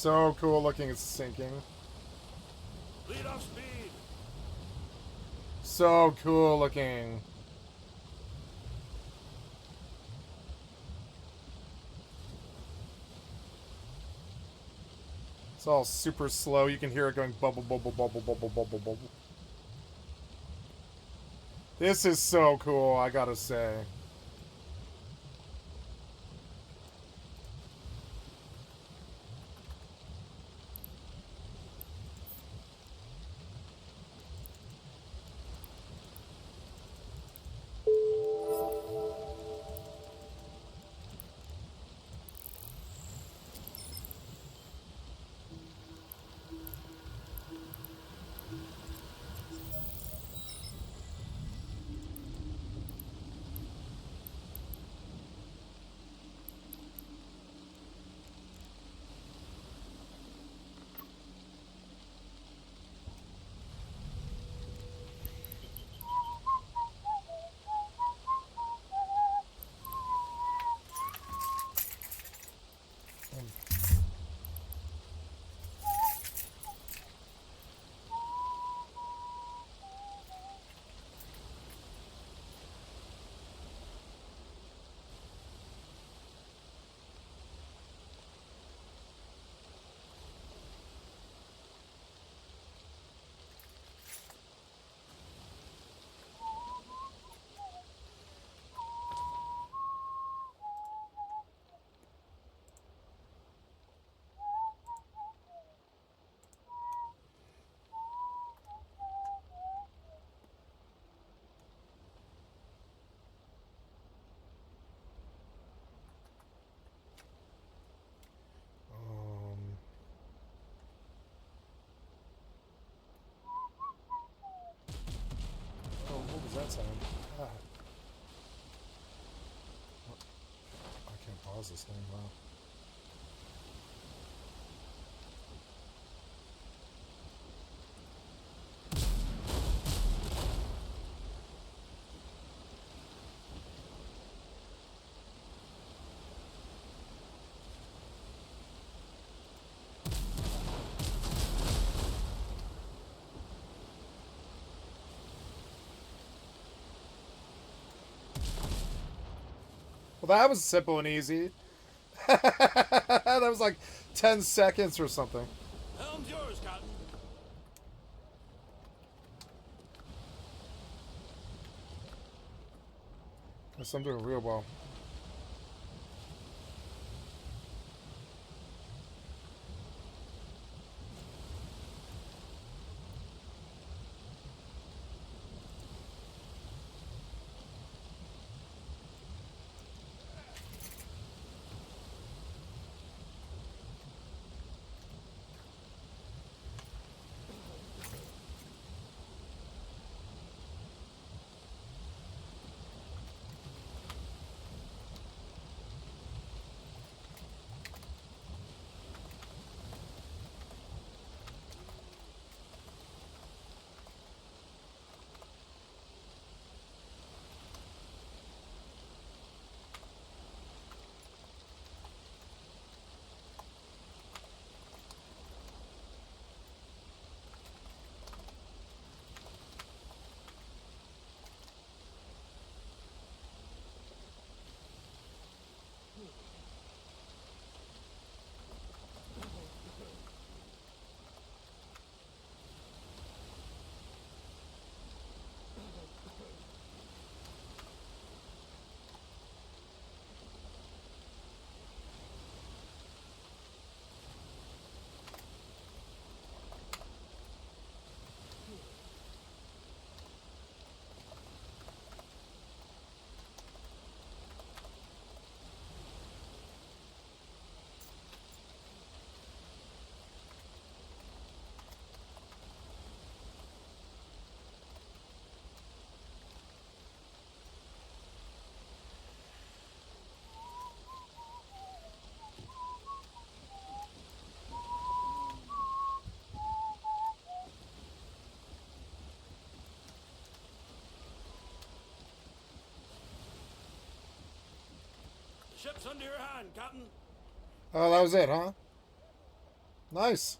so cool looking. It's sinking. Lead off speed. So cool looking. It's all super slow. You can hear it going bubble, bubble, bubble, bubble, bubble, bubble. This is so cool, I gotta say. Oh, what was that sound? Ah. I can't pause this thing, wow. Well, that was simple and easy. That was like 10 seconds or something. Helm's yours, Cotton. Guess I'm doing real well. The ship's under your hand, Captain. Oh, that was it, huh? Nice.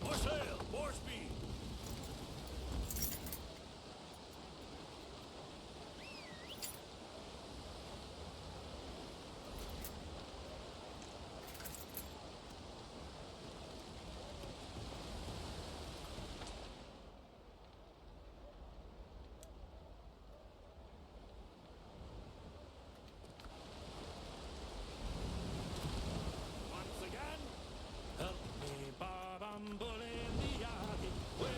More sail, more speed. Once again, help me, Bob, I'm bullying the yardie. Way,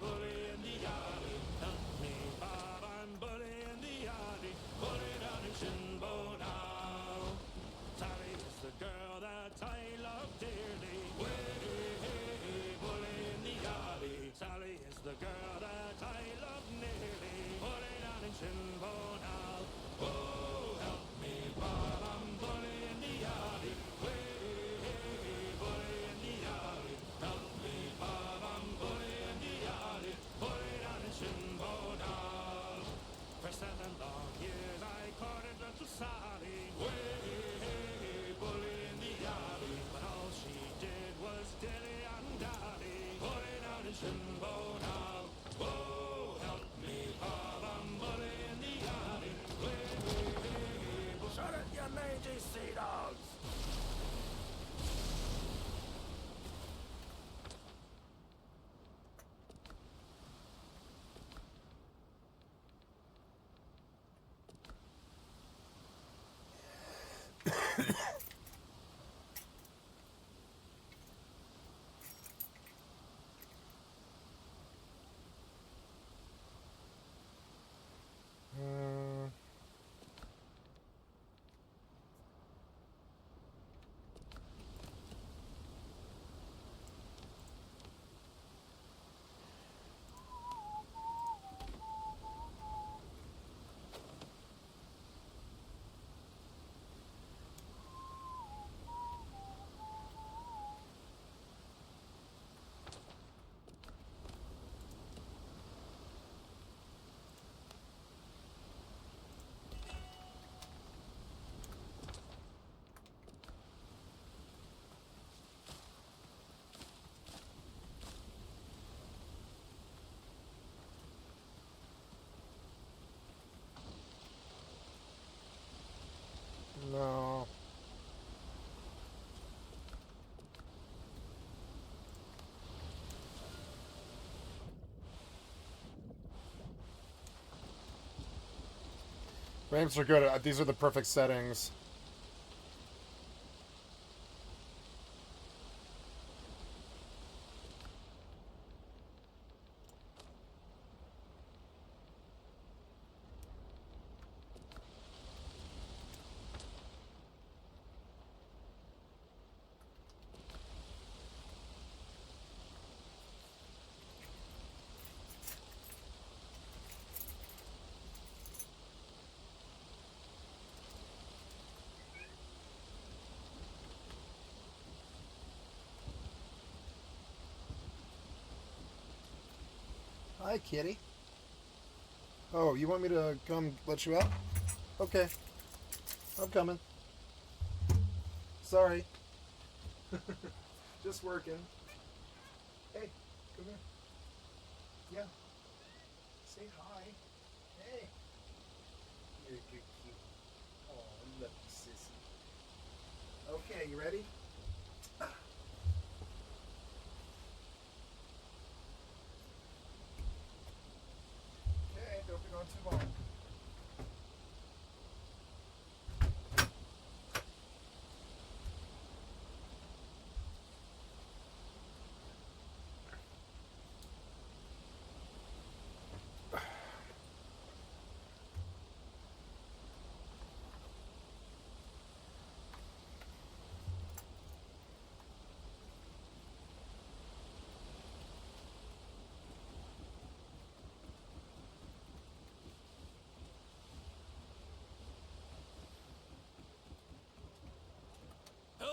bullying the yardie. Help me, Bob, I'm bullying the yardie. Bully down in Shinbo now. Sally is the girl that I love dearly. Way, bullying the yardie. Sally is the girl that I love nearly. Bully down in Shinbo now. Oh, help me, Bob, I'm bullying the yardie. Way, bullying the yardie. Help me, Bob, I'm bullying the yardie. Bully down in Shinbo now. For 7 long years I courted little Sally. Way, bullying the yardie. But all she did was dilly and dally. Bully down in Shinbo now. Oh, help me, Bob, I'm bullying the yardie. Way, shut it, you mangy sea dogs. No. Ramps are good. These are the perfect settings. Hi, kitty. Oh, you want me to come let you out? Okay. I'm coming. Sorry. Just working. Hey, come here. Yeah. Say hi. Hey. You're a good kid. Oh, I love you, sissy. Okay, you ready? Okay, don't be going too long.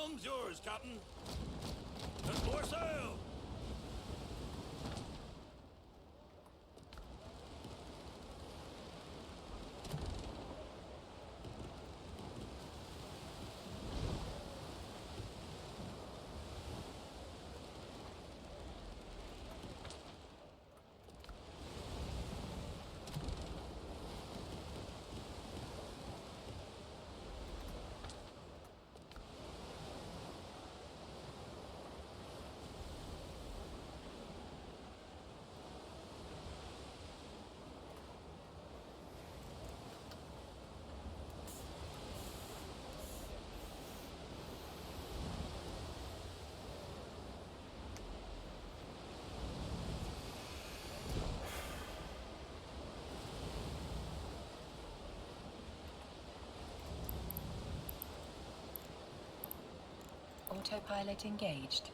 helm's yours, Captain. And more sail! Autopilot engaged.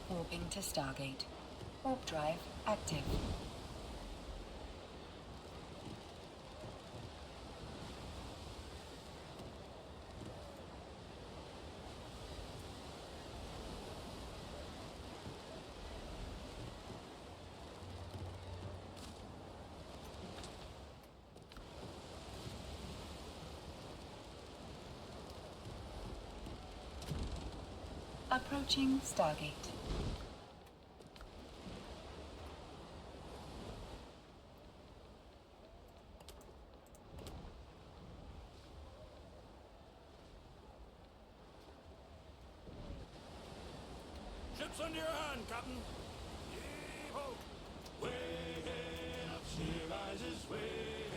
Warping to Stargate. Warp drive active. Approaching Stargate. Ships under your hand, Captain. Yee-ho! Way up she rises, way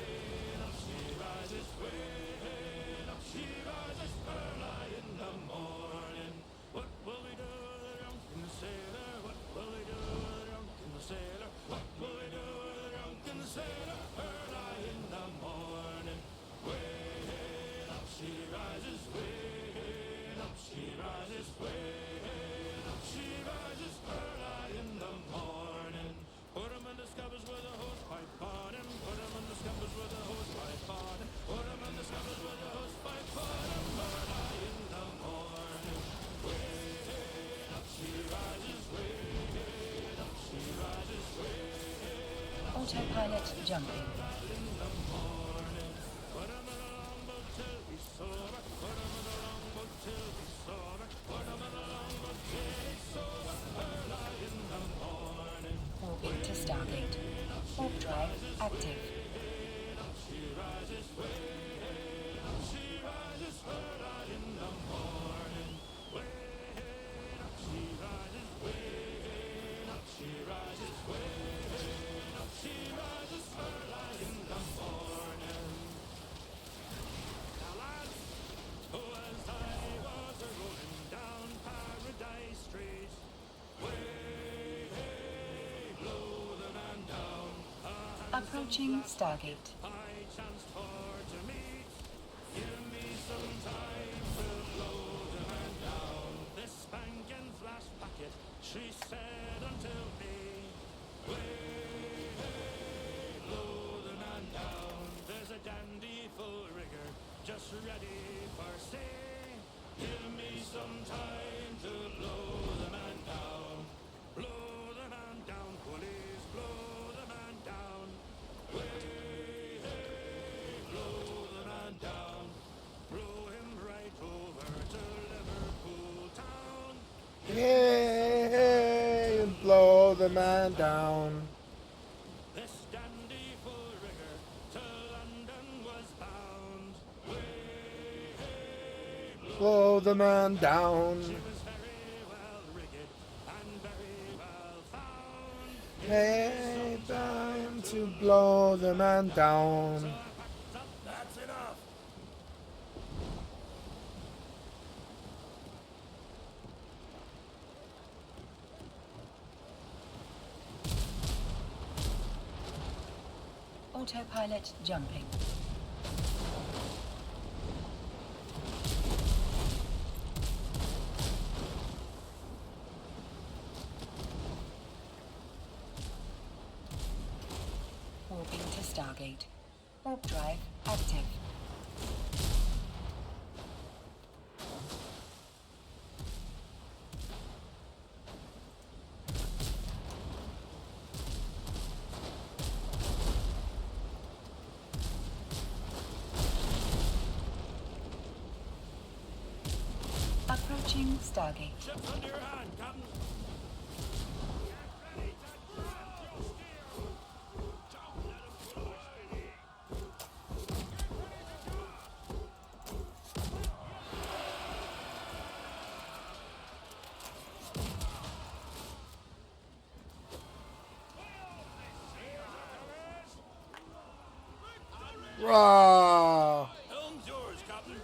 up she rises, way up she rises, early in the morning. What will we do with the drunken sailor? What will we do with the drunken sailor? What will we do with the drunken sailor? Early in the morning. Way up she rises, way up she rises, way up she rises, early in the morning. Put him in the scuppers with a hose pipe on him. Put him in the scuppers with a hose pipe on him. Put him in the scuppers with a hose pipe on him. Early in the morning. Way up she rises, way up she rises, way Autopilot jumping. in the morning. Put him in a longboat till he's sober. Put him in a longboat till he's sober. Put him in a longboat till he's sober. Early in the morning. Warping to Stargate. Warp drive active. She rises, way up she rises, early in the morning. Way up she rises, way up she rises, way up she rises, early in the morning. Now lads, as I was rolling down Paradise Street, way low the man down, Approaching Stargate. I chanced for to meet. Give me some time to load the man down. This spanking flash packet, she said unto me, way load the man down. There's a dandy full rigger just ready for sea. Give me some time to load the man down. Blow the man down, police, blow the man down. Way, blow the man down. Blow him right over to Liverpool town. Hey, blow the man down. This dandy full rigger to London was bound. Way, Blow the man down. she was very well rigged and very well found. Hey, time to blow the man down. So I packed up, that's enough. Autopilot jumping. Warping to Stargate. Warp drive active. Approaching Stargate. Ships under your hand, Captain. Get ready to drop your steel. Don't let him fly. Get ready to drop. Rah! Helm's yours, Captain.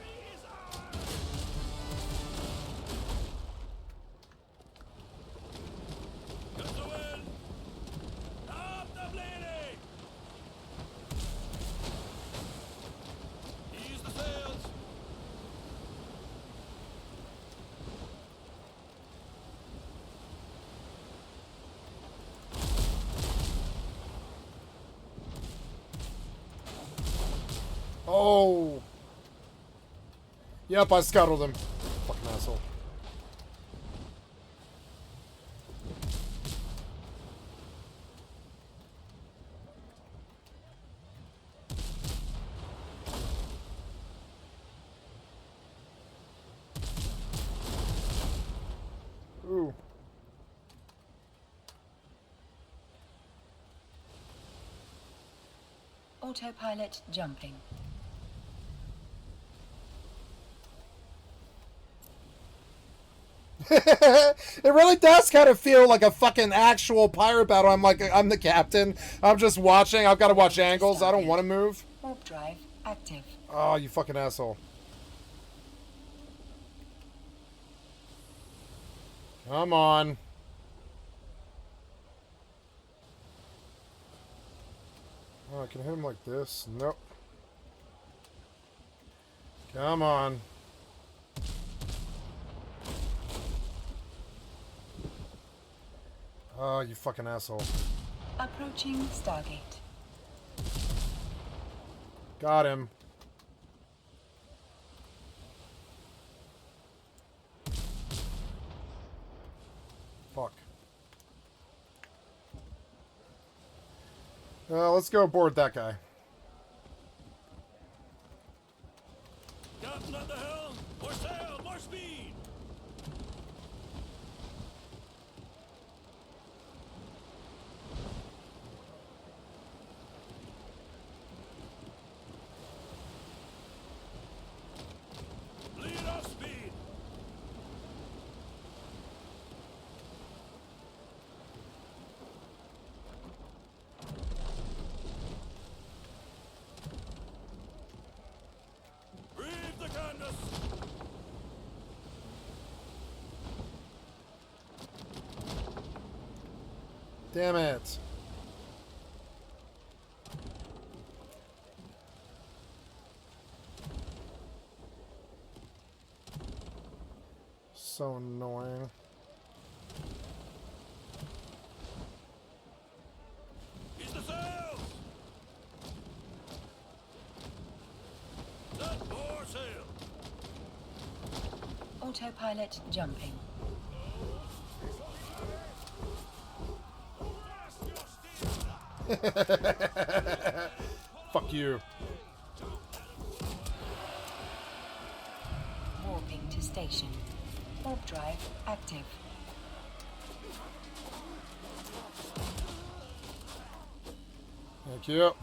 Got the wind. Up the bleeding. Ease the sails. Oh. Yep, I scuttled him. Fucking asshole. Ooh. Autopilot jumping. It really does kind of feel like a fucking actual pirate battle. I'm the captain. I'm just watching. I've got to watch angles. I don't want to move. Warp drive active. Oh, you fucking asshole. Come on. Oh, I can hit him like this. Nope. Come on. Oh, you fucking asshole. Approaching Stargate. Got him. Fuck. Let's go aboard that guy. Captain at the helm. More sail. More speed. Lead off speed. Breathe the canvas. Damn it. So annoying. Ease the sails. Set more sail. Autopilot jumping. Fuck you. Warping to station. Warp drive active. Thank you.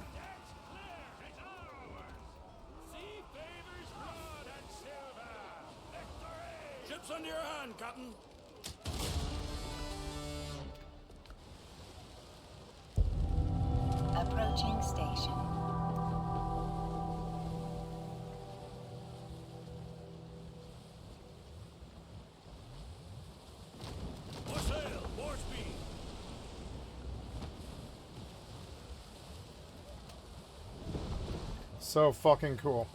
Ships under your hand, Captain. Approaching station. More sail, more speed. So fucking cool.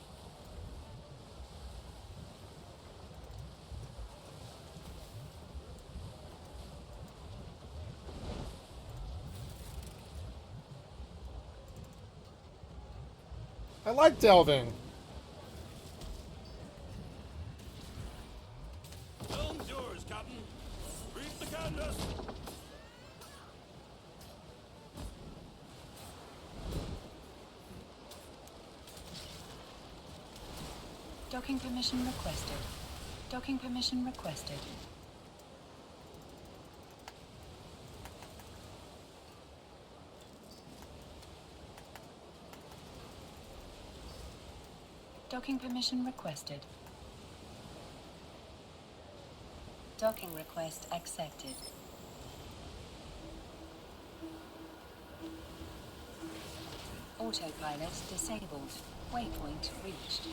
I like delving. Helm's yours, Captain. Reef the canvas. Docking permission requested. Docking permission requested. Docking permission requested. Docking request accepted. Autopilot disabled. Waypoint reached.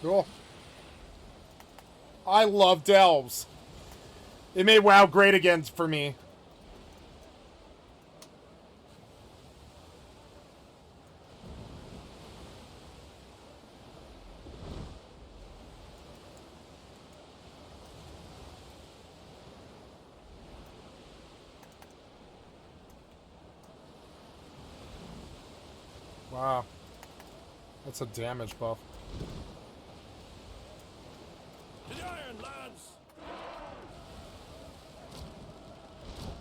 Cool. I love delves. It made WoW great again for me. Wow. That's a damage buff. To the iron, lads!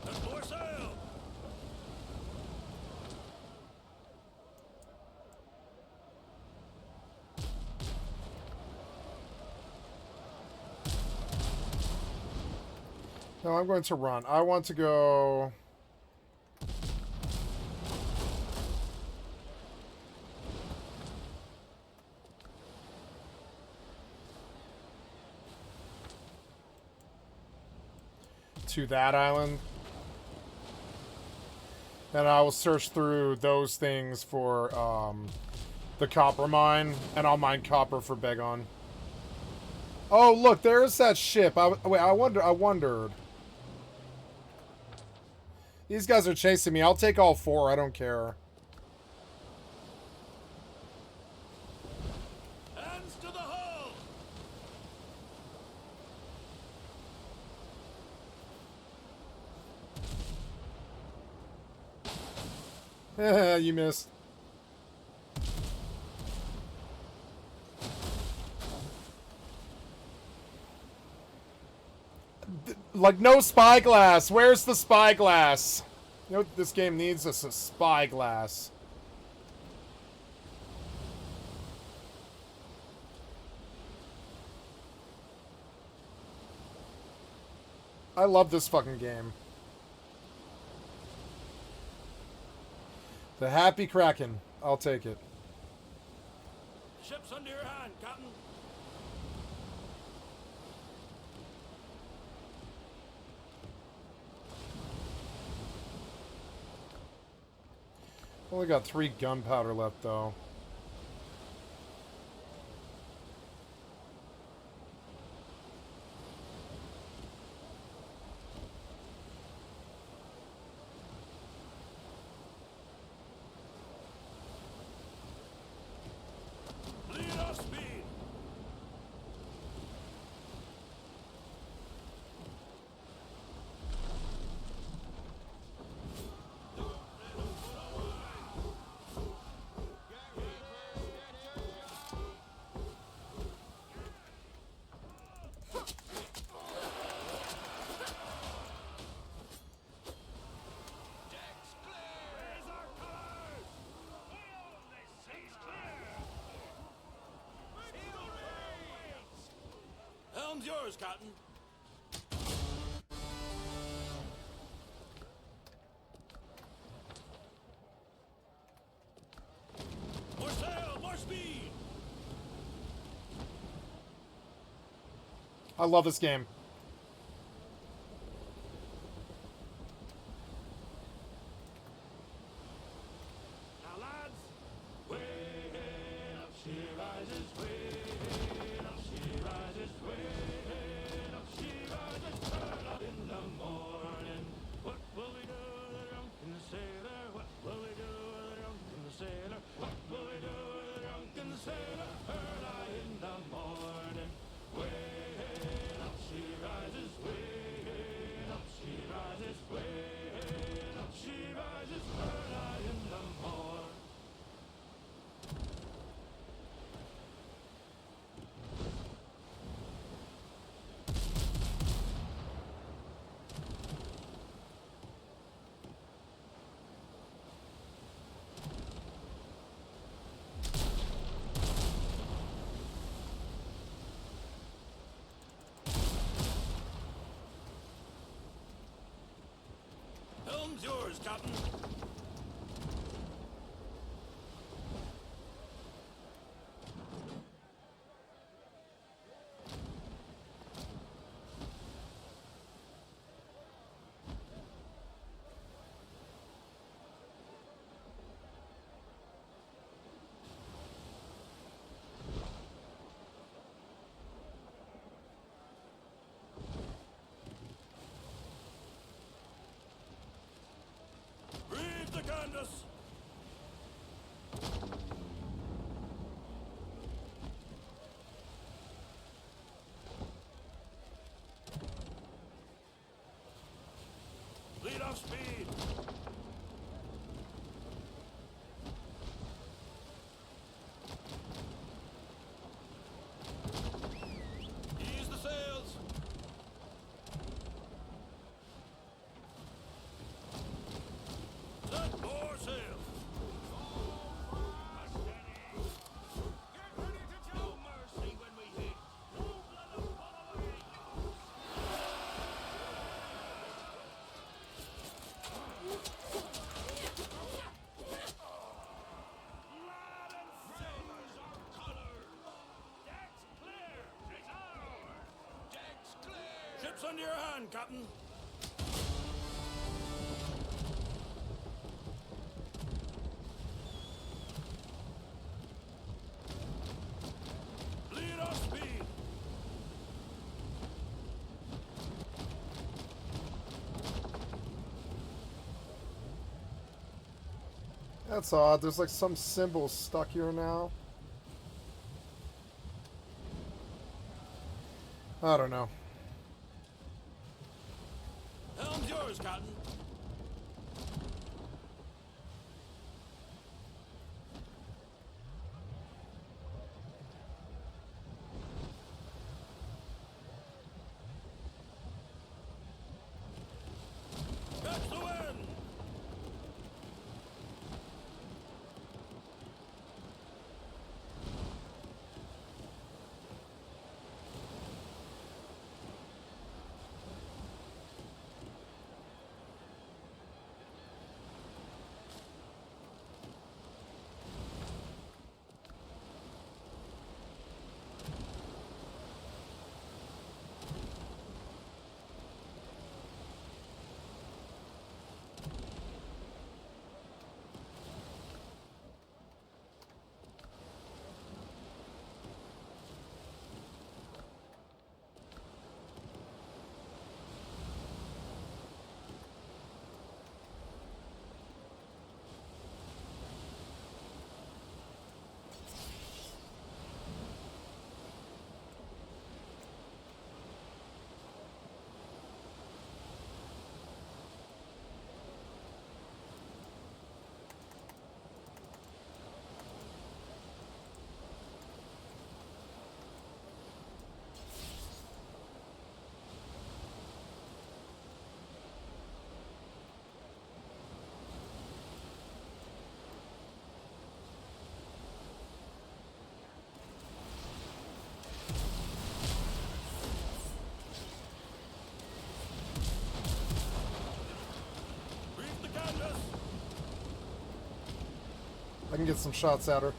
And more sail! No, I'm going to run. I want to go... to that island. And I will search through those things for the copper mine, and I'll mine copper for Begon. Oh, look, there's that ship. Wait, I wondered. These guys are chasing me. I'll take all four. I don't care. Hands to the hull! You missed. Like, no spyglass. Where's the spyglass? You know what this game needs? Is a spyglass. I love this fucking game. The Happy Kraken. I'll take it. Ship's under your hand, Captain. Only got 3 gunpowder left, though. Lead off speed! Helm's yours, Captain. I love this game. Now, lads, way up she rises, way up she rises, way up she rises, early in the morning. What will we do with the drunken sailor? What will we do with the drunken sailor? What will we do with the drunken sailor? Early in the morning. Way up she rises, way up she rises, way up she rises, early in the morning. Helm's yours, Captain. Read the canvas. Lead off speed. Ease the sails. Set more sail. Get ready to show mercy when we hit. Move the away. Lad and sailors are colored. Deck's clear. It's ours. Deck's clear. Ship's under your hand, Captain. Lead off speed. That's odd. There's like some symbol stuck here now. I don't know. Helm's yours, Captain. Catch the wind. I can get some shots at her.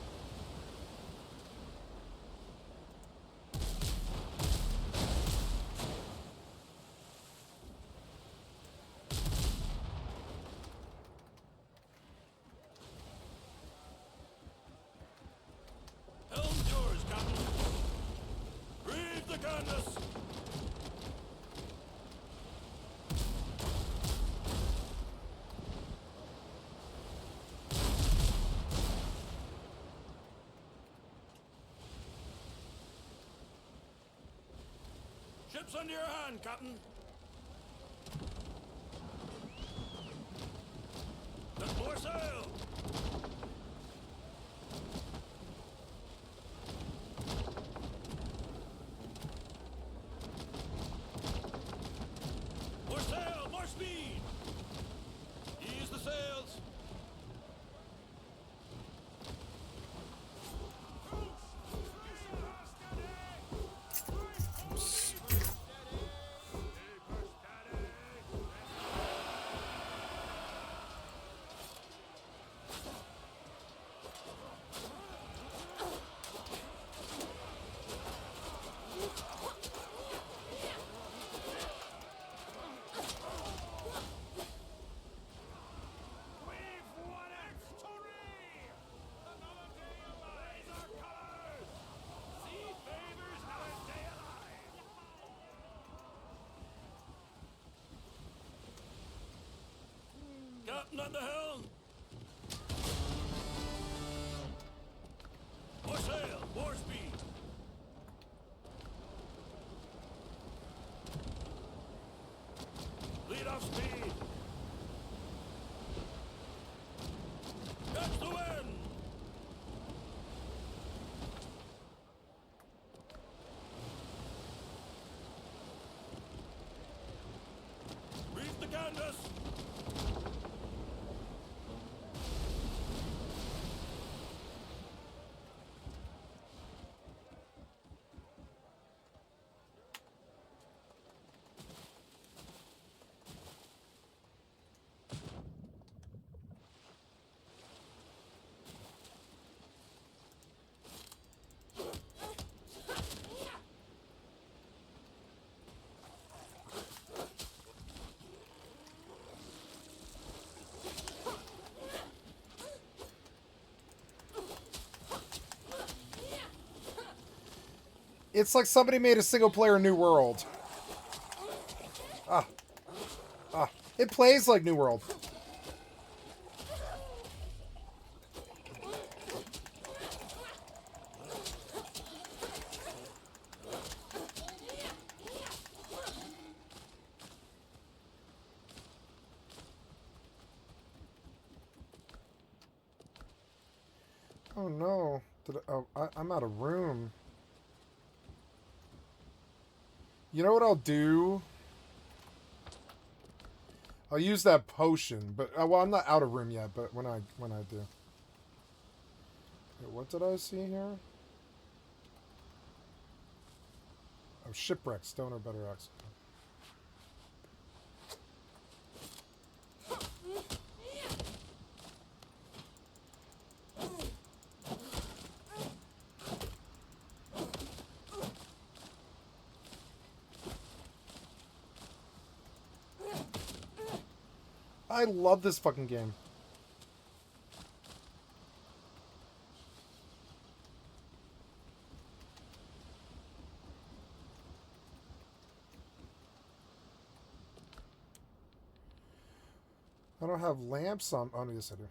Ship's under your hand, Captain. Got more sail. More sail, more speed. Ease the sails. Captain at the helm! More sail, more speed! Lead off speed! Catch the wind! Reef the canvas! It's like somebody made a single-player New World. It plays like New World. Oh no! I'm out of room. You know what I'll do? I'll use that potion, but well, I'm not out of room yet. But when I do, wait, what did I see here? Oh, shipwreck, stone or better axe. I love this fucking game. I don't have lamps on. Oh, yes, I do.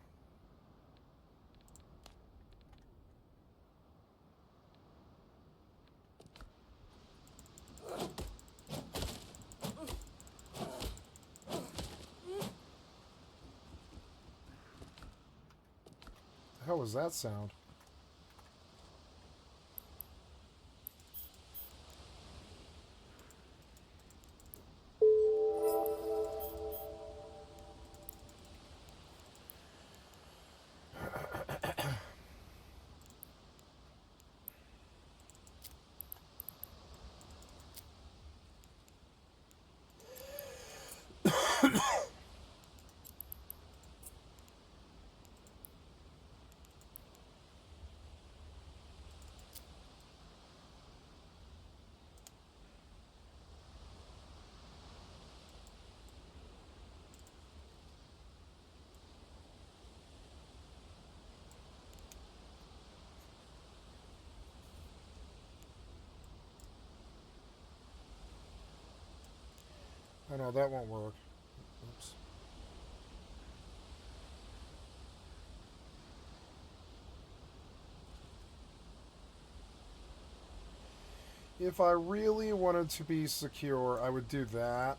The hell was that sound? Oh no, that won't work. Oops. If I really wanted to be secure, I would do that.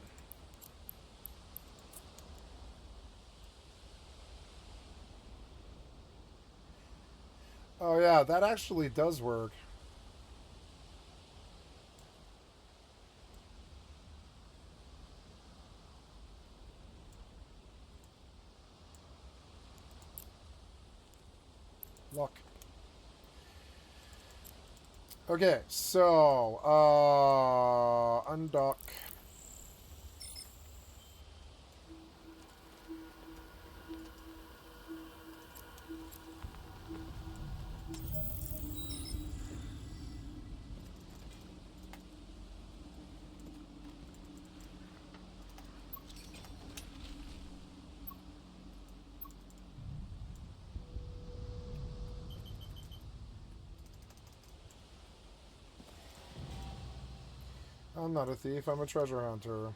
Oh yeah, that actually does work. Luck. Okay, so, undock. I'm not a thief, I'm a treasure hunter.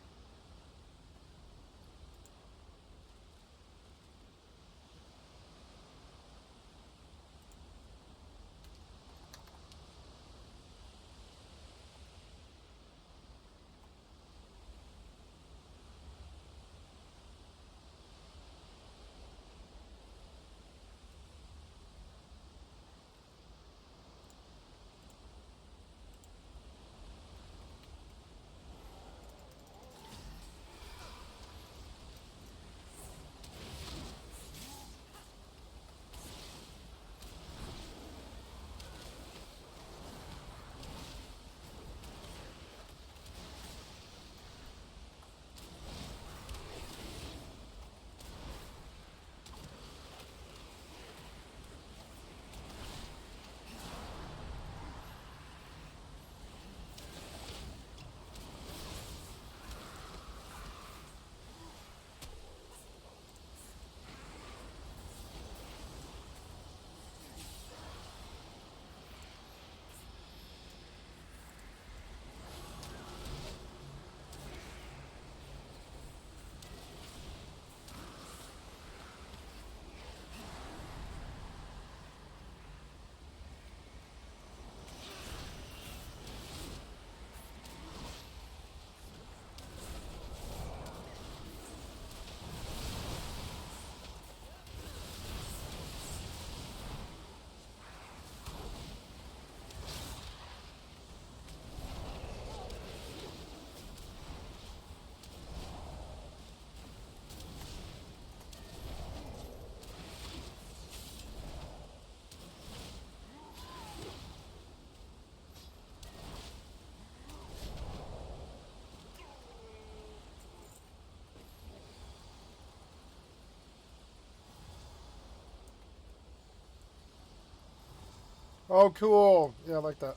Oh, cool. Yeah, I like that.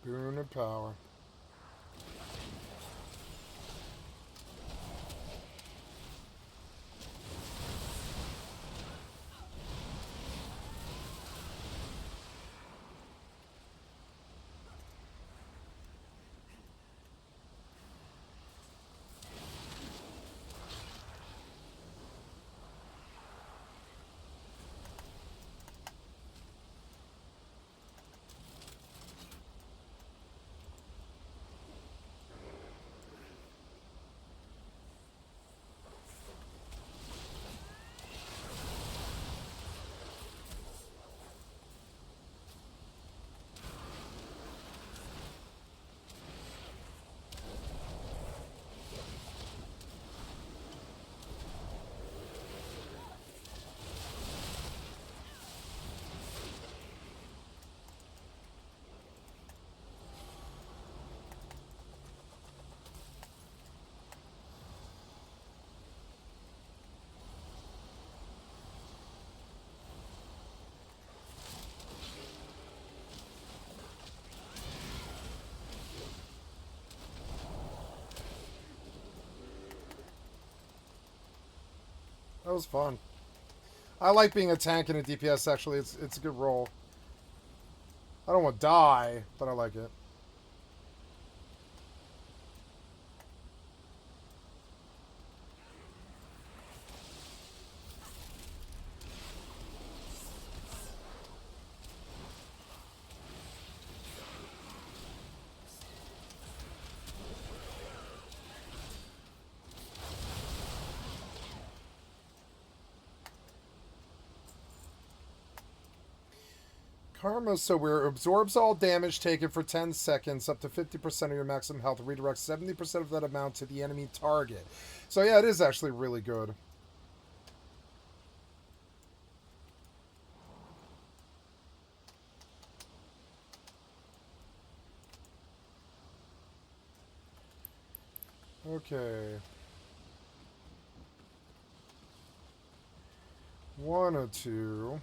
Boon of power. That was fun. I like being a tank and a DPS, actually. It's a good role. I don't want to die, but I like it. Karma so weird. Absorbs all damage taken for 10 seconds, up to 50% of your maximum health. Redirects 70% of that amount to the enemy target. So yeah, it is actually really good. Okay. One or two.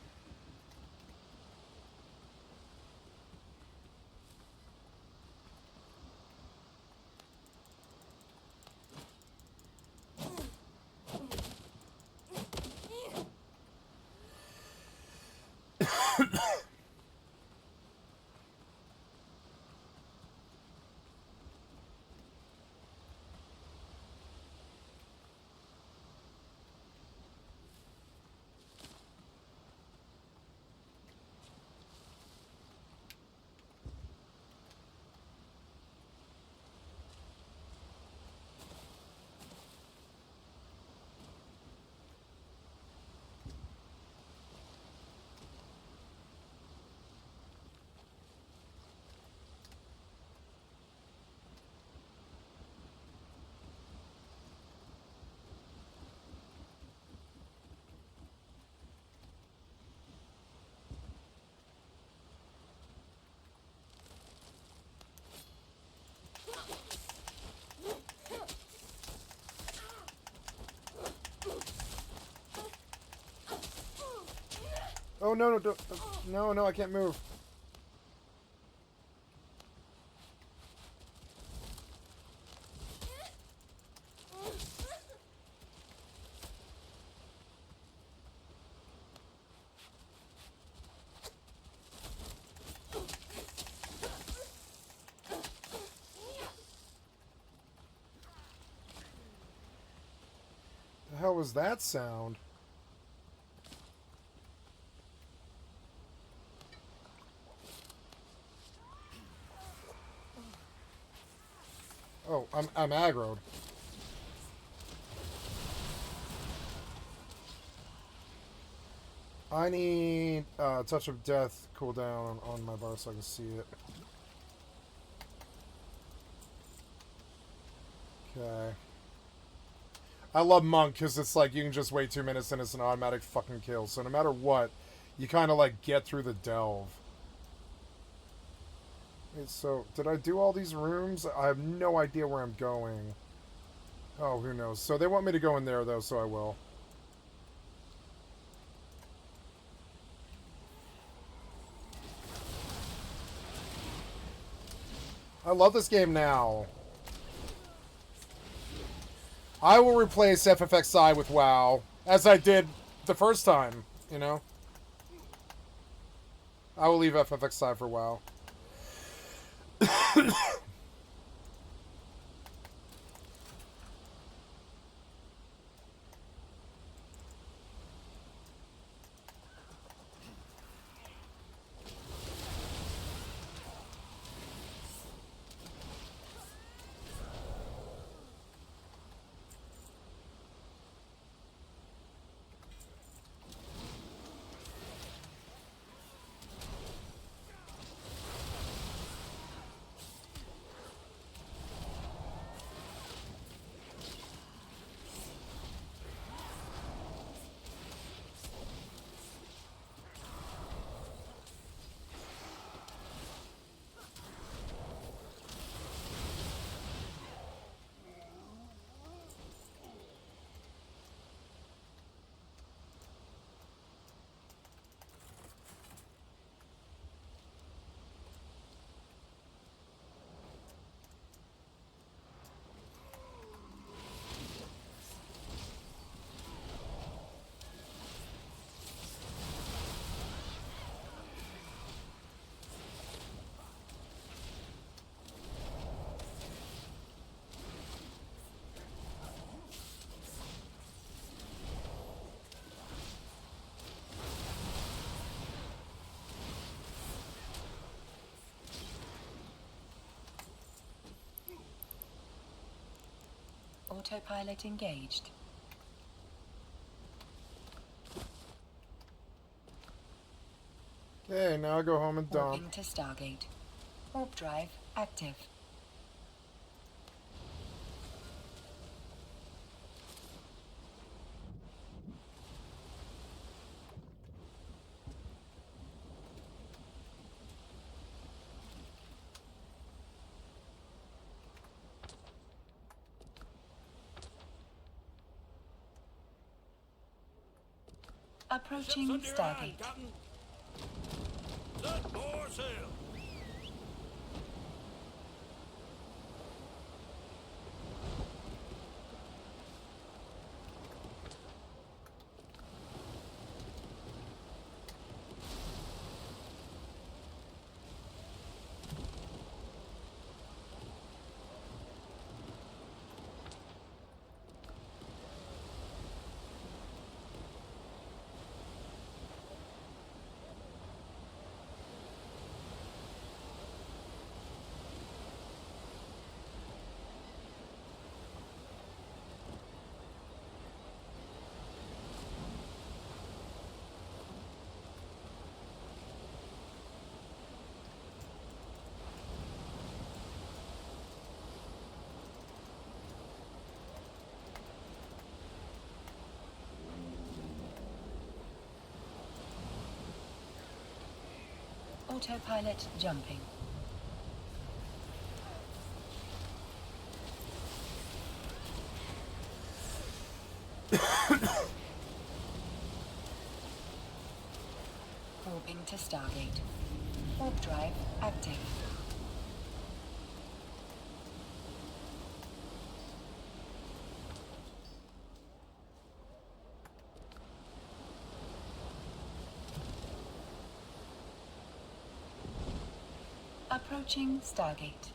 Oh no, no, don't, no, no, I can't move. The hell was that sound? Oh, I'm aggroed. I need Touch of Death cooldown on my bar so I can see it. Okay. I love Monk because it's like you can just wait 2 minutes and it's an automatic fucking kill. So no matter what, you kind of like get through the delve. Wait, so did I do all these rooms? I have no idea where I'm going. Oh, who knows? So they want me to go in there though, so I will. I love this game now. I will replace FFXI with WoW, as I did the first time, you know? I will leave FFXI for WoW. Autopilot engaged. Hey, now I go home and dump. Warping to Stargate. Warp drive active. Approaching Ships under your hand, Stargate. Captain. Set more sail. Autopilot jumping. Warping to Stargate. Warp drive active. Approaching Stargate.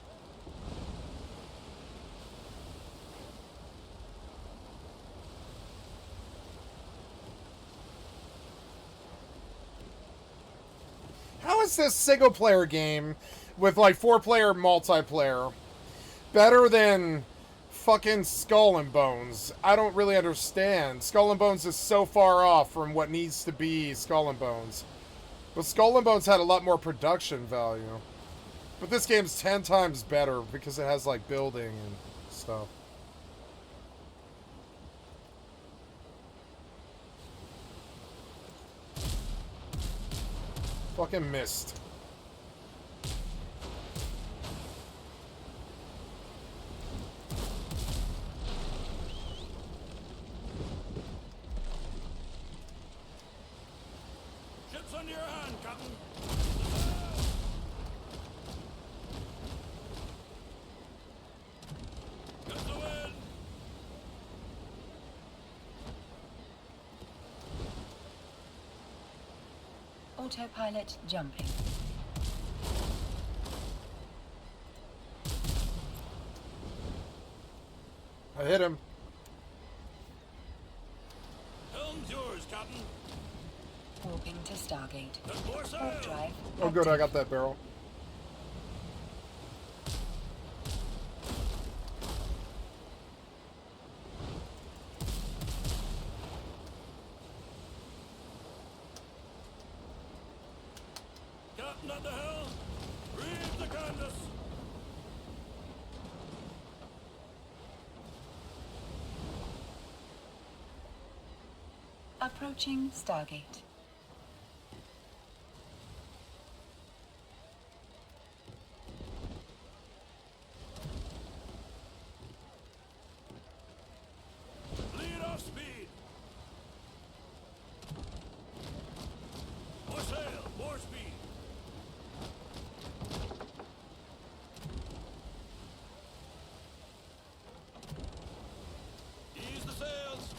How is this single player game with like 4-player multiplayer better than fucking Skull and Bones? I don't really understand. Skull and Bones is so far off from what needs to be Skull and Bones. But Skull and Bones had a lot more production value. But this game's 10 times better because it has like building and stuff. Fucking missed. Ships under your hand, Captain. Get the wind. Autopilot jumping. I hit him. Helm's yours, Captain. Warping to Stargate. Set more sail. Warp drive Oh good, I active. got that barrel. Captain at the helm. Reeve the canvas. Approaching Stargate. Lead off speed. More sail. More speed. Ease the sails.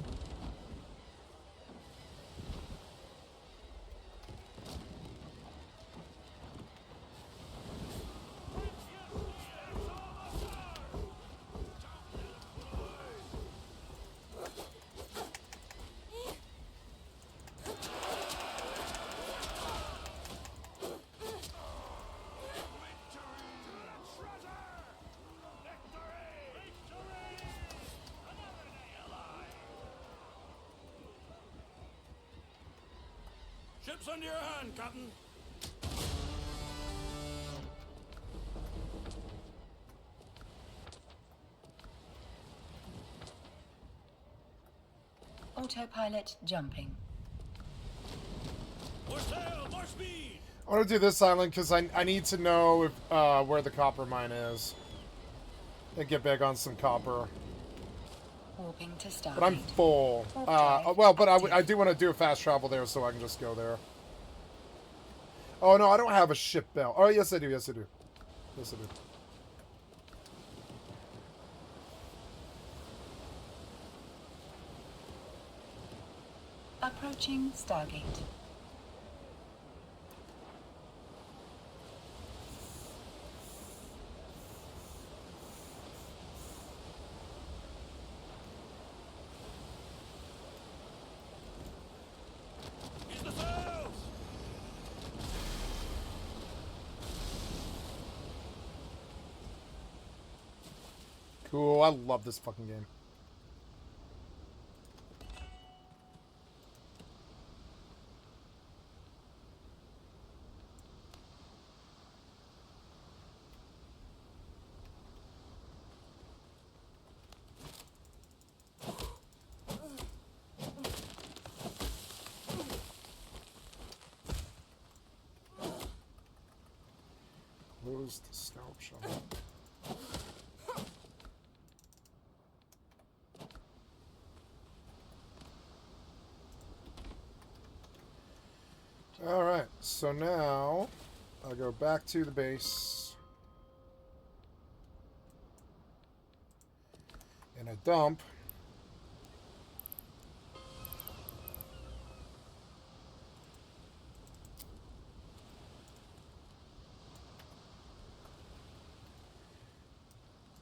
Ships under your hand, Captain. Autopilot jumping. More sail, more speed! I want to do this island because I need to know if, where the copper mine is. And get back on some copper. Warping to Stargate. But I'm full. Warp drive Well, but active. I do want to do a fast travel there so I can just go there. Oh, no, I don't have a ship bell. Oh, yes, I do. Yes, I do. Yes, I do. Approaching Stargate. Use the sails! Cool. I love this fucking game. Close the scalp shot. Alright, so now I'll go back to the base. And I dump.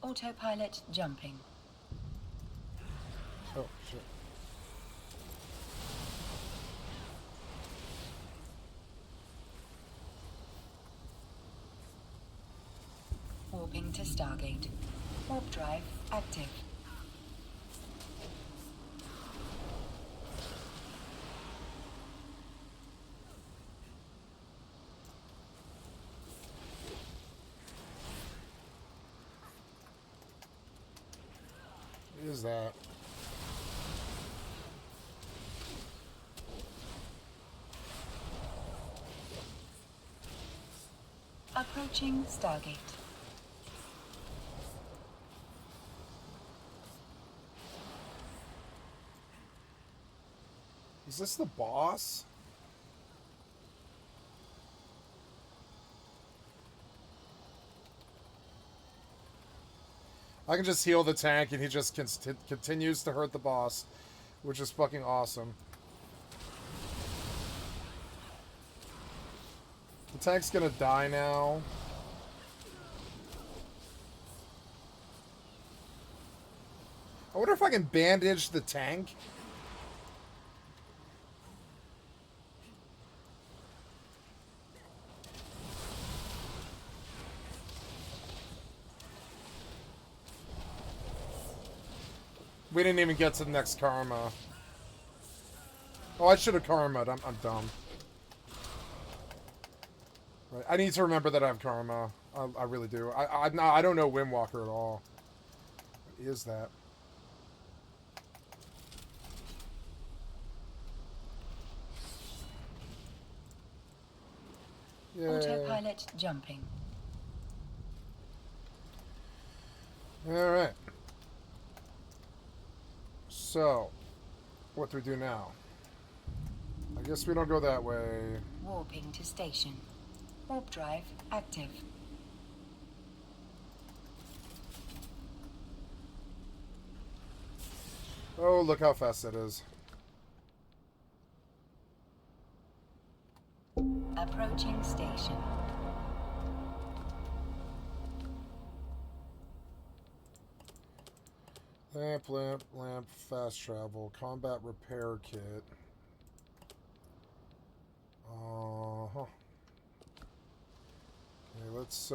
Autopilot jumping. Oh, shit. Warping to Stargate. Warp drive active. What is that? Approaching Stargate. Is this the boss? I can just heal the tank and he just continues to hurt the boss, which is fucking awesome. The tank's gonna die now. I wonder if I can bandage the tank. We didn't even get to the next karma. Oh, I should have karma'd. I'm dumb. Right. I need to remember that I have karma. I really do. I don't know Windwalker at all. What is that? Yay. Autopilot jumping. Alright. So, what do we do now? I guess we don't go that way. Warping to station. Warp drive active. Oh, look how fast that is. Approaching station. Lamp, fast travel, combat repair kit. Uh-huh. Okay, let's,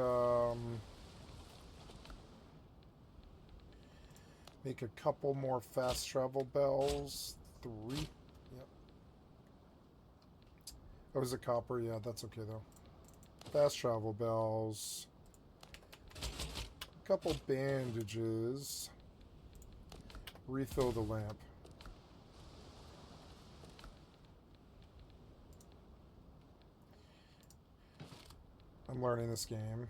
make a couple more fast travel bells. 3. Yep. Oh, is it copper? Yeah, that's okay, though. Fast travel bells. A couple bandages. Refill the lamp. I'm learning this game.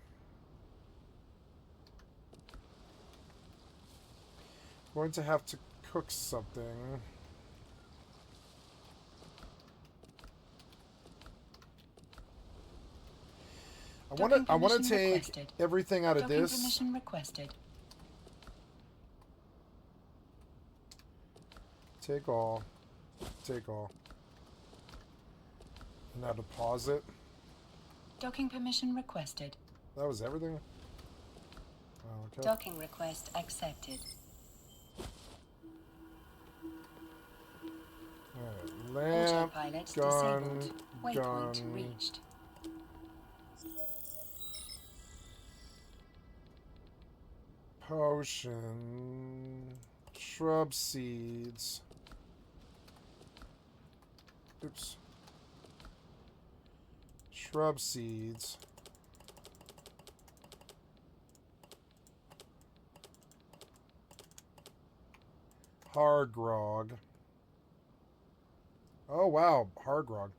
Going to have to cook something. I want to take requested. everything out of Docking this. permission requested. Take all. Take all. Now deposit. Docking permission requested. That was everything? Oh, okay. Docking request accepted. Alright. Lamp, Autopilot gun, disabled. gun. Waypoint reached. Potion. Shrub seeds. Oops. Shrub seeds. Hard grog. Oh wow, hard grog.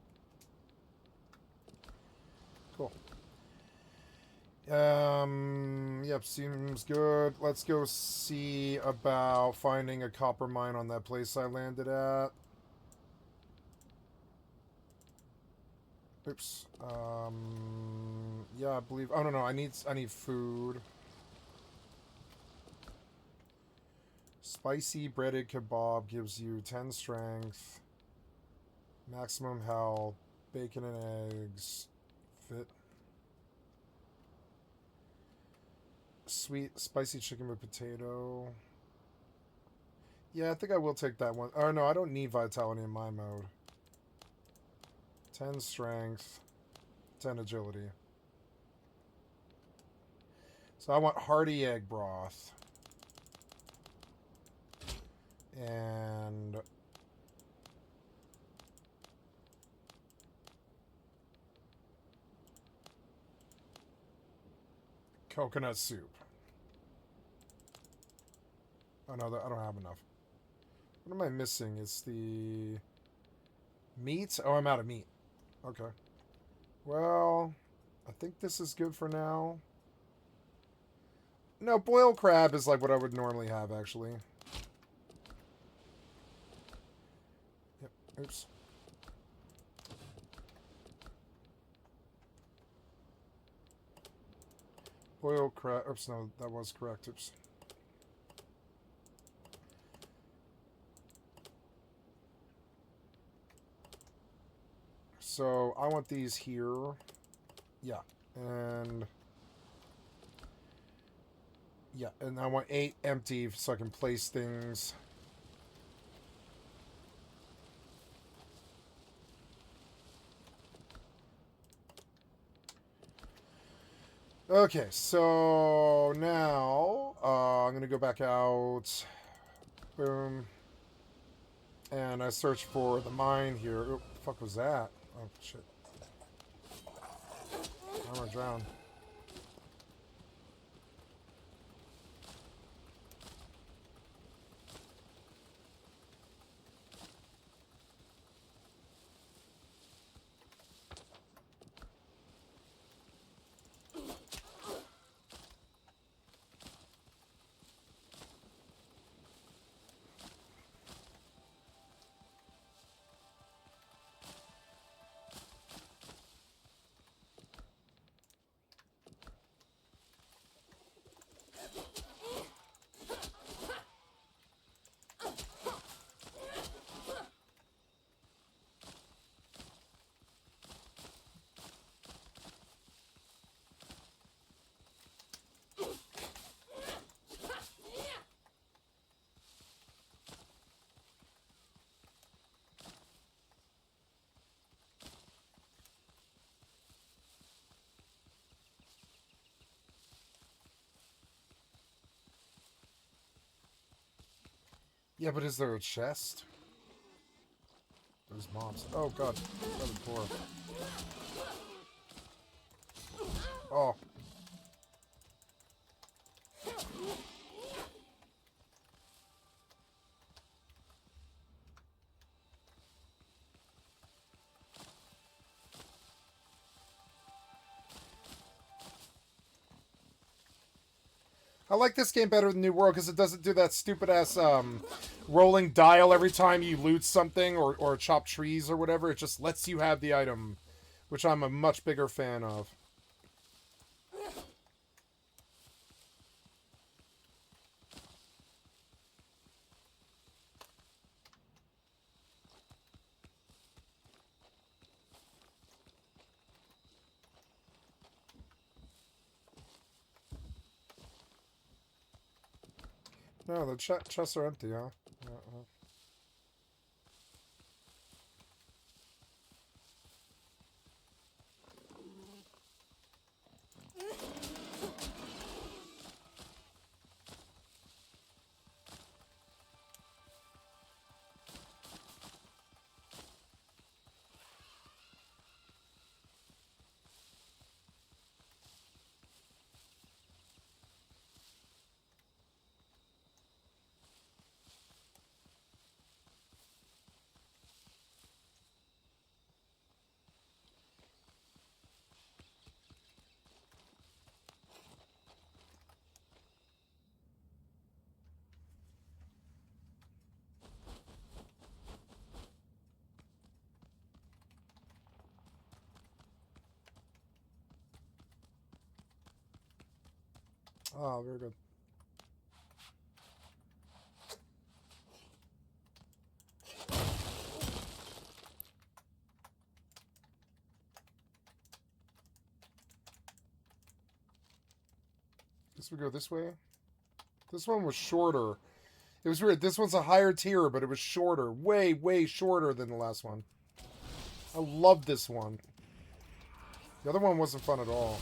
Cool. Yep, seems good. Let's go see about finding a copper mine on that place I landed at. Oops. Yeah, I believe. Oh no, I need food. Spicy breaded kebab gives you 10 strength, maximum health, bacon and eggs, fit. Sweet spicy chicken with potato. Yeah, I think I will take that one. Oh no, I don't need vitality in my mode. 10 strength, 10 agility. So I want hearty egg broth. And coconut soup. Oh no, I don't have enough. What am I missing? It's the meat? Oh, I'm out of meat. Okay. Well, I think this is good for now. No, boiled crab is like what I would normally have, actually. Yep. Oops. Boiled crab. Oops, no, that was correct. Oops. So I want these here. Yeah. And yeah, and I want 8 empty so I can place things. Okay, so now I'm gonna go back out. Boom. And I search for the mine here. Oh, the fuck was that? Oh shit. I'm gonna drown. Yeah, but is there a chest? There's mobs. Oh god. Another door. Oh. I like this game better than New World because it doesn't do that stupid ass rolling dial every time you loot something or chop trees or whatever. It just lets you have the item, which I'm a much bigger fan of. No, the chests are empty, huh? Oh, very good. Guess we go this way. This one was shorter. It was weird. This one's a higher tier, but it was shorter. Way, way shorter than the last one. I love this one. The other one wasn't fun at all.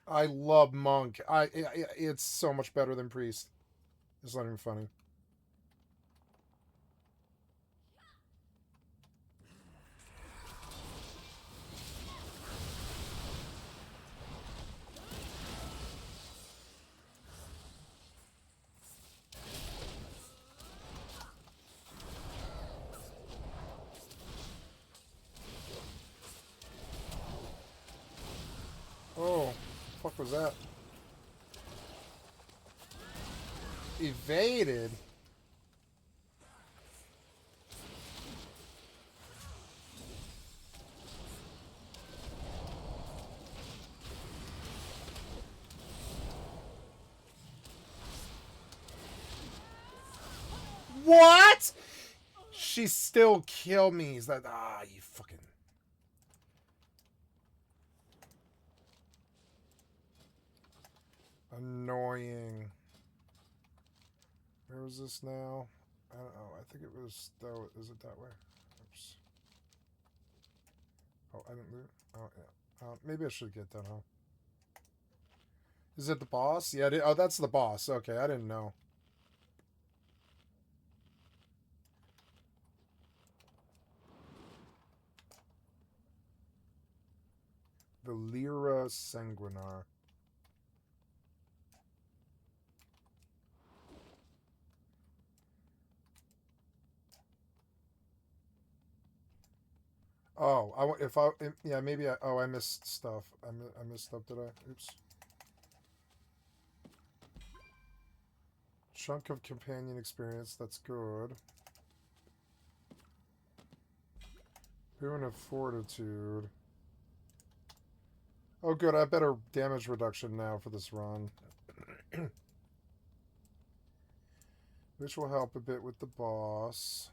I love Monk. It's so much better than Priest. It's not even funny. Oh, fuck was that? Evaded. What? She still killed me. Is that you fucking annoying. Where was this now? I don't know. I think it was though. Is it that way? I didn't loot. Oh, yeah. Maybe I should get that, huh? Is it the boss? Yeah, oh, that's the boss. Okay, I didn't know. The Lyra Sanguinar. Oh, yeah, maybe I missed stuff. I missed stuff, did I? Oops. Chunk of companion experience, that's good. Boon of fortitude. Oh, good, I have better damage reduction now for this run. Which will help a bit with the boss.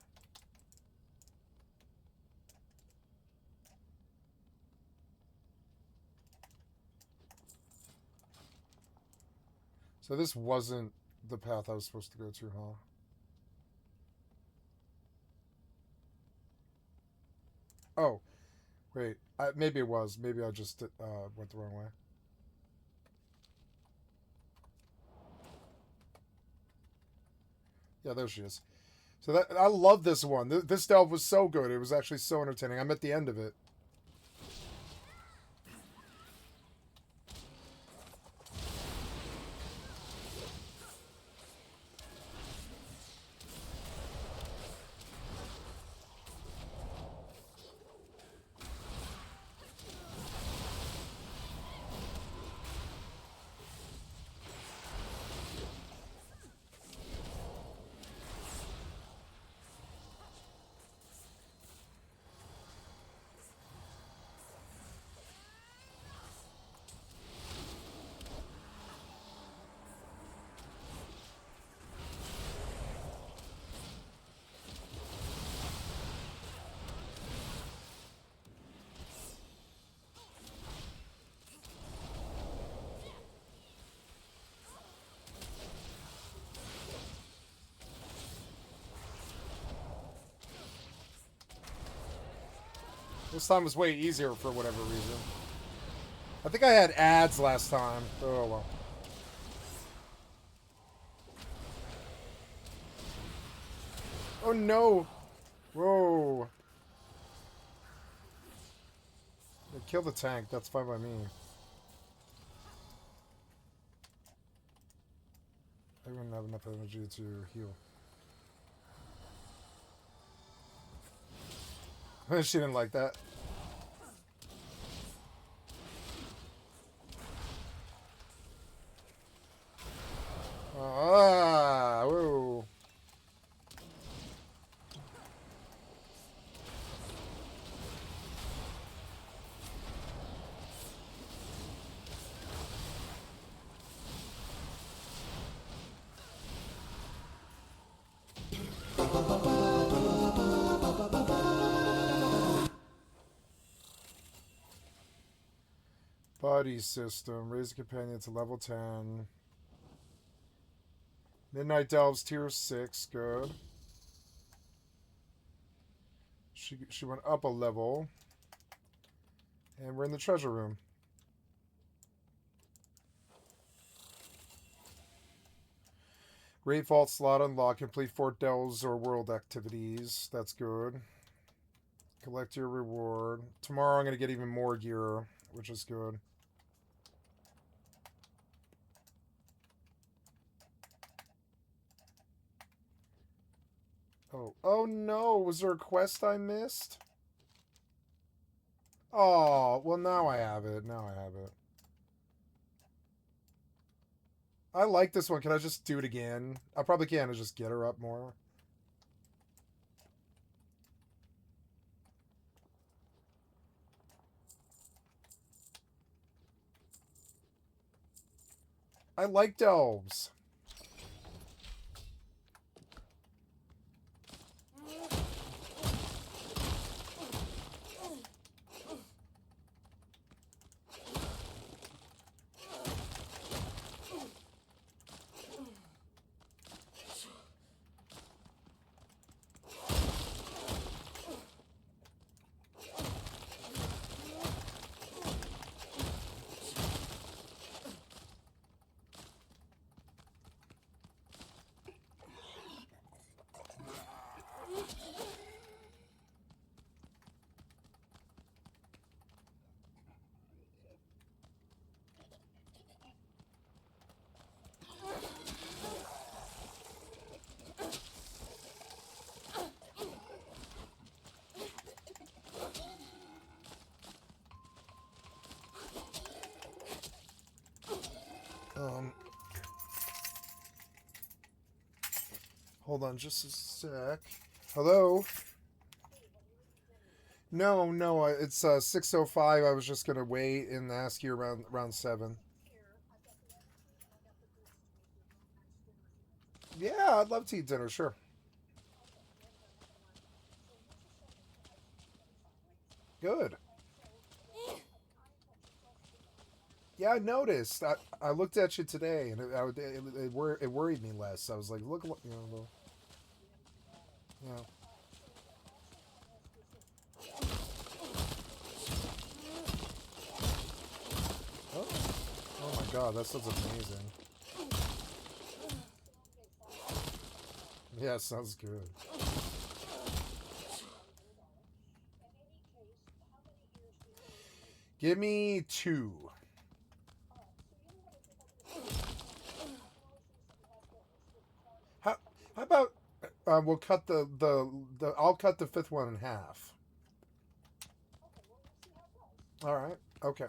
So this wasn't the path I was supposed to go to, huh? Oh, wait. Maybe it was. Maybe I just went the wrong way. Yeah, there she is. So I love this one. This delve was so good. It was actually so entertaining. I'm at the end of it. This time was way easier for whatever reason. I think I had ads last time. Oh, well. Oh, no. Whoa. Yeah, kill the tank. That's fine by me. I wouldn't have enough energy to heal. She didn't like that. Whoa. Buddy system. Raise a companion to level 10. Midnight Delves tier 6. Good. She went up a level. And we're in the treasure room. Great Vault slot unlocked. Complete Fort Delves or world activities. That's good. Collect your reward. Tomorrow I'm going to get even more gear, which is good. Oh no, was there a quest I missed? Oh, well now I have it. Now I have it. I like this one. Can I just do it again? I probably can. I just get her up more. I like delves. Hold on just a sec. Hello? No, it's 6:05. I was just gonna wait and ask you around 7. Yeah, I'd love to eat dinner, sure. Good. Yeah, I noticed. I looked at you today, and it worried me less. I was like, look, you know, yeah. Oh, oh my God, that sounds amazing. Yeah, sounds good. Give me 2. How how about we'll cut the I'll cut the 5th one in half. All right. Okay.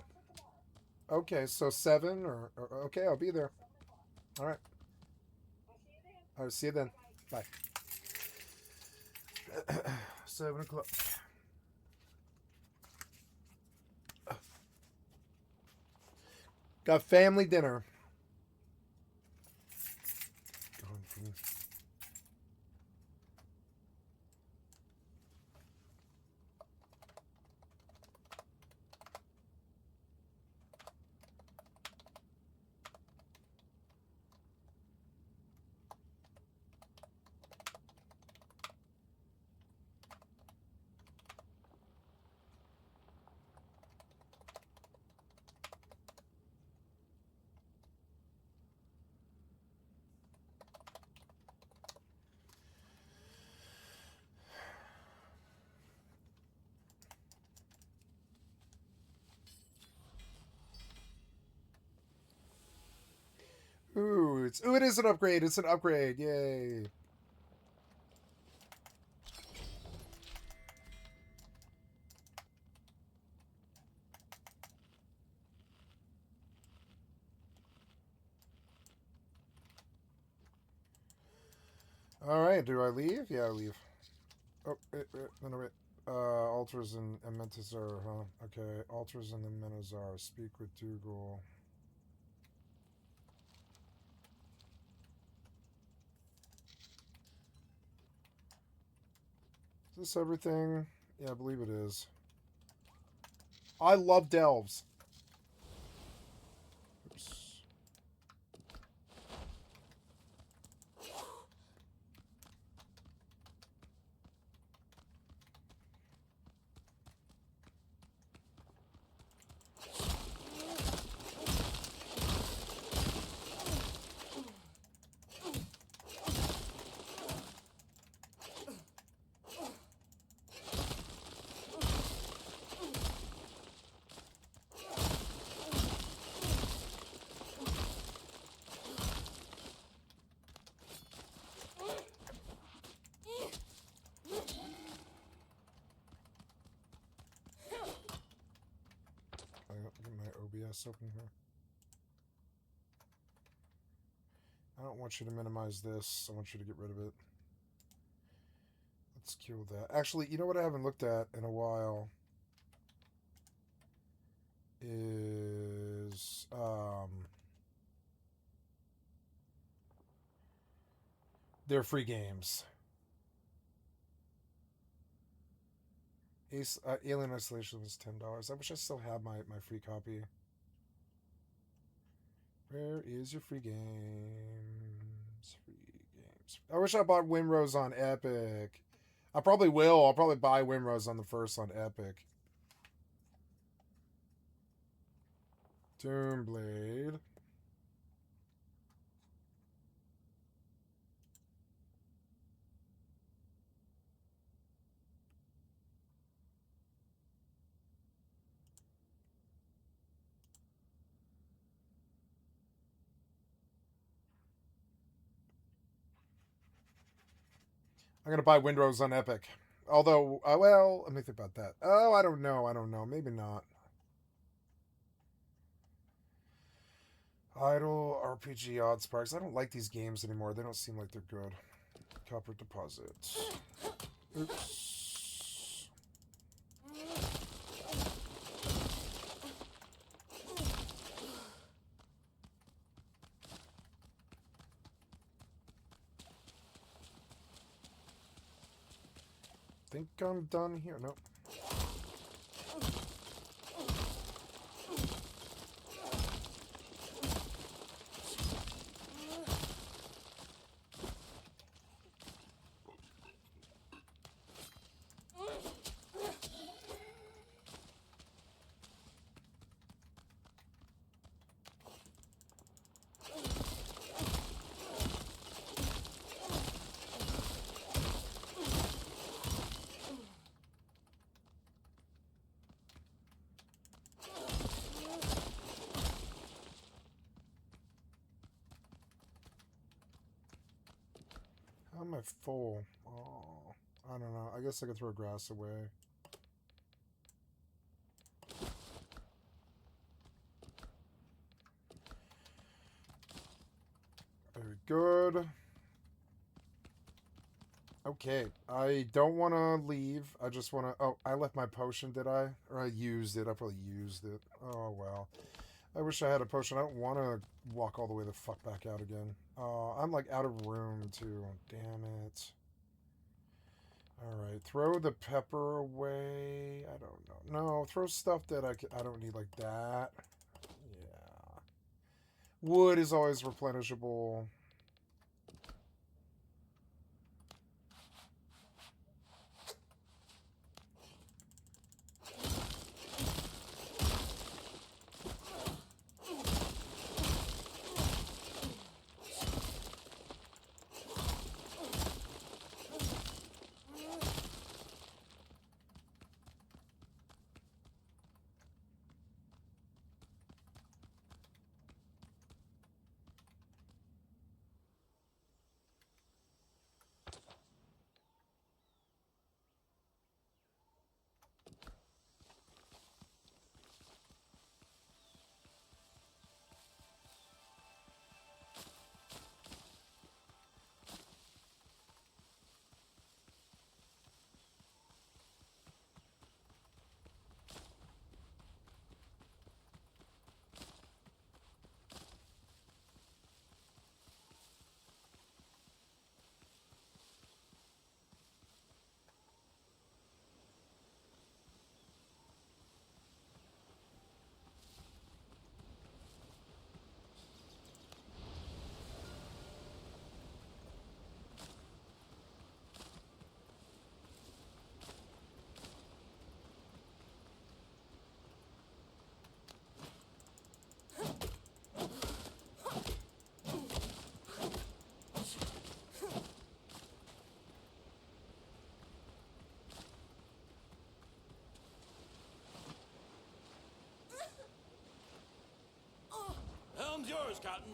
Okay. So 7 or okay, I'll be there. All right. All right. See you then. Bye. 7 o'clock. Got family dinner. It is an upgrade. It's an upgrade. Yay. All right. Do I leave? Yeah, I leave. Oh, no, wait. Altars and Mentazar, huh? Okay. Altars and the Menazar. Speak with Dougal. Is this everything? Yeah, I believe it is. I love delves. Oops. Get my OBS open here. I don't want you to minimize this. I want you to get rid of it. Let's kill that. Actually, you know what I haven't looked at in a while is their free games. Alien Isolation was $10. I wish I still had my free copy. Where is your free games? Free games. I wish I bought Wimrose on Epic. I probably will. I'll probably buy Wimrose on the 1st on Epic. Doomblade. I'm gonna buy Windrose on Epic. Although, well, let me think about that. Oh, I don't know. Maybe not. Idle RPG odd sparks. I don't like these games anymore. They don't seem like they're good. Copper deposit. Oops. Think I'm done here. Nope. How am I full? Oh, I don't know. I guess I could throw grass away. Very good. Okay, I don't want to leave. I just want to... Oh, I left my potion, did I? Or I used it. I probably used it. Oh, well. I wish I had a potion. I don't want to walk all the way the fuck back out again. I'm, like, out of room, too. Damn it. Alright, throw the pepper away. I don't know. No, throw stuff that I don't need like that. Yeah. Wood is always replenishable. Helm's yours, Cotton.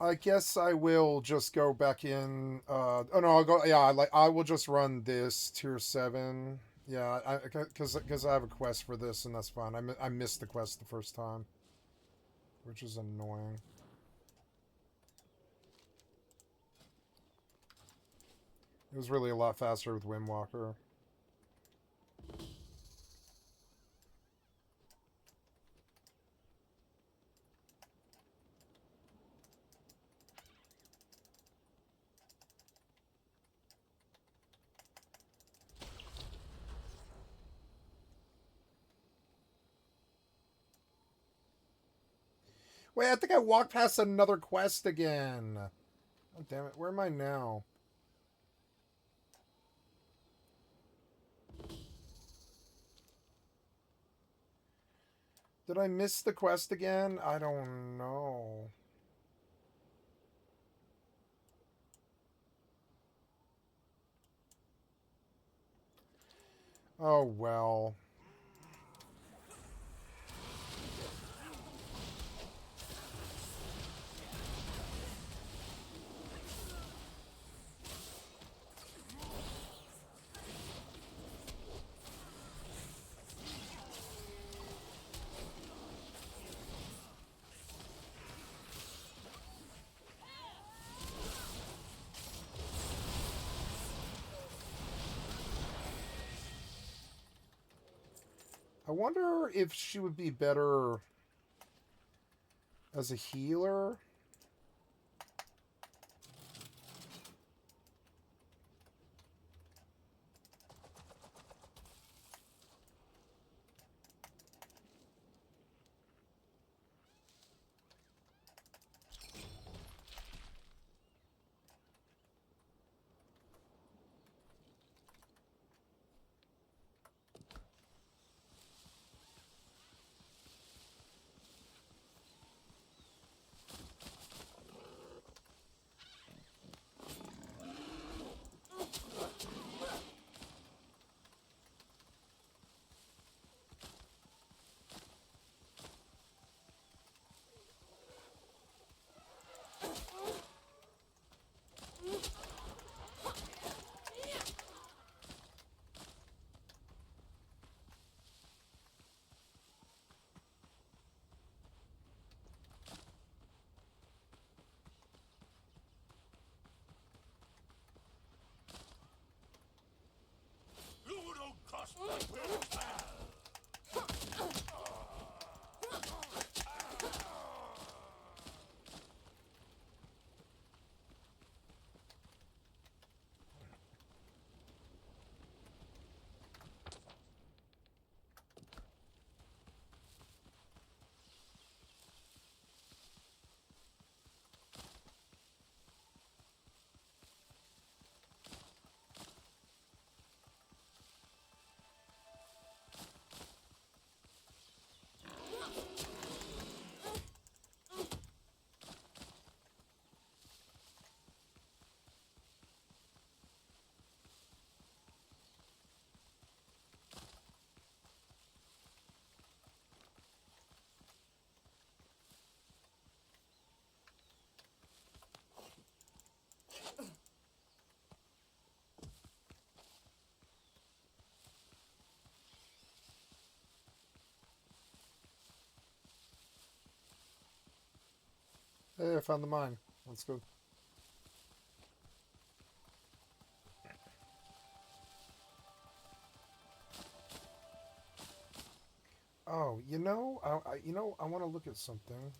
I guess I will just go back in. Oh no, I'll go. Yeah, I will just run this tier 7. Yeah, because I have a quest for this, and that's fine. I missed the quest the first time, which is annoying. It was really a lot faster with Windwalker. Wait, I think I walked past another quest again. Oh, damn it. Where am I now? Did I miss the quest again? I don't know. Oh, well. I wonder if she would be better as a healer. You don't cost my will. Hey, I found the mine. Let's go. Oh, I want to look at something.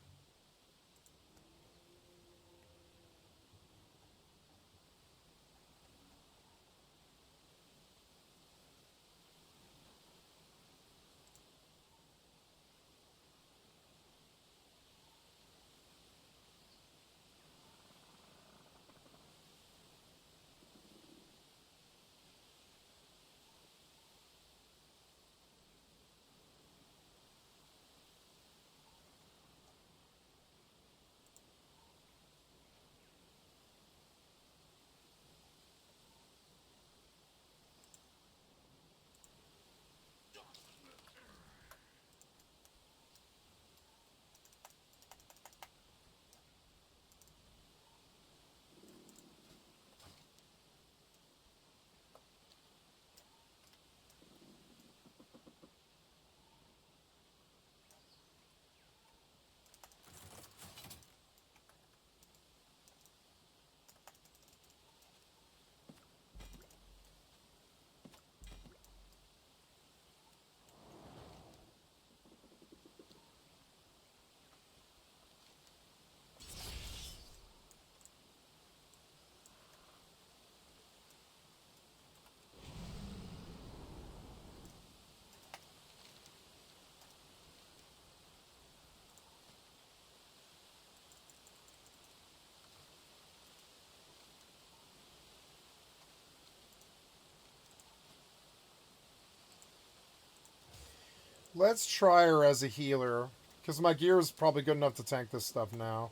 Let's try her as a healer. Because my gear is probably good enough to tank this stuff now.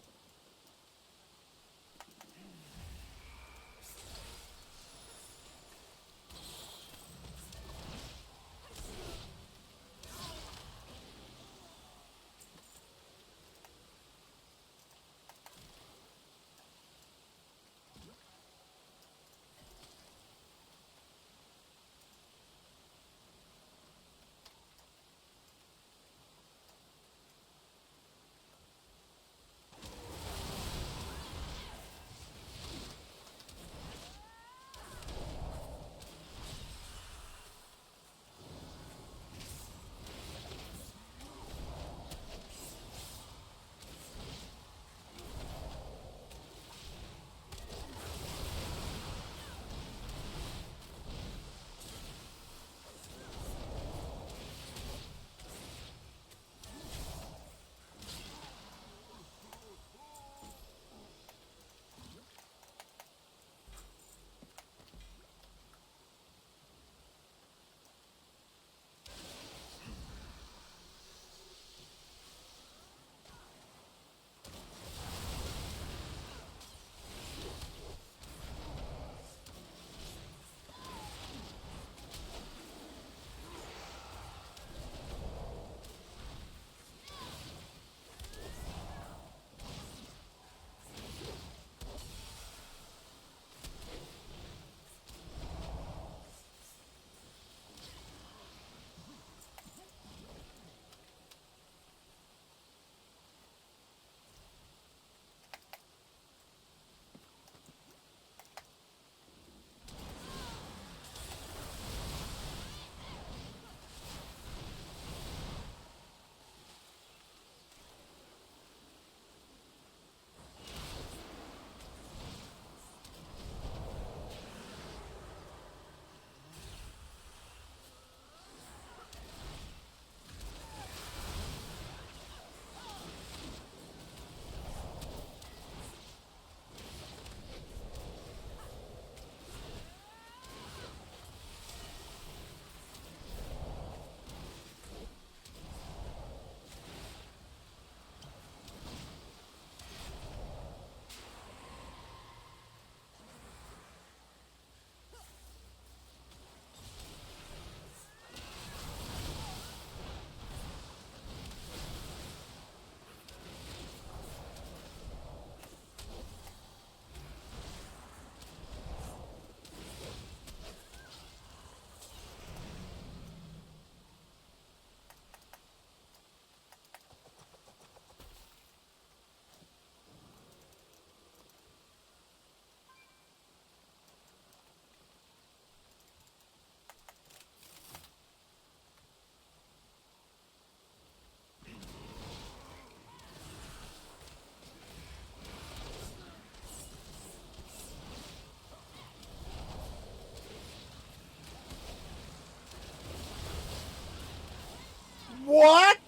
What?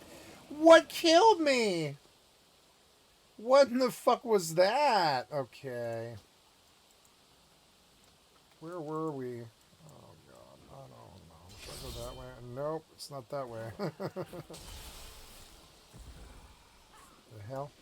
What killed me? What in the fuck was that? Okay. Where were we? Oh god, I don't know. Should I go that way? Nope, it's not that way. The hell?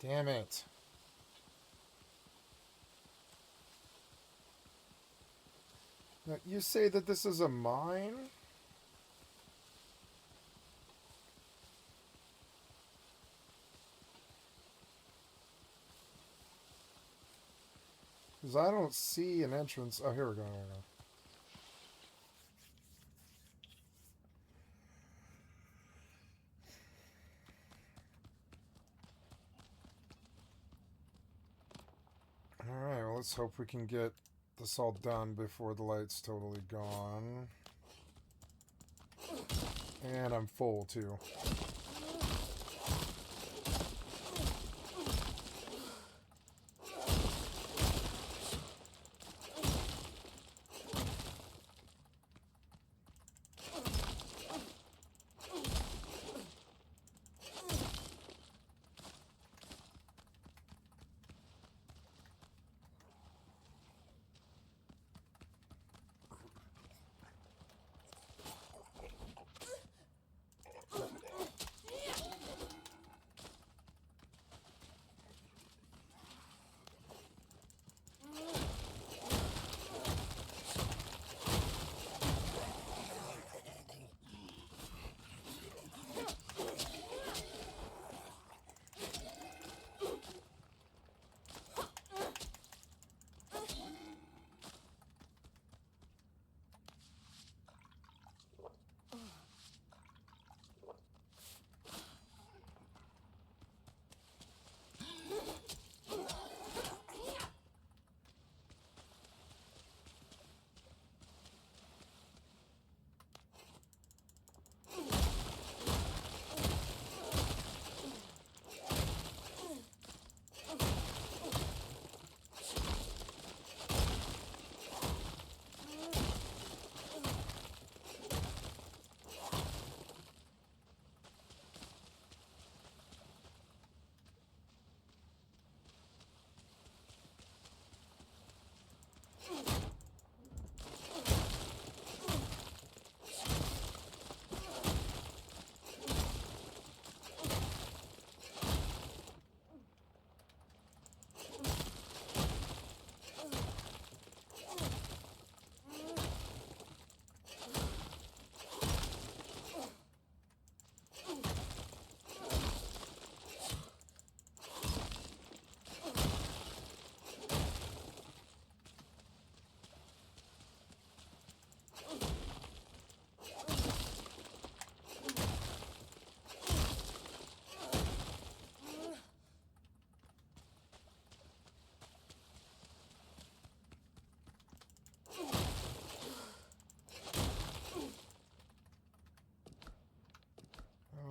Damn it. Now, you say that this is a mine? Because I don't see an entrance. Oh, here we go. Here we go. Alright, well, let's hope we can get this all done before the light's totally gone. And I'm full, too.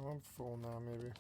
Oh, I'm full now, maybe.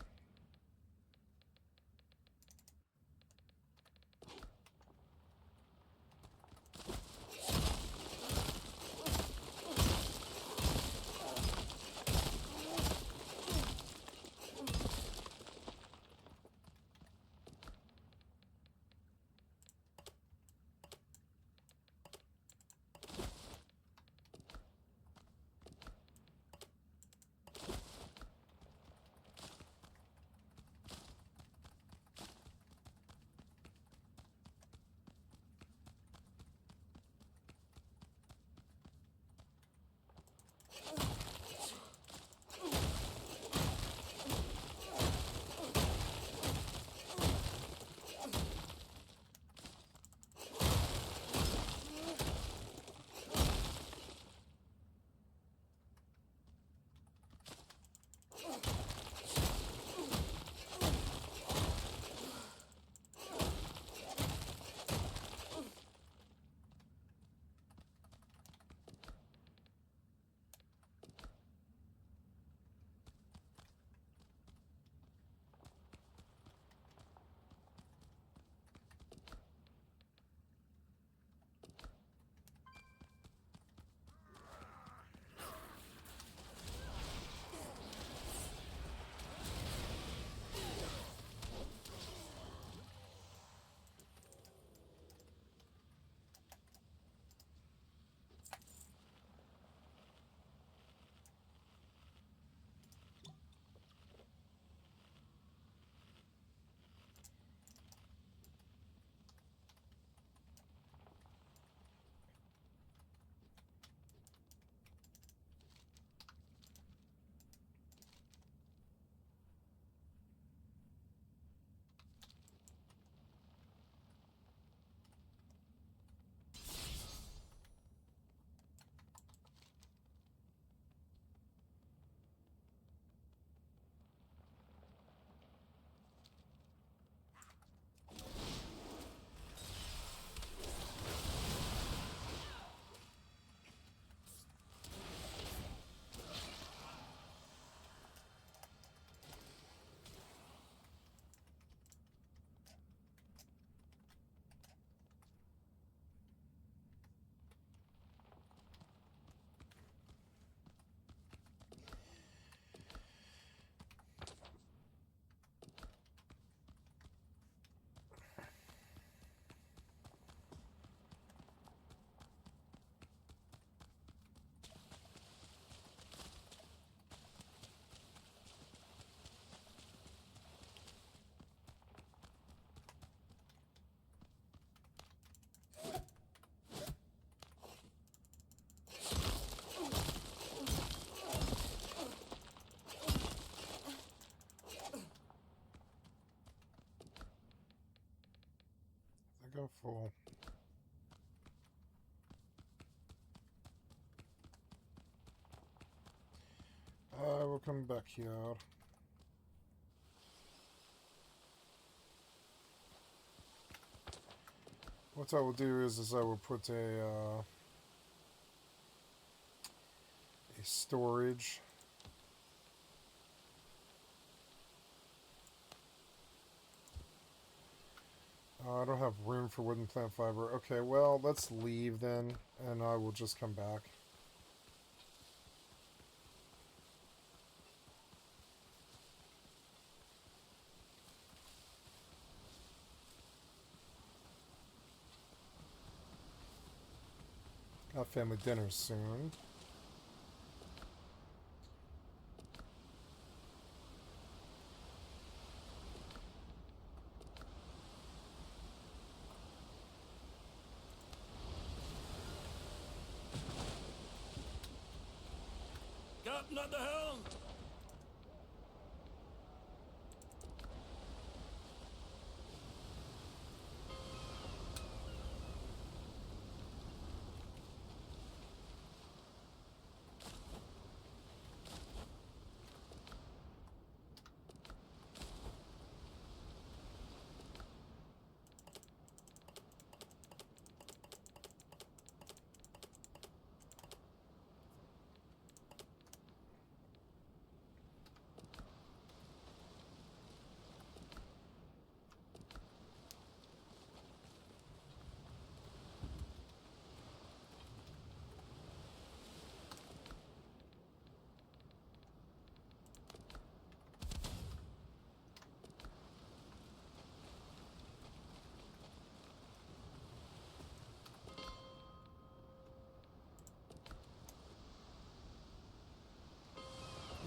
go full. I will come back here. What I will do is I will put a storage. I don't have room for wooden plant fiber. Okay, well, let's leave then, and I will just come back. Got family dinner soon. Captain at the helm!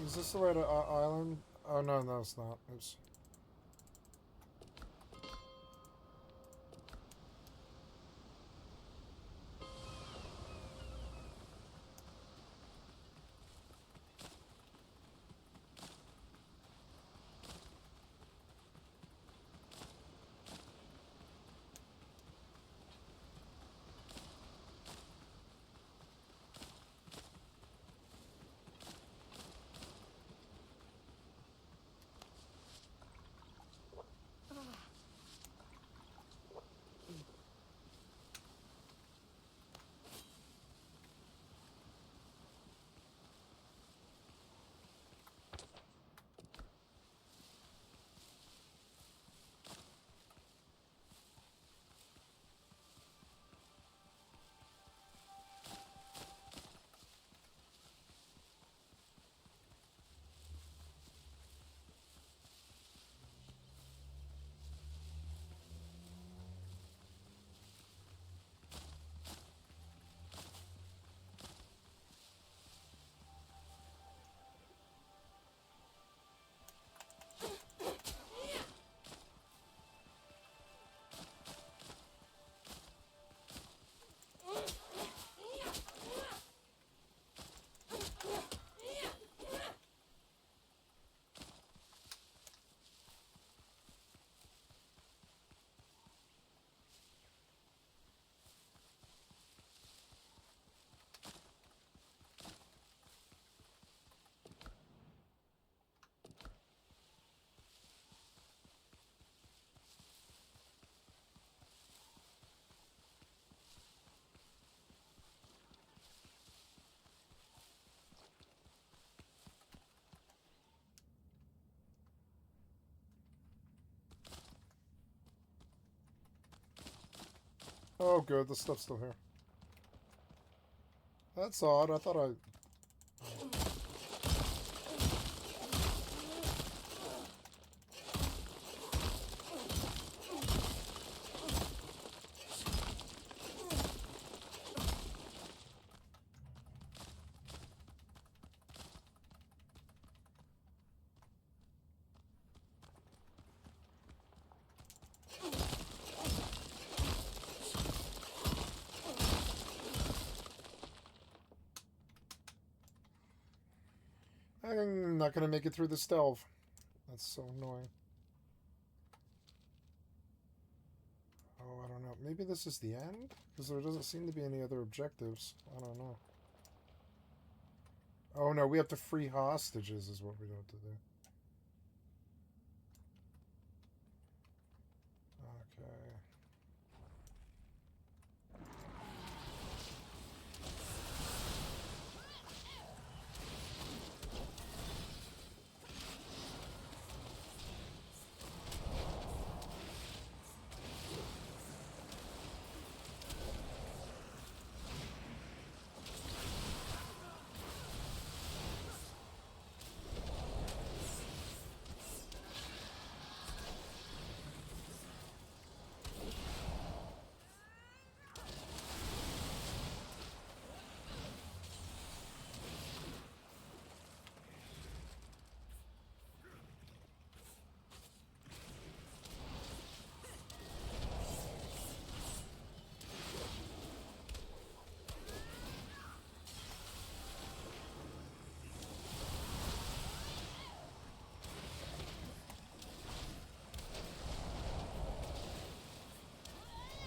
Is this the right island? Oh, no, no, it's not. Oops. Oh, good. The stuff's still here. That's odd. I thought I... I'm not gonna make it through the stealth. That's so annoying. Oh, I don't know. Maybe this is the end? Because there doesn't seem to be any other objectives. I don't know. Oh no, we have to free hostages is what we have to do. Okay.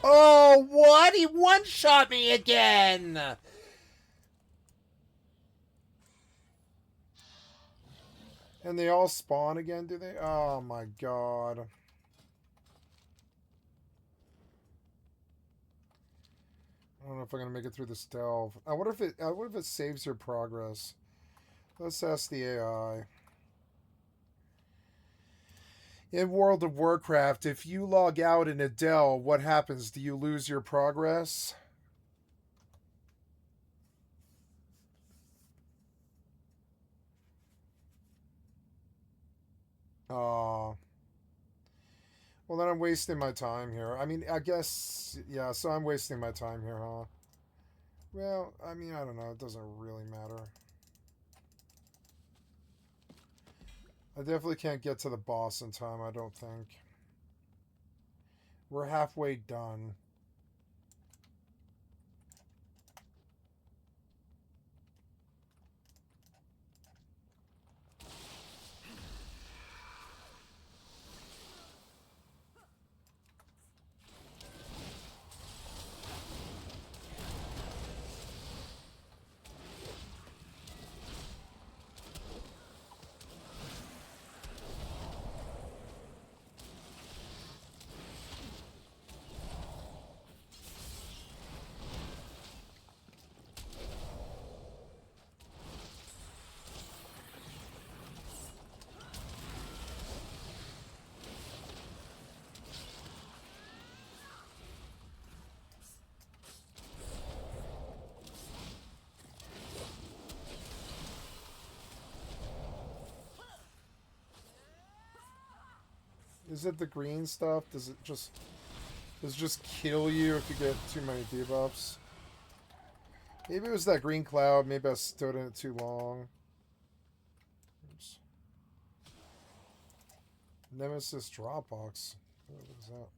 Oh, what? He one-shot me again! And they all spawn again, do they? Oh my god. I don't know if I'm gonna make it through this delve. I wonder if it saves your progress. Let's ask the AI. In World of Warcraft, if you log out in a delve, what happens? Do you lose your progress? Well, then I'm wasting my time here. I mean, I guess, yeah, so I'm wasting my time here, huh? Well, I mean, I don't know. It doesn't really matter. I definitely can't get to the boss in time, I don't think. We're halfway done. Is it the green stuff? Does it just kill you if you get too many debuffs? Maybe it was that green cloud. Maybe I stood in it too long. Oops. Nemesis Dropbox. What is that?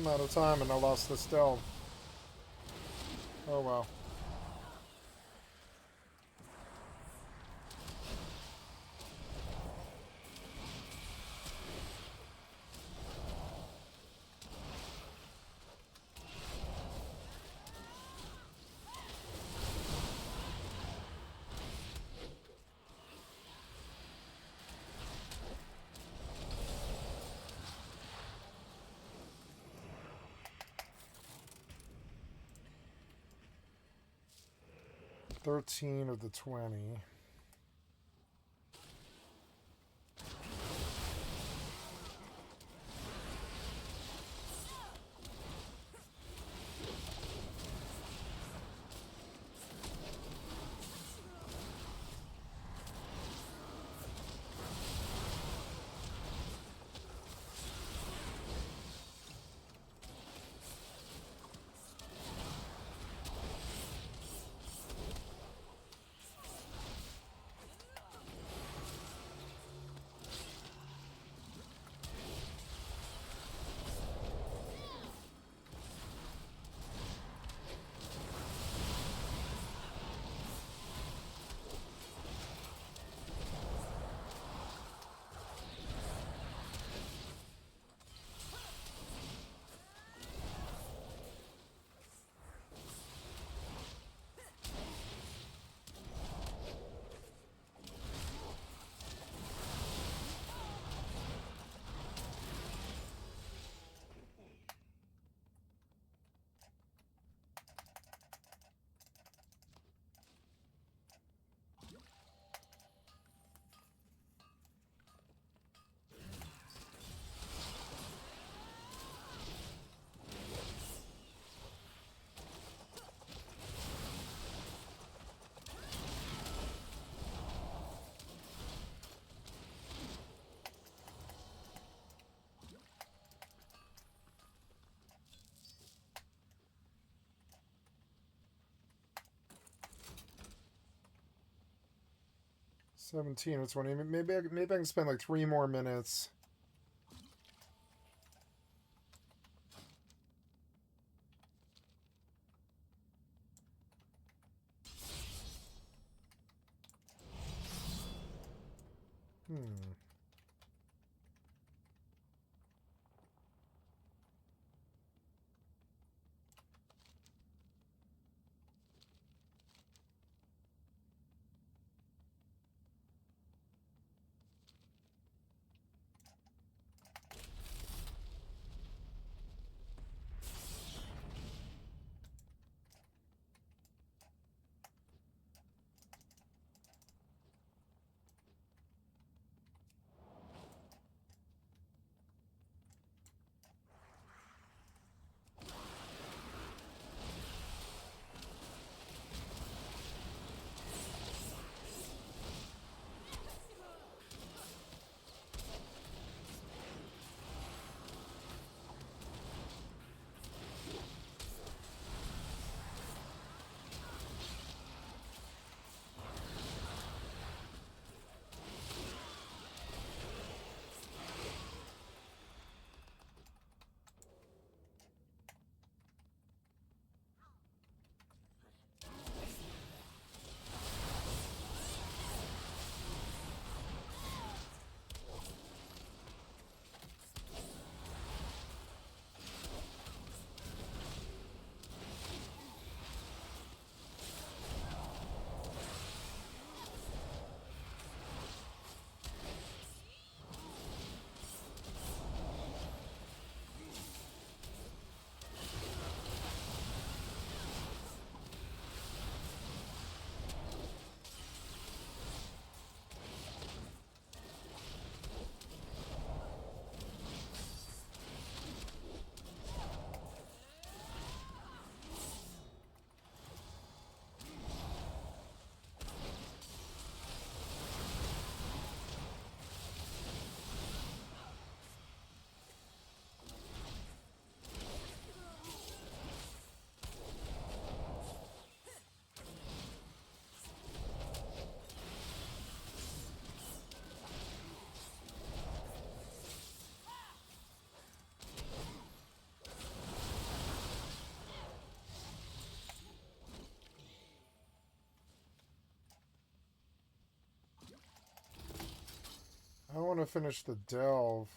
I'm out of time and I lost the stealth. Oh well. $13 of the $20. $17 or $20. Maybe I can spend like 3 more minutes. to finish the delve.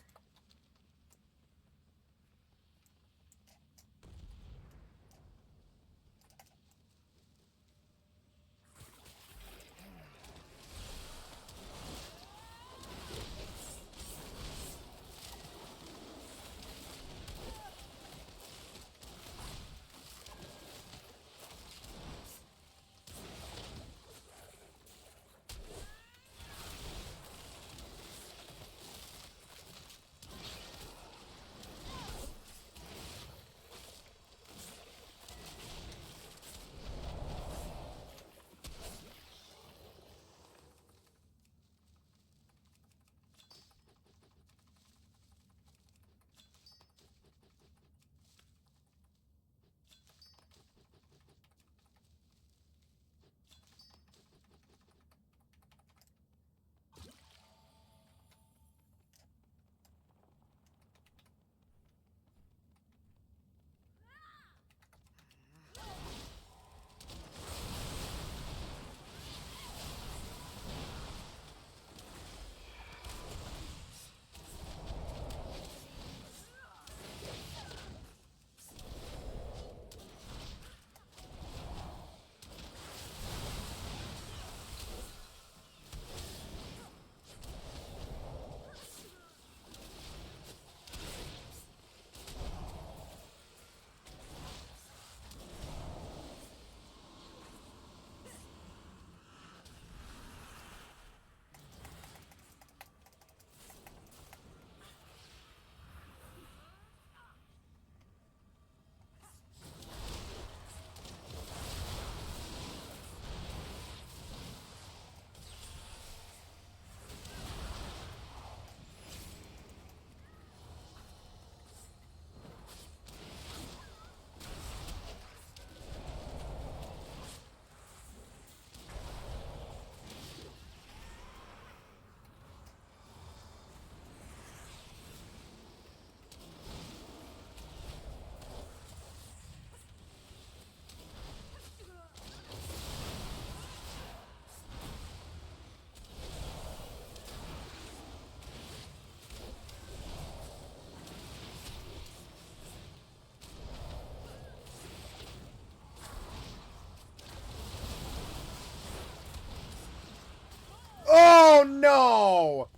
Oh no!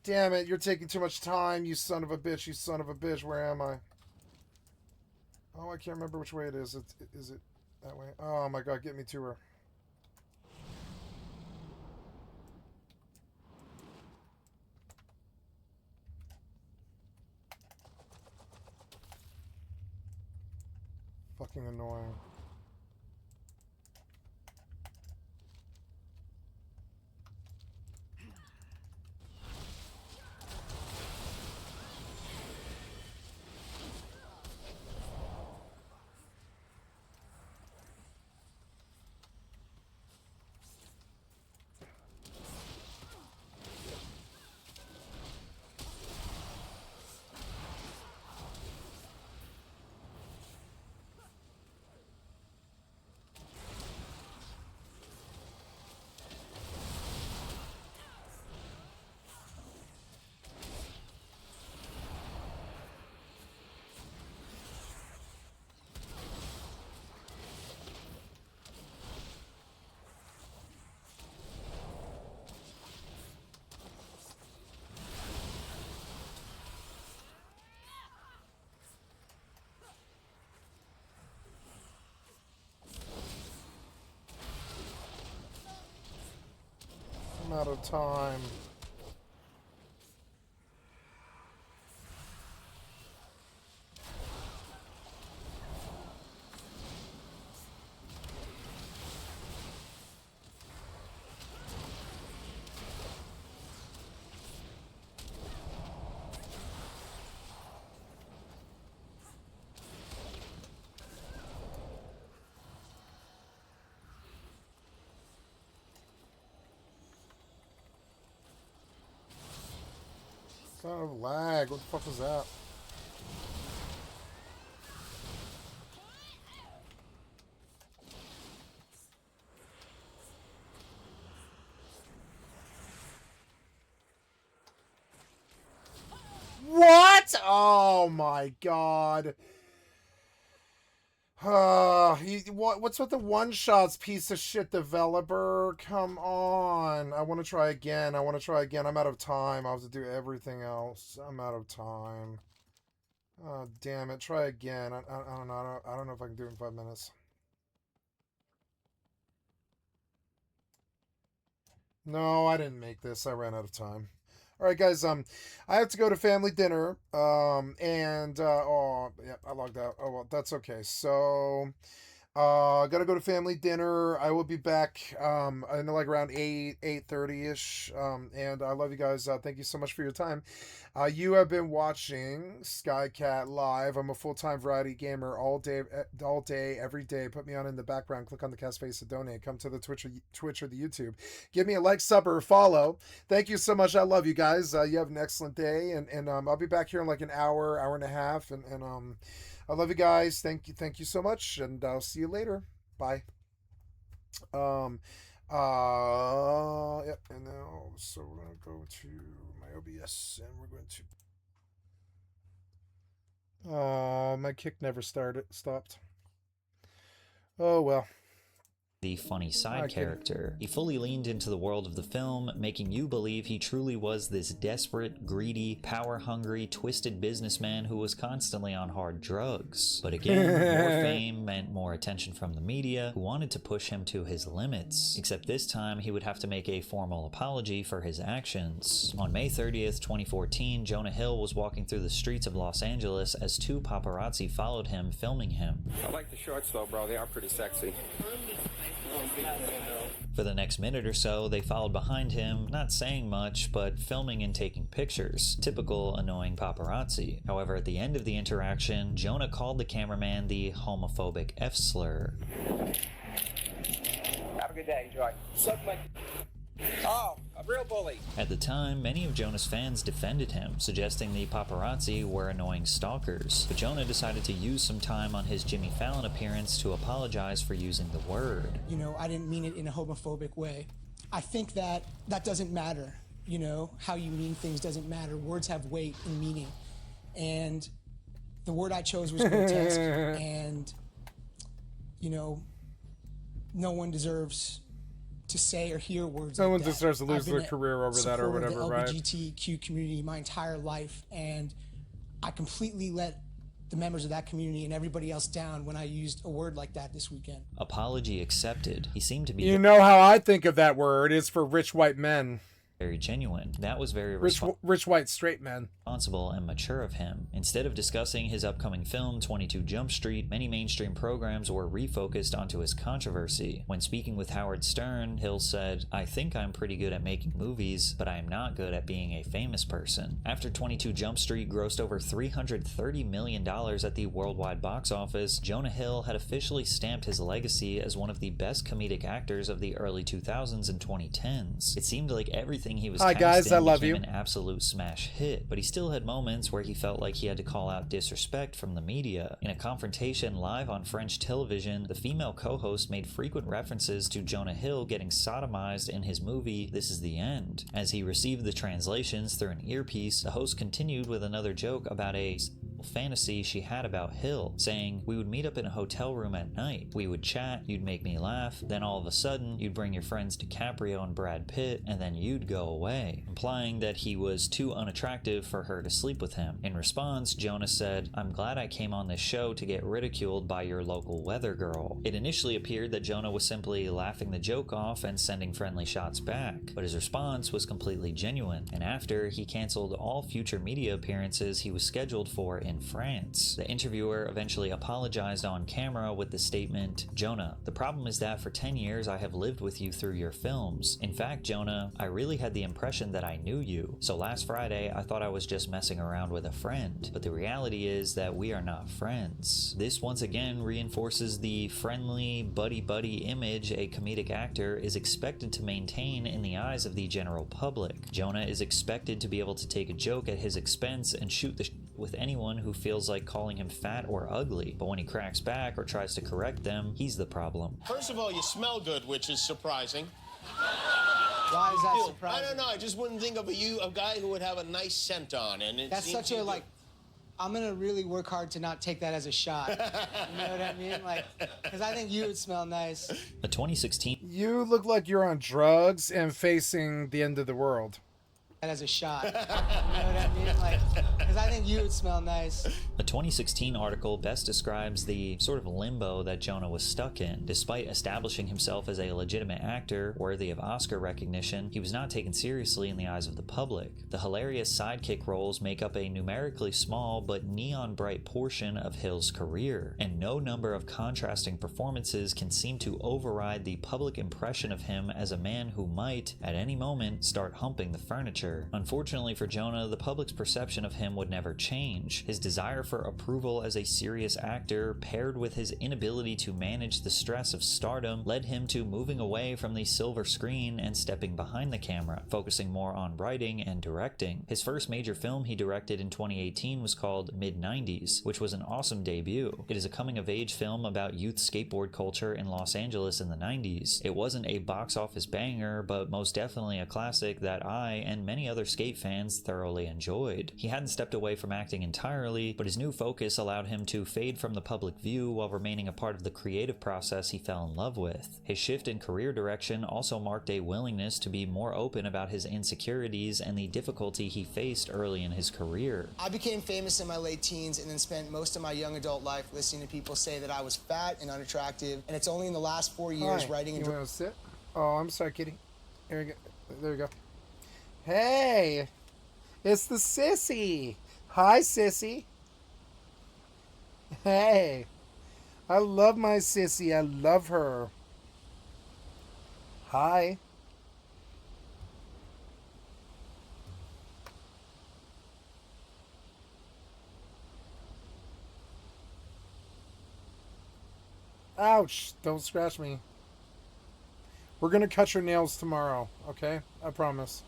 Damn it, you're taking too much time, you son of a bitch, you son of a bitch. Where am I? Oh, I can't remember which way it is. Is it that way? Oh my god, get me to her. Fucking annoying. I'm out of time. Kind of lag. What the fuck was that? What? Oh my god. What's with the one-shots, piece of shit developer? Come on. I want to try again. I'm out of time. I have to do everything else. I'm out of time. Oh, damn it. Try again. I don't know. I don't know if I can do it in 5 minutes. No, I didn't make this. I ran out of time. All right, guys. I have to go to family dinner. Oh, yeah, I logged out. Oh well, that's okay. So, gotta go to family dinner. I will be back. I know like around 8:30 ish. And I love you guys. Thank you so much for your time. You have been watching Skycat Live. I'm a full-time variety gamer all day, every day. Put me on in the background. Click on the cast face to donate. Come to the Twitch or the YouTube. Give me a like, sub, or follow. Thank you so much. I love you guys. You have an excellent day, and I'll be back here in like an hour and a half, and I love you guys. Thank you so much, and I'll see you later. Bye. Yep, and now, so we're gonna go to my OBS, and we're going to, my kick never stopped. Oh, well. The funny side character. He fully leaned into the world of the film, making you believe he truly was this desperate, greedy, power-hungry, twisted businessman who was constantly on hard drugs. But again, more fame meant more attention from the media, who wanted to push him to his limits. Except this time, he would have to make a formal apology for his actions. On May 30th, 2014, Jonah Hill was walking through the streets of Los Angeles as two paparazzi followed him, filming him. I like the shorts though, bro. They are pretty sexy. For the next minute or so, they followed behind him, not saying much, but filming and taking pictures. Typical annoying paparazzi. However, at the end of the interaction, Jonah called the cameraman the homophobic F-slur. Have a good day. Enjoy. Suck my... Oh, a real bully. At the time, many of Jonah's fans defended him, suggesting the paparazzi were annoying stalkers. But Jonah decided to use some time on his Jimmy Fallon appearance to apologize for using the word. You know, I didn't mean it in a homophobic way. I think that doesn't matter. You know, how you mean things doesn't matter. Words have weight and meaning. And the word I chose was grotesque. And, you know, no one deserves to say or hear words. No one like deserves to lose their been career over that or whatever, the right? LGBTQ community my entire life, and I completely let the members of that community and everybody else down when I used a word like that this weekend. Apology accepted. He seemed to be... You know how I think of that word is for rich white men. Very genuine. That was very rich white straight men. Responsible and mature of him. Instead of discussing his upcoming film 22 Jump Street, many mainstream programs were refocused onto his controversy. When speaking with Howard Stern, Hill said, "I think I'm pretty good at making movies, but I am not good at being a famous person." After 22 Jump Street grossed over $330 million at the worldwide box office, Jonah Hill had officially stamped his legacy as one of the best comedic actors of the early 2000s and 2010s. It seemed like everything he was guys, I love became you. An absolute smash hit, but he still had moments where he felt like he had to call out disrespect from the media. In a confrontation live on French television, the female co-host made frequent references to Jonah Hill getting sodomized in his movie This Is the End. As he received the translations through an earpiece, the host continued with another joke about a fantasy she had about Hill, saying, "We would meet up in a hotel room at night. We would chat, you'd make me laugh, then all of a sudden you'd bring your friends DiCaprio and Brad Pitt, and then you'd go away," implying that he was too unattractive for her to sleep with him. In response, Jonah said, "I'm glad I came on this show to get ridiculed by your local weather girl." It initially appeared that Jonah was simply laughing the joke off and sending friendly shots back, but his response was completely genuine, and after, he canceled all future media appearances he was scheduled for in France. The interviewer eventually apologized on camera with the statement, "Jonah, the problem is that for 10 years I have lived with you through your films. In fact, Jonah, I really had the impression that I knew you. So last Friday, I thought I was just messing around with a friend. But the reality is that we are not friends." This once again reinforces the friendly, buddy-buddy image a comedic actor is expected to maintain in the eyes of the general public. Jonah is expected to be able to take a joke at his expense and shoot the with anyone who feels like calling him fat or ugly, but when he cracks back or tries to correct them, he's the problem. First of all, you smell good, which is surprising. Why is that surprising? I don't know. I just wouldn't think of a guy who would have a nice scent on, and it That's seems such a I'm gonna really work hard to not take that as a shot. You know what I mean? Like, because I think you would smell nice. A 2016 You look like you're on drugs and facing the end of the world. As a shot. You know what I mean? Like, because I think you would smell nice. A 2016 article best describes the sort of limbo that Jonah was stuck in. Despite establishing himself as a legitimate actor worthy of Oscar recognition, he was not taken seriously in the eyes of the public. The hilarious sidekick roles make up a numerically small but neon bright portion of Hill's career, and no number of contrasting performances can seem to override the public impression of him as a man who might, at any moment, start humping the furniture. Unfortunately for Jonah, the public's perception of him would never change. His desire for approval as a serious actor, paired with his inability to manage the stress of stardom, led him to moving away from the silver screen and stepping behind the camera, focusing more on writing and directing. His first major film he directed in 2018 was called Mid-90s, which was an awesome debut. It is a coming-of-age film about youth skateboard culture in Los Angeles in the 90s. It wasn't a box office banger, but most definitely a classic that I and many other skate fans thoroughly enjoyed. He hadn't stepped away from acting entirely, but his new focus allowed him to fade from the public view while remaining a part of the creative process he fell in love with. His shift in career direction also marked a willingness to be more open about his insecurities and the difficulty he faced early in his career. I became famous in my late teens and then spent most of my young adult life listening to people say that I was fat and unattractive, and it's only in the last 4 years writing and You want to sit? Oh, I'm sorry, kitty. There you go. There you go. Hey, it's the sissy. Hi, sissy. Hey, I love my sissy. I love her. Hi. Ouch, don't scratch me. We're gonna cut your nails tomorrow, okay? I promise.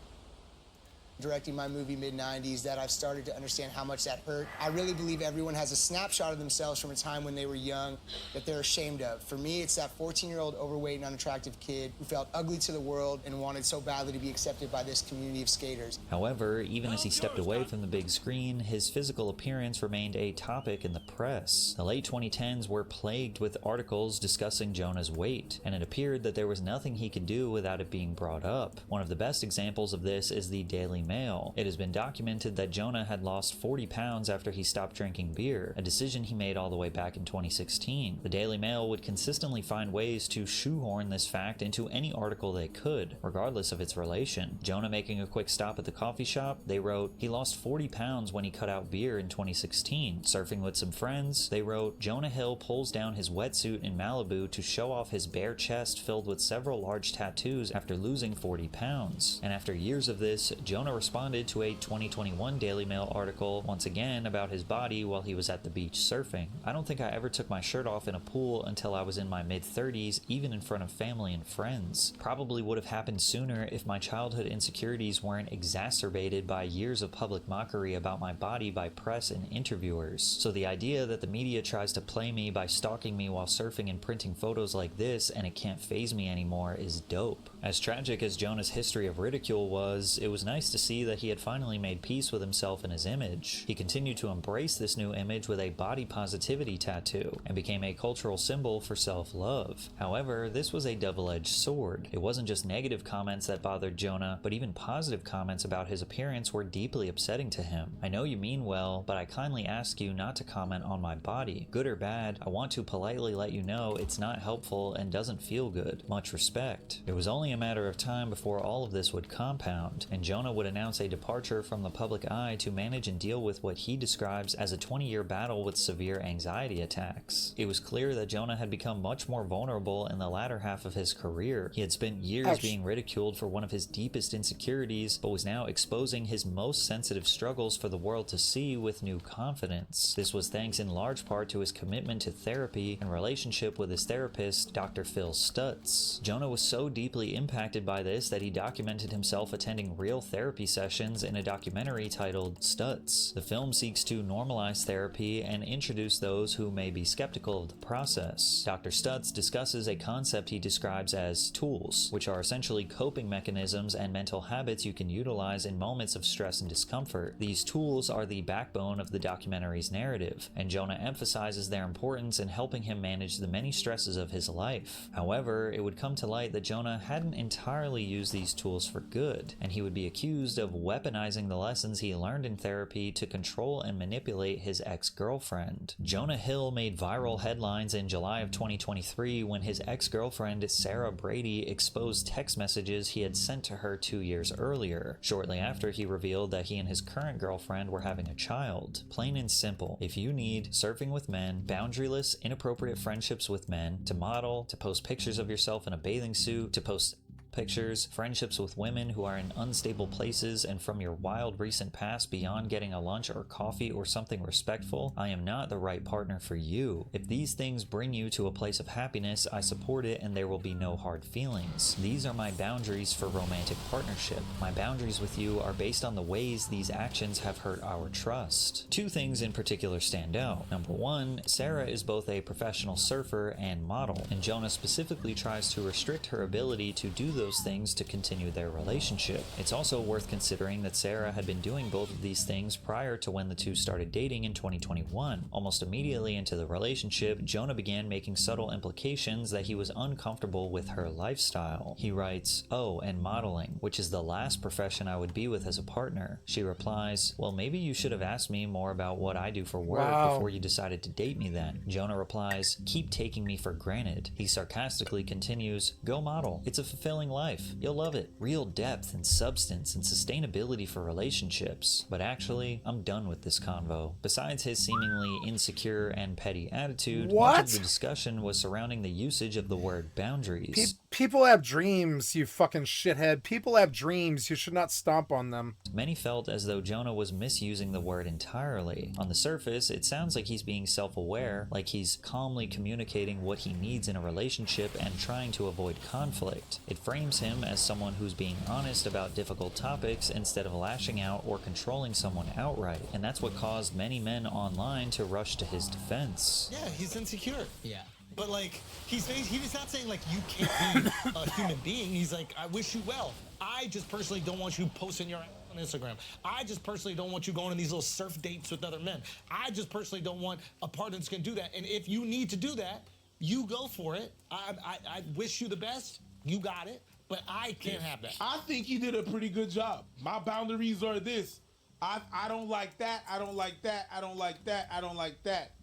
directing my movie Mid-90s that I've started to understand how much that hurt. I really believe everyone has a snapshot of themselves from a time when they were young that they're ashamed of. For me, it's that 14-year-old overweight and unattractive kid who felt ugly to the world and wanted so badly to be accepted by this community of skaters. However, even as he stepped away from the big screen, his physical appearance remained a topic in the press. The late 2010s were plagued with articles discussing Jonah's weight, and it appeared that there was nothing he could do without it being brought up. One of the best examples of this is the Daily Mail. It has been documented that Jonah had lost 40 pounds after he stopped drinking beer, a decision he made all the way back in 2016. The Daily Mail would consistently find ways to shoehorn this fact into any article they could, regardless of its relation. Jonah making a quick stop at the coffee shop, they wrote, he lost 40 pounds when he cut out beer in 2016. Surfing with some friends, they wrote, Jonah Hill pulls down his wetsuit in Malibu to show off his bare chest filled with several large tattoos after losing 40 pounds. And after years of this, Jonah responded to a 2021 Daily Mail article once again about his body while he was at the beach surfing. I don't think I ever took my shirt off in a pool until I was in my mid-30s, even in front of family and friends. Probably would have happened sooner if my childhood insecurities weren't exacerbated by years of public mockery about my body by press and interviewers. So the idea that the media tries to play me by stalking me while surfing and printing photos like this and it can't faze me anymore is dope. As tragic as Jonah's history of ridicule was, it was nice to see that he had finally made peace with himself and his image. He continued to embrace this new image with a body positivity tattoo and became a cultural symbol for self-love. However, this was a double-edged sword. It wasn't just negative comments that bothered Jonah, but even positive comments about his appearance were deeply upsetting to him. I know you mean well, but I kindly ask you not to comment on my body. Good or bad, I want to politely let you know it's not helpful and doesn't feel good. Much respect. It was only a matter of time before all of this would compound, and Jonah would announce a departure from the public eye to manage and deal with what he describes as a 20-year battle with severe anxiety attacks. It was clear that Jonah had become much more vulnerable in the latter half of his career. He had spent years being ridiculed for one of his deepest insecurities, but was now exposing his most sensitive struggles for the world to see with new confidence. This was thanks in large part to his commitment to therapy and relationship with his therapist, Dr. Phil Stutz. Jonah was so deeply impacted by this that he documented himself attending real therapy therapy sessions in a documentary titled Stutz. The film seeks to normalize therapy and introduce those who may be skeptical of the process. Dr. Stutz discusses a concept he describes as tools, which are essentially coping mechanisms and mental habits you can utilize in moments of stress and discomfort. These tools are the backbone of the documentary's narrative, and Jonah emphasizes their importance in helping him manage the many stresses of his life. However, it would come to light that Jonah hadn't entirely used these tools for good, and he would be accused of weaponizing the lessons he learned in therapy to control and manipulate his ex-girlfriend. Jonah Hill made viral headlines in July of 2023 when his ex-girlfriend Sarah Brady exposed text messages he had sent to her 2 years earlier. Shortly after, he revealed that he and his current girlfriend were having a child. Plain and simple, if you need surfing with men, boundaryless, inappropriate friendships with men, to model, to post pictures of yourself in a bathing suit, to post pictures, friendships with women who are in unstable places, and from your wild recent past beyond getting a lunch or coffee or something respectful, I am not the right partner for you. If these things bring you to a place of happiness, I support it and there will be no hard feelings. These are my boundaries for romantic partnership. My boundaries with you are based on the ways these actions have hurt our trust. Two things in particular stand out. Number one, Sarah is both a professional surfer and model, and Jonah specifically tries to restrict her ability to do those things to continue their relationship. It's also worth considering that Sarah had been doing both of these things prior to when the two started dating in 2021. Almost immediately into the relationship, Jonah began making subtle implications that he was uncomfortable with her lifestyle. He writes, "Oh, and modeling, which is the last profession I would be with as a partner." She replies, "Well, maybe you should have asked me more about what I do for work before you decided to date me then." Jonah replies, "Keep taking me for granted." He sarcastically continues, "Go model. It's a fulfilling life. You'll love it. Real depth and substance and sustainability for relationships." But actually, I'm done with this convo. Besides his seemingly insecure and petty attitude, much of the discussion was surrounding the usage of the word boundaries. People have dreams, you fucking shithead. People have dreams. You should not stomp on them. Many felt as though Jonah was misusing the word entirely. On the surface, it sounds like he's being self-aware, like he's calmly communicating what he needs in a relationship and trying to avoid conflict. It frames him as someone who's being honest about difficult topics instead of lashing out or controlling someone outright, and that's what caused many men online to rush to his defense. Yeah, he's insecure. Yeah. But like, he's not saying like you can't be a human being. He's like, I wish you well. I just personally don't want you posting your on Instagram. I just personally don't want you going on these little surf dates with other men. I just personally don't want a partner that's gonna do that. And if you need to do that, you go for it. I wish you the best. You got it. But I can't have that. I think he did a pretty good job. My boundaries are this. I don't like that. I don't like that. I don't like that. I don't like that.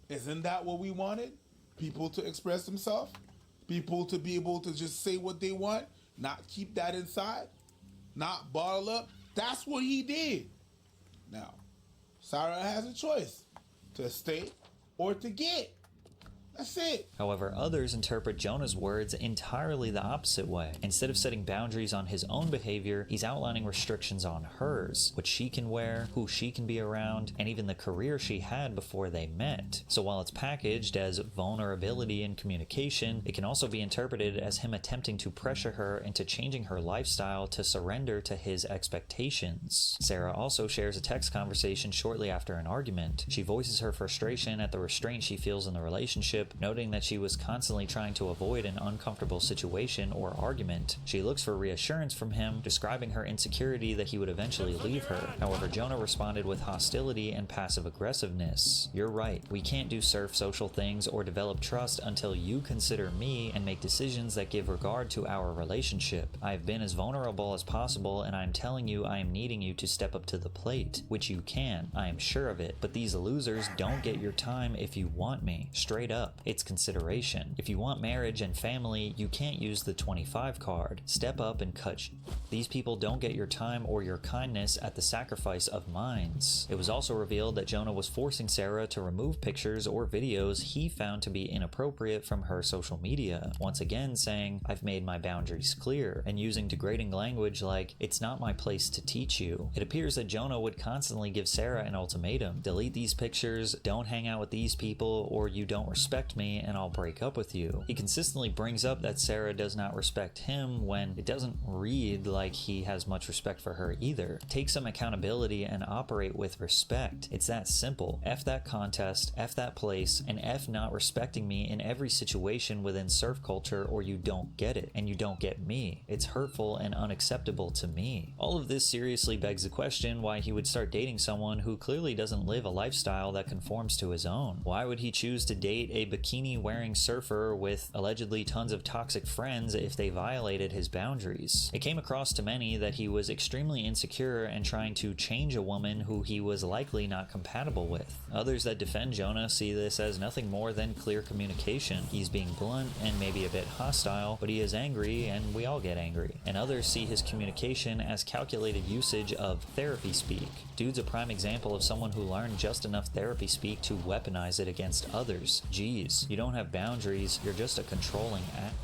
Isn't that what we wanted? People to express themselves? People to be able to just say what they want? Not keep that inside? Not bottle up? That's what he did. Now, Sarah has a choice to stay or to get. That's it. However, others interpret Jonah's words entirely the opposite way. Instead of setting boundaries on his own behavior, he's outlining restrictions on hers, what she can wear, who she can be around, and even the career she had before they met. So while it's packaged as vulnerability and communication, it can also be interpreted as him attempting to pressure her into changing her lifestyle to surrender to his expectations. Sarah also shares a text conversation shortly after an argument. She voices her frustration at the restraint she feels in the relationship, noting that she was constantly trying to avoid an uncomfortable situation or argument. She looks for reassurance from him, describing her insecurity that he would eventually leave her. However, Jonah responded with hostility and passive aggressiveness. "You're right. We can't do surf social things or develop trust until you consider me and make decisions that give regard to our relationship. I have been as vulnerable as possible, and I am telling you I am needing you to step up to the plate, which you can. I am sure of it. But these losers don't get your time if you want me. Straight up. It's consideration. If you want marriage and family, you can't use the 25 card. Step up and cut. These people don't get your time or your kindness at the sacrifice of minds." It was also revealed that Jonah was forcing Sarah to remove pictures or videos he found to be inappropriate from her social media, once again saying, "I've made my boundaries clear," and using degrading language like, "It's not my place to teach you." It appears that Jonah would constantly give Sarah an ultimatum: delete these pictures, don't hang out with these people, or you don't respect respect me and I'll break up with you. He consistently brings up that Sarah does not respect him when it doesn't read like he has much respect for her either. Take some accountability and operate with respect. It's that simple. F that contest, F that place, and F not respecting me in every situation within surf culture, or you don't get it, and you don't get me. It's hurtful and unacceptable to me. All of this seriously begs the question why he would start dating someone who clearly doesn't live a lifestyle that conforms to his own. Why would he choose to date a bikini-wearing surfer with allegedly tons of toxic friends if they violated his boundaries? It came across to many that he was extremely insecure and trying to change a woman who he was likely not compatible with. Others that defend Jonah see this as nothing more than clear communication. He's being blunt and maybe a bit hostile, but he is angry and we all get angry. And others see his communication as calculated usage of therapy speak. Dude's a prime example of someone who learned just enough therapy speak to weaponize it against others. Geez, you don't have boundaries, you're just a controlling act.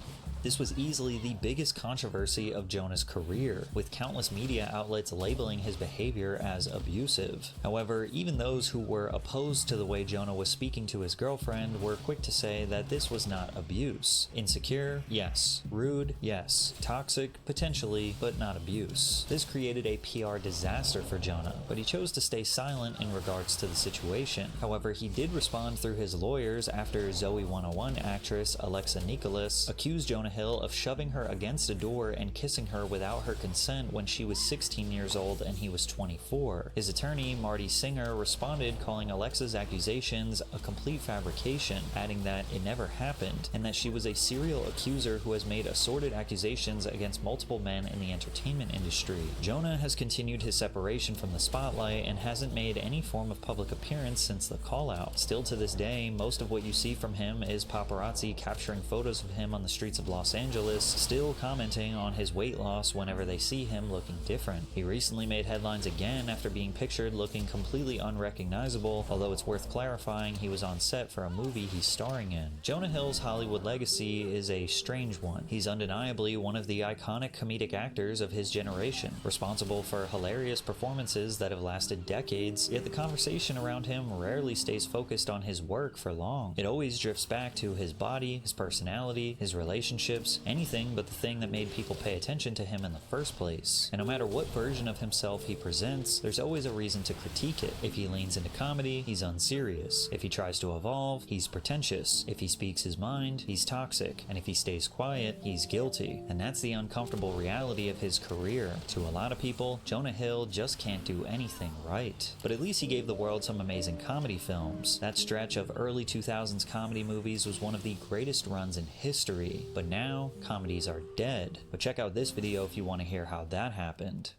This was easily the biggest controversy of Jonah's career, with countless media outlets labeling his behavior as abusive. However, even those who were opposed to the way Jonah was speaking to his girlfriend were quick to say that this was not abuse. Insecure? Yes. Rude? Yes. Toxic? Potentially, but not abuse. This created a PR disaster for Jonah, but he chose to stay silent in regards to the situation. However, he did respond through his lawyers after Zoe 101 actress Alexa Nicholas accused Jonah Hill of shoving her against a door and kissing her without her consent when she was 16 years old and he was 24. His attorney, Marty Singer, responded calling Alexa's accusations a complete fabrication, adding that it never happened and that she was a serial accuser who has made assorted accusations against multiple men in the entertainment industry. Jonah has continued his separation from the spotlight and hasn't made any form of public appearance since the call-out. Still to this day, most of what you see from him is paparazzi capturing photos of him on the streets of Los Angeles, still commenting on his weight loss whenever they see him looking different. He recently made headlines again after being pictured looking completely unrecognizable, although it's worth clarifying he was on set for a movie he's starring in. Jonah Hill's Hollywood legacy is a strange one. He's undeniably one of the iconic comedic actors of his generation, responsible for hilarious performances that have lasted decades, yet the conversation around him rarely stays focused on his work for long. It always drifts back to his body, his personality, his relationships, anything but the thing that made people pay attention to him in the first place. And no matter what version of himself he presents, there's always a reason to critique it. If he leans into comedy, he's unserious. If he tries to evolve, he's pretentious. If he speaks his mind, he's toxic. And if he stays quiet, he's guilty. And that's the uncomfortable reality of his career. To a lot of people, Jonah Hill just can't do anything right. But at least he gave the world some amazing comedy films. That stretch of early 2000s comedy movies was one of the greatest runs in history. But now, comedies are dead. But check out this video if you want to hear how that happened.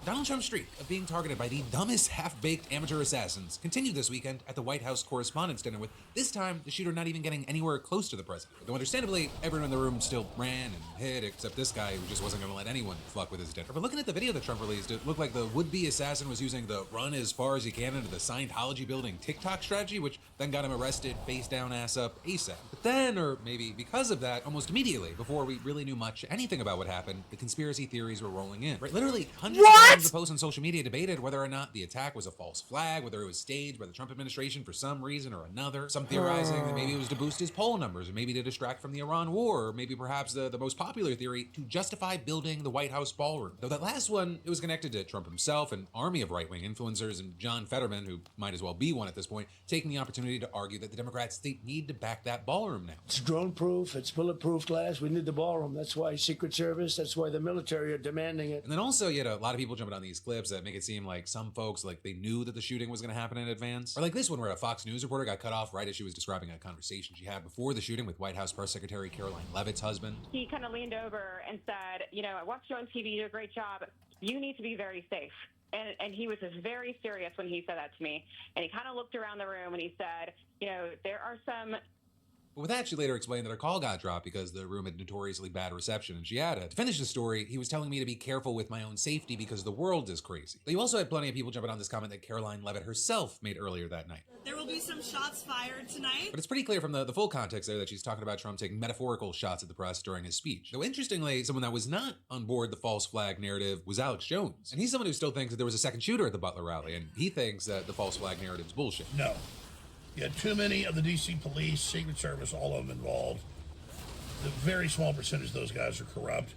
Donald Trump's streak of being targeted by the dumbest half-baked amateur assassins continued this weekend at the White House Correspondents' Dinner, with this time the shooter not even getting anywhere close to the president. Though understandably, everyone in the room still ran and hid, except this guy who just wasn't going to let anyone fuck with his dinner. But looking at the video that Trump released, it looked like the would-be assassin was using the run as far as you can into the Scientology building TikTok strategy, which then got him arrested, face down, ass up, ASAP. But then, or maybe because of that, almost immediately, before we really knew much anything about what happened, the conspiracy theories were rolling in. Right? Literally hundreds of thousands of posts on social media debated whether or not the attack was a false flag, whether it was staged by the Trump administration for some reason or another. Some theorizing that maybe it was to boost his poll numbers, or maybe to distract from the Iran war, or maybe perhaps the most popular theory, to justify building the White House ballroom. Though that last one, it was connected to Trump himself, an army of right-wing influencers, and John Fetterman, who might as well be one at this point, taking the opportunity to argue that the Democrats, they need to back that ballroom now. It's drone-proof, it's bulletproof glass, we need the ballroom. That's why Secret Service, that's why the military are demanding it. And then also, you had a lot of people jumping on these clips that make it seem like some folks, like, they knew that the shooting was going to happen in advance. Or like this one where a Fox News reporter got cut off right as she was describing a conversation she had before the shooting with White House Press Secretary Caroline Leavitt's husband. He kind of leaned over and said, you know, I watched you on TV, you do a great job. You need to be very safe. And he was just very serious when he said that to me. And he kind of looked around the room and he said, you know, there are some... But with that, she later explained that her call got dropped because the room had notoriously bad reception, and she added, to finish the story, he was telling me to be careful with my own safety because the world is crazy. You also had plenty of people jumping on this comment that Caroline Leavitt herself made earlier that night. There will be some shots fired tonight. But it's pretty clear from the full context there that she's talking about Trump taking metaphorical shots at the press during his speech. Though interestingly, someone that was not on board the false flag narrative was Alex Jones. And he's someone who still thinks that there was a second shooter at the Butler rally, and he thinks that the false flag narrative is bullshit. No. You had too many of the D.C. police, Secret Service, all of them involved. The very small percentage of those guys are corrupt.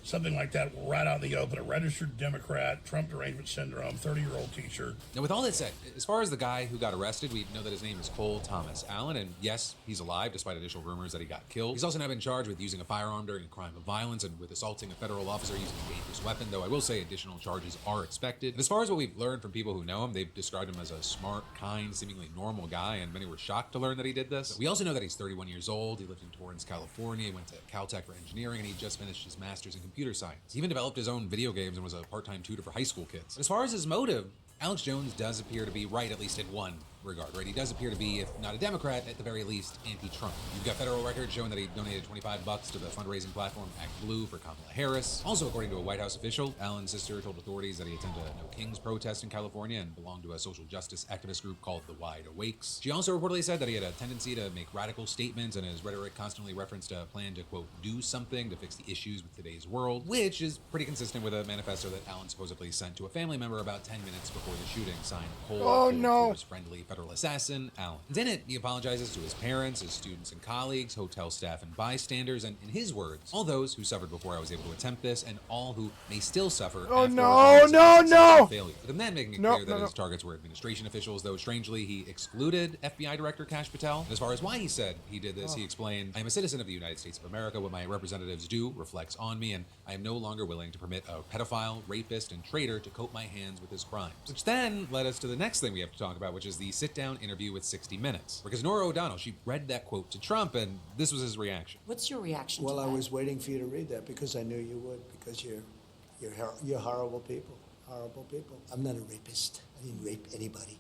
Something like that right out in the open. A registered Democrat, Trump derangement syndrome, 30-year-old teacher. Now, with all that said, as far as the guy who got arrested, we know that his name is Cole Thomas Allen, and yes, he's alive despite initial rumors that he got killed. He's also now been charged with using a firearm during a crime of violence and with assaulting a federal officer using a dangerous weapon, though I will say additional charges are expected. And as far as what we've learned from people who know him, they've described him as a smart, kind, seemingly normal guy, and many were shocked to learn that he did this. We also know that he's 31 years old, he lived in Torrance, California, he went to Caltech for engineering, and he just finished his master's in computer science. He even developed his own video games and was a part-time tutor for high school kids. But as far as his motive, Alex Jones does appear to be right, at least in one regard, right? He does appear to be, if not a Democrat, at the very least anti-Trump. You've got federal records showing that he donated $25 to the fundraising platform Act Blue for Kamala Harris. Also, according to a White House official, Allen's sister told authorities that he attended a No Kings protest in California and belonged to a social justice activist group called the Wide Awakes. She also reportedly said that he had a tendency to make radical statements, and his rhetoric constantly referenced a plan to, quote, do something to fix the issues with today's world, which is pretty consistent with a manifesto that Allen supposedly sent to a family member about 10 minutes before the shooting, signed Cole, his friendly federal assassin, Allen. And in it, he apologizes to his parents, his students and colleagues, hotel staff and bystanders, and in his words, all those who suffered before I was able to attempt this, and all who may still suffer after failure. But then making it clear that his targets were administration officials, though strangely he excluded FBI Director Kash Patel. And as far as why he said he did this, he explained, I am a citizen of the United States of America. What my representatives do reflects on me, and I am no longer willing to permit a pedophile, rapist, and traitor to coat my hands with his crimes. Which then led us to the next thing we have to talk about, which is the sit-down interview with 60 Minutes. Because Nora O'Donnell, she read that quote to Trump, and this was his reaction. What's your reaction Well, to I that? was waiting for you to read that because I knew you would, because you're horrible people. Horrible people. I'm not a rapist. I didn't rape anybody.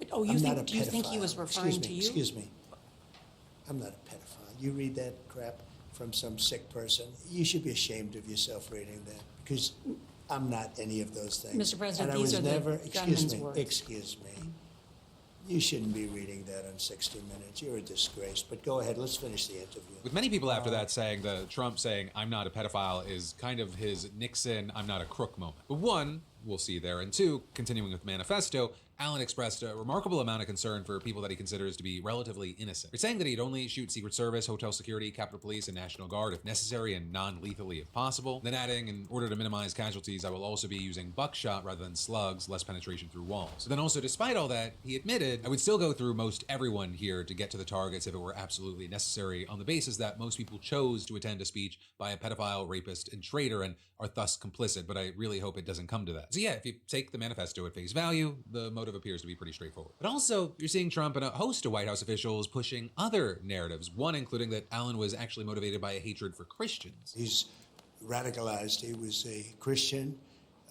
Do you think he was referring to you? Excuse me. I'm not a pedophile. You read that crap from some sick person, you should be ashamed of yourself reading that, because I'm not any of those things. Mr. President, and I these was are never, the gunman's words. Excuse me. You shouldn't be reading that on 60 Minutes. You're a disgrace. But go ahead, let's finish the interview. With many people after that saying the Trump saying, I'm not a pedophile is kind of his Nixon, I'm not a crook moment. But one, we'll see there, and two, continuing with Manifesto, Allen expressed a remarkable amount of concern for people that he considers to be relatively innocent. He's saying that he'd only shoot Secret Service, Hotel Security, Capitol Police, and National Guard if necessary and non-lethally if possible. Then adding, in order to minimize casualties, I will also be using buckshot rather than slugs, less penetration through walls. But then also, despite all that, he admitted, I would still go through most everyone here to get to the targets if it were absolutely necessary, on the basis that most people chose to attend a speech by a pedophile, rapist, and traitor and are thus complicit, but I really hope it doesn't come to that. So yeah, if you take the manifesto at face value, the motive appears to be pretty straightforward. But also, you're seeing Trump and a host of White House officials pushing other narratives, one including that Allen was actually motivated by a hatred for Christians. He's radicalized. He was a Christian,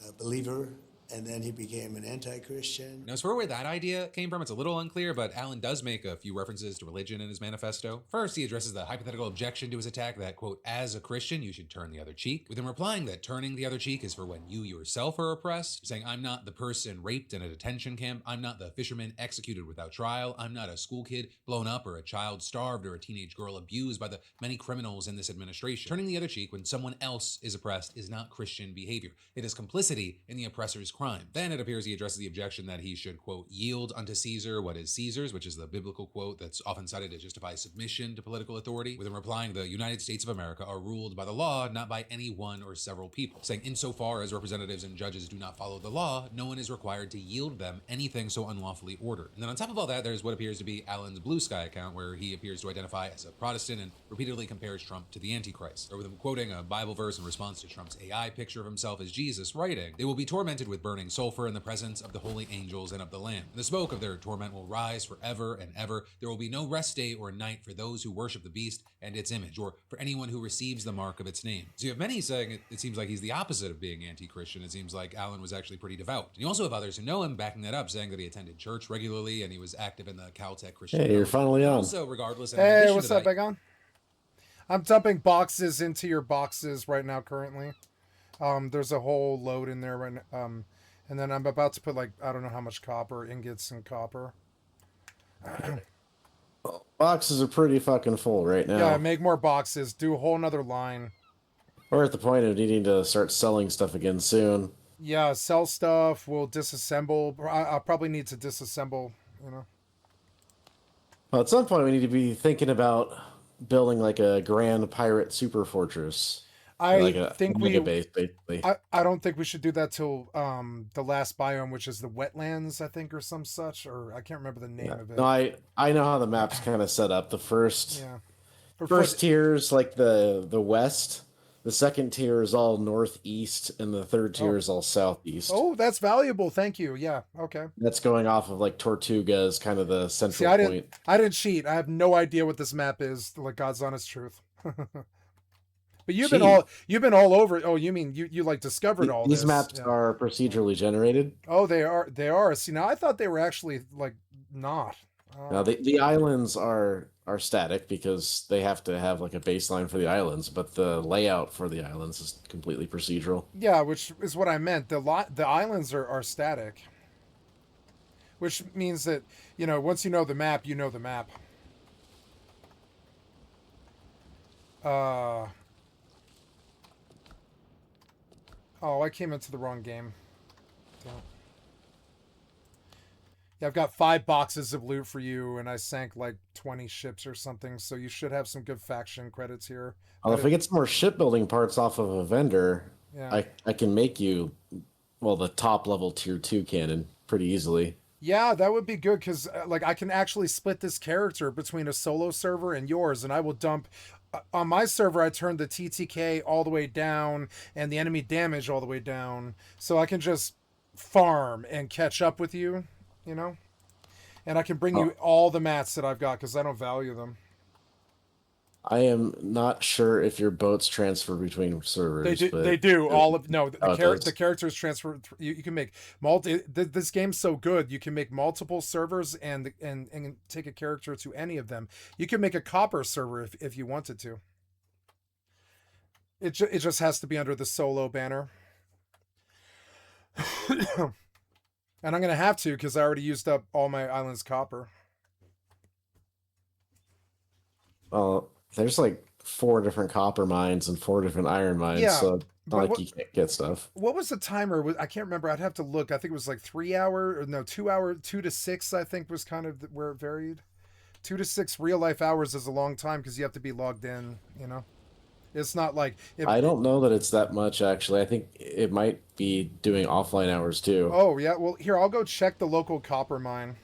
a believer, and then he became an anti-Christian. Now, as for where that idea came from, it's a little unclear, but Allen does make a few references to religion in his manifesto. First, he addresses the hypothetical objection to his attack that, quote, as a Christian, you should turn the other cheek, with him replying that turning the other cheek is for when you yourself are oppressed, saying, I'm not the person raped in a detention camp, I'm not the fisherman executed without trial, I'm not a school kid blown up or a child starved or a teenage girl abused by the many criminals in this administration. Turning the other cheek when someone else is oppressed is not Christian behavior. It is complicity in the oppressor's crime. Then it appears he addresses the objection that he should, quote, yield unto Caesar what is Caesar's, which is the biblical quote that's often cited to justify submission to political authority, with him replying the United States of America are ruled by the law, not by any one or several people, saying insofar as representatives and judges do not follow the law, no one is required to yield them anything so unlawfully ordered. And then on top of all that, there's what appears to be Allen's Blue Sky account, where he appears to identify as a Protestant and repeatedly compares Trump to the Antichrist, or with him quoting a Bible verse in response to Trump's AI picture of himself as Jesus, writing, they will be tormented with burning sulfur in the presence of the holy angels and of the Lamb. And the smoke of their torment will rise forever and ever. There will be no rest day or night for those who worship the beast and its image, or for anyone who receives the mark of its name. So you have many saying it seems like he's the opposite of being anti-Christian. It seems like Allen was actually pretty devout. And you also have others who know him backing that up, saying that he attended church regularly and he was active in the Caltech Christian. Hey, you're finally on. Also, regardless. Hey, what's up, Egon? I'm dumping boxes into your boxes right now currently. There's a whole load in there right now. And then I'm about to put, like, I don't know how much copper, ingots and copper. Boxes are pretty fucking full right now. Yeah, make more boxes. Do a whole nother line. We're at the point of needing to start selling stuff again soon. Yeah, sell stuff. We'll disassemble. I'll probably need to disassemble, you know. Well, at some point we need to be thinking about building like a grand pirate super fortress. Like I a think mega base, basically. I don't think we should do that till the last biome, which is the wetlands, I think, or some such, or I can't remember the name of it. No, I know how the map's kind of set up. The first Yeah. first tier is like the west. The second tier is all northeast, and the third tier is all southeast. Oh, that's valuable. Thank you. Yeah. Okay. That's going off of like Tortuga is kind of the central See, point. I didn't cheat. I have no idea what this map is. Like God's honest truth. But you've been all over. Oh, you mean you like discovered all These this? maps are procedurally generated. Oh, they are. See, now I thought they were actually like not. Now the islands are static because they have to have like a baseline for the islands, but the layout for the islands is completely procedural. Yeah, which is what I meant. The islands are static. Which means that, once you know the map, you know the map. Oh, I came into the wrong game. Damn. Yeah, I've got 5 boxes of loot for you, and I sank like 20 ships or something, so you should have some good faction credits here. Well, if we get some more shipbuilding parts off of a vendor, Yeah. I can make you, the top level tier 2 cannon pretty easily. Yeah, that would be good, because like I can actually split this character between a solo server and yours, and I will dump... on my server, I turned the TTK all the way down and the enemy damage all the way down, so I can just farm and catch up with you, And I can bring you all the mats that I've got, because I don't value them. I am not sure if your boats transfer between servers. They do. But they do. The characters transfer. You can make This game's so good. You can make multiple servers and take a character to any of them. You can make a copper server if you wanted to. It just has to be under the solo banner. And I'm gonna have to, because I already used up all my island's copper. Well, there's like 4 different copper mines and 4 different iron mines, so it's not like you can't get stuff. What was the timer? I can't remember. I'd have to look. I think it was like 3 hour, or no, 2 hour, 2 to 6. I think was kind of where it varied. 2 to 6 real life hours is a long time because you have to be logged in. It's not like I don't know that it's that much actually. I think it might be doing offline hours too. Oh yeah. Well, here I'll go check the local copper mine.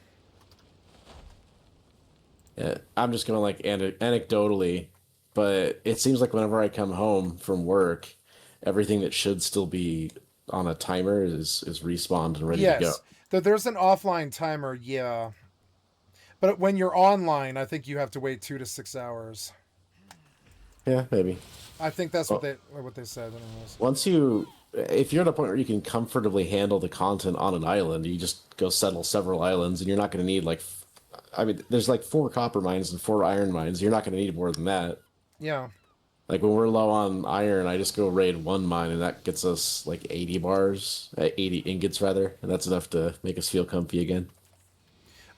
Yeah, I'm just gonna like anecdotally, but it seems like whenever I come home from work, everything that should still be on a timer is respawned and ready to go. There's an offline timer, yeah. But when you're online, I think you have to wait 2 to 6 hours. Yeah, maybe. I think that's what they said. Anyways. If you're at a point where you can comfortably handle the content on an island, you just go settle several islands, and you're not going to need there's like 4 copper mines and 4 iron mines. You're not going to need more than that. Yeah. Like when we're low on iron, I just go raid 1 mine, and that gets us like 80 ingots rather, and that's enough to make us feel comfy again.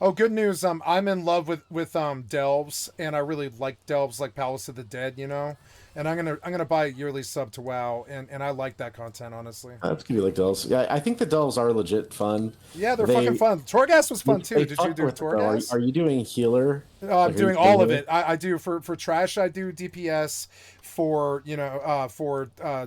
Oh, good news. I'm in love with delves, and I really like delves, like Palace of the Dead, And I'm gonna buy a yearly sub to WoW, and I like that content, honestly. That's gonna be like delves. Yeah, I think the delves are legit fun. Yeah, they're fucking fun. Torghast was fun too. Did you do Torghast? Are you doing healer? I'm doing all of it. I do for trash. I do DPS. For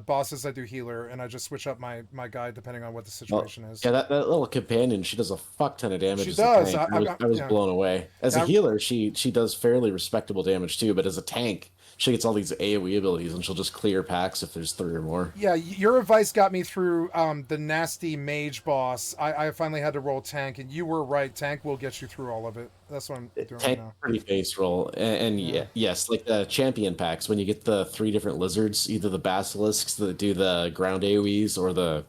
bosses, I do healer, and I just switch up my guy depending on what the situation is. Yeah, that little companion, she does a fuck ton of damage. She does. I was blown away. As a healer, she does fairly respectable damage too, but as a tank, she gets all these AoE abilities, and she'll just clear packs if there's 3 or more. Yeah, your advice got me through the nasty mage boss. I finally had to roll tank, and you were right. Tank will get you through all of it. That's what I'm doing Tank right now. Pretty face roll, and yes, like the champion packs, when you get the 3 different lizards, either the basilisks that do the ground AoEs or the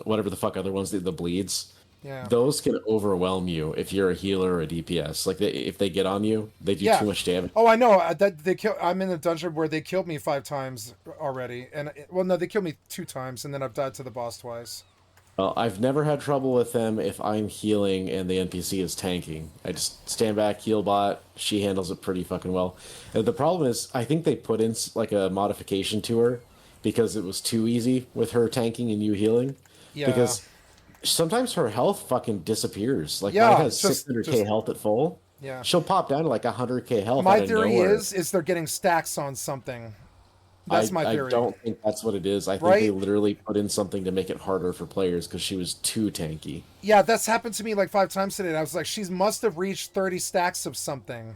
whatever the fuck other ones, the bleeds. Yeah. Those can overwhelm you if you're a healer or a DPS. Like if they get on you, they do too much damage. Oh, I know. I'm in a dungeon where they killed me 5 times already, and they killed me 2 times, and then I've died to the boss twice. Well, I've never had trouble with them if I'm healing and the NPC is tanking. I just stand back, heal bot. She handles it pretty fucking well. And the problem is, I think they put in like a modification to her because it was too easy with her tanking and you healing. Yeah. Because sometimes her health fucking disappears. Like mine has 600k health at full. Yeah. She'll pop down to like 100k health. My out of theory nowhere. is they're getting stacks on something. That's my theory. I don't think that's what it is. I think they literally put in something to make it harder for players because she was too tanky. Yeah, that's happened to me like 5 times today. And I was like, she must have reached 30 stacks of something.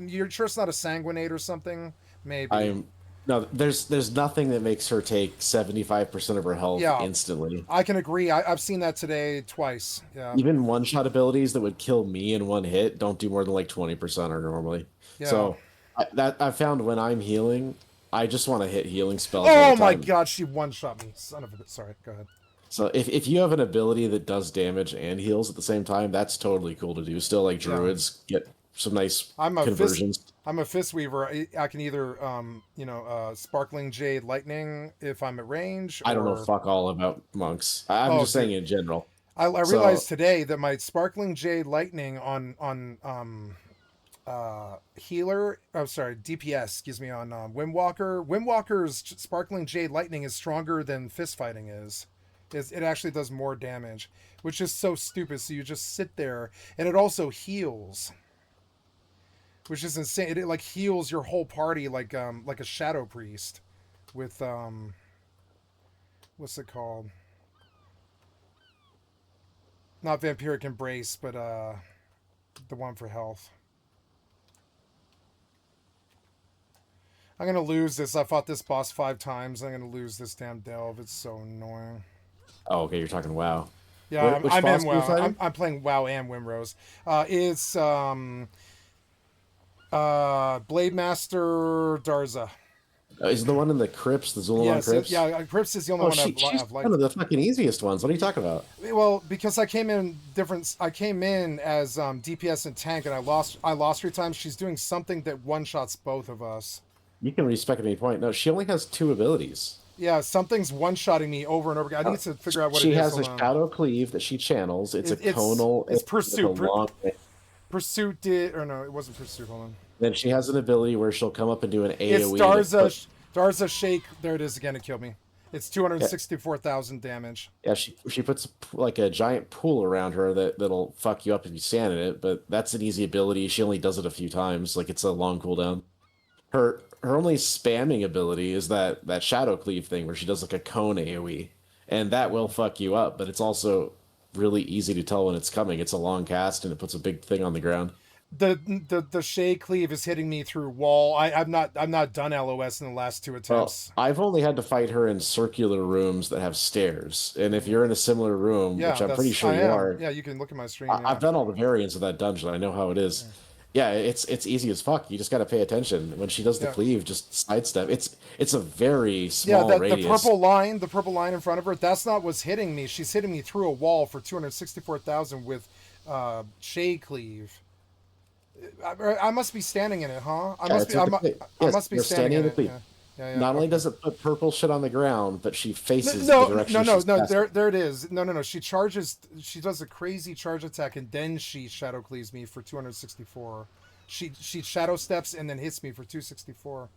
You're sure it's not a sanguinate or something? Maybe. No, there's nothing that makes her take 75% of her health instantly. I can agree. I've seen that today twice. Yeah. Even one-shot abilities that would kill me in one hit don't do more than like 20% or normally. Yeah. So I found when I'm healing, I just want to hit healing spells. Oh my god, she one-shot me. Son of a bitch. Sorry, go ahead. So if you have an ability that does damage and heals at the same time, that's totally cool to do. Still, like druids get some nice conversions. I'm a fist weaver. I can either, sparkling jade lightning if I'm at range. I don't know fuck all about monks. I'm just saying in general. I realized today that my sparkling jade lightning on DPS, excuse me, on Windwalker's sparkling jade lightning is stronger than fist fighting is. It actually does more damage, which is so stupid. So you just sit there, and it also heals, which is insane. It like heals your whole party like a shadow priest with what's it called? Not vampiric embrace, but the one for health. I'm gonna lose this. I fought this boss 5 times. I'm gonna lose this damn delve. It's so annoying. Oh, okay. You're talking WoW. Yeah, I'm in WoW. I'm playing WoW and Wimrose. It's Blade Master Darza. Is the one in the crypts, the Zulalan crypts? Yeah, crypts is the only one she's I've liked. One of the fucking easiest ones. What are you talking about? Well, because I came in as DPS and tank, and I lost 3 times. She's doing something that one-shots both of us. You can respec at any point. No, she only has 2 abilities. Yeah, something's one-shotting me over and over again. I need to figure out what it is. She has a shadow cleave that she channels. It's a conal. It's pursuit. Pursuit did, or no, it wasn't pursuit. Hold on. Then she has an ability where she'll come up and do an AoE. It's Darza Shake. There it is again. It killed me. It's 264,000 damage. Yeah, she puts like a giant pool around her that'll fuck you up if you stand in it. But that's an easy ability. She only does it a few times. Like it's a long cooldown. Her only spamming ability is that shadow cleave thing where she does like a cone AoE, and that will fuck you up. But it's also really easy to tell when it's coming. It's a long cast and it puts a big thing on the ground. The Shay cleave is hitting me through wall. I'm not done LOS in the last 2 attempts. Well, I've only had to fight her in circular rooms that have stairs, and if you're in a similar room, which I'm pretty sure you are, yeah, you can look at my stream. I've done all the variants of that dungeon. I know how it is. Yeah, it's easy as fuck. You just got to pay attention when she does the cleave. Just sidestep. It's a very small radius. The purple line in front of her. That's not what's hitting me. She's hitting me through a wall for 264,000 with Shay cleave. I must be standing in it, huh? I must be standing in it. Yeah. Not only does it put purple shit on the ground, but she faces the direction she's passing. There it is. No. She charges. She does a crazy charge attack, and then she shadow cleaves me for 264. She shadow steps and then hits me for 264.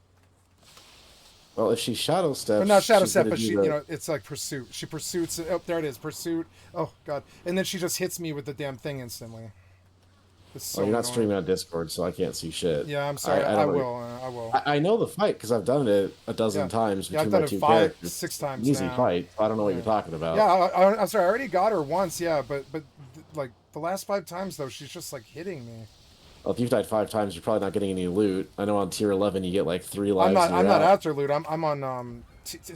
Well, if she shadow steps, or not shadow step, but it's like pursuit. She pursuits. Oh, there it is. Pursuit. Oh god, and then she just hits me with the damn thing instantly. So you're not streaming on Discord, so I can't see shit. Yeah, I'm sorry. I will. I know the fight because I've done it a dozen times between I've done my it 2 5, characters. 6 times. Easy fight. I don't know what you're talking about. Yeah, I'm sorry. I already got her once. Yeah, but like the last 5 times though, she's just like hitting me. Well, if you've died 5 times, you're probably not getting any loot. I know on tier 11 you get like 3 lives. I'm not after loot. I'm on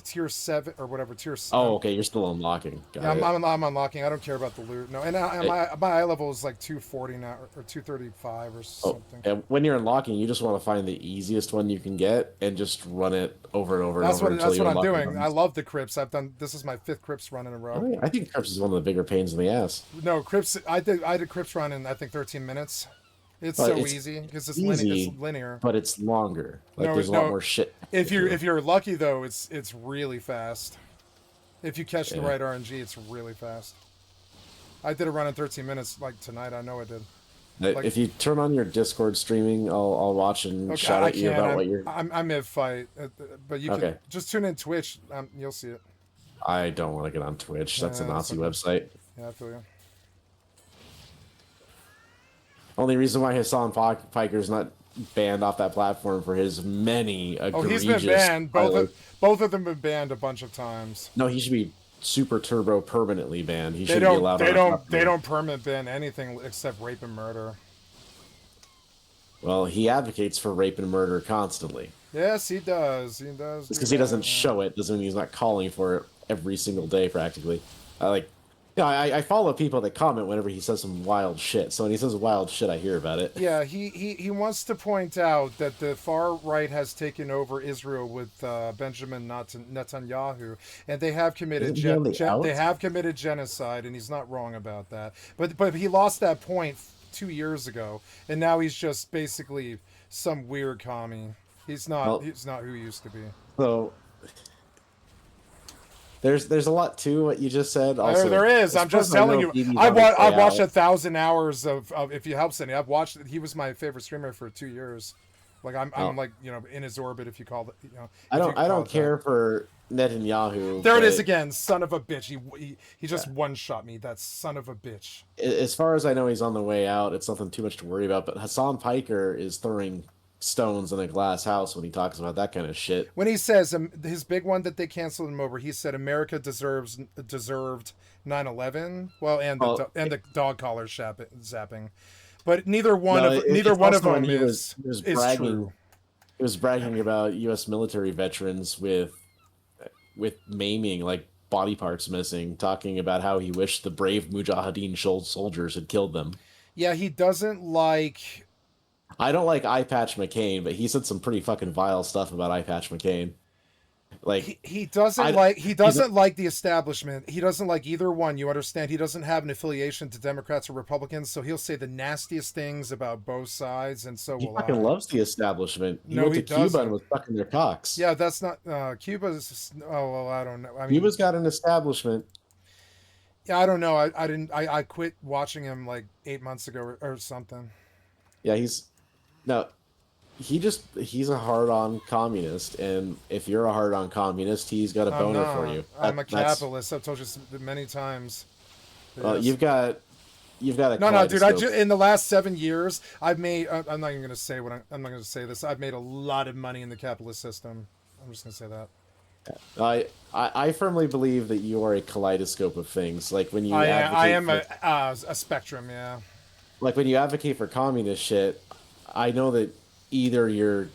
tier 7 or whatever tier. Oh, okay. You're still unlocking. I'm unlocking. I don't care about the loot. No, and my eye level is like 240 now or 235 or something. And when you're unlocking, you just want to find the easiest one you can get and just run it over and over and over. That's what I'm doing. I love the crypts. This is my 5th crypts run in a row. I think crypts is one of the bigger pains in the ass. No, crypts. I did crypts run in I think 13 minutes. It's easy because it's linear, but it's longer. There's a lot more shit. If you're lucky though, it's really fast. If you catch the right RNG, it's really fast. I did a run in 13 minutes like tonight. I know I did. If you turn on your Discord streaming, I'll watch and shout at you about what you're. I'm mid-fight, but you can just tune in Twitch. You'll see it. I don't want to get on Twitch. That's a Nazi website. Yeah, I feel you. Only reason why Hassan Piker's not banned off that platform for his many egregious... Oh, he's been banned. violations. Both of them have been banned a bunch of times. No, he should be super turbo permanently banned. He shouldn't be allowed on that platform. They don't permanent ban anything except rape and murder. Well, he advocates for rape and murder constantly. Yes, he does. He does. Because he doesn't show it doesn't mean he's not calling for it every single day, practically. I follow people that comment whenever he says some wild shit. So when he says wild shit, I hear about it. Yeah, he wants to point out that the far right has taken over Israel with Benjamin Netanyahu, and they have committed they have committed genocide, and he's not wrong about that. But he lost that point 2 years ago, and now he's just basically some weird commie. He's not who he used to be. So there's a lot to what you just said. Also, there is. I'm just telling you. I've watched 1,000 hours of If You Helps Any. I've watched it. He was my favorite streamer for 2 years. Like I'm like, you know, in his orbit, if you call it. You know, I don't care for Netanyahu. There it is again, son of a bitch. He just one shot me. That son of a bitch. As far as I know, he's on the way out. It's nothing too much to worry about. But Hassan Piker is throwing stones in a glass house when he talks about that kind of shit. When he says his big one that they canceled him over, he said America deserved 9/11. Well, and the dog collar zapping, but neither one of them is true. He was bragging about U.S. military veterans with maiming, like body parts missing, talking about how he wished the brave Mujahideen soldiers had killed them. Yeah, he doesn't like. I don't like Eye Patch McCain, but he said some pretty fucking vile stuff about Eye Patch McCain. Like he doesn't like the establishment. He doesn't like either one. You understand? He doesn't have an affiliation to Democrats or Republicans, so he'll say the nastiest things about both sides, and so he will fucking loves the establishment. He No, went he to Cuba doesn't. and was fucking their cocks. Yeah, that's not Cuba's. Oh well, I don't know. I mean, Cuba's got an establishment. Yeah, I don't know. I quit watching him like 8 months ago or something. Yeah, he's a hard-on communist, and if you're a hard-on communist, he's got a boner for you. I'm a capitalist. I've told you many times. Well, you've got a no, dude. In the last 7 years, I've made. I'm not even going to say what I'm not going to say this. I've made a lot of money in the capitalist system. I'm just going to say that. I firmly believe that you are a kaleidoscope of things. Like when you I am a spectrum. Yeah. Like when you advocate for communist shit, I know that either you're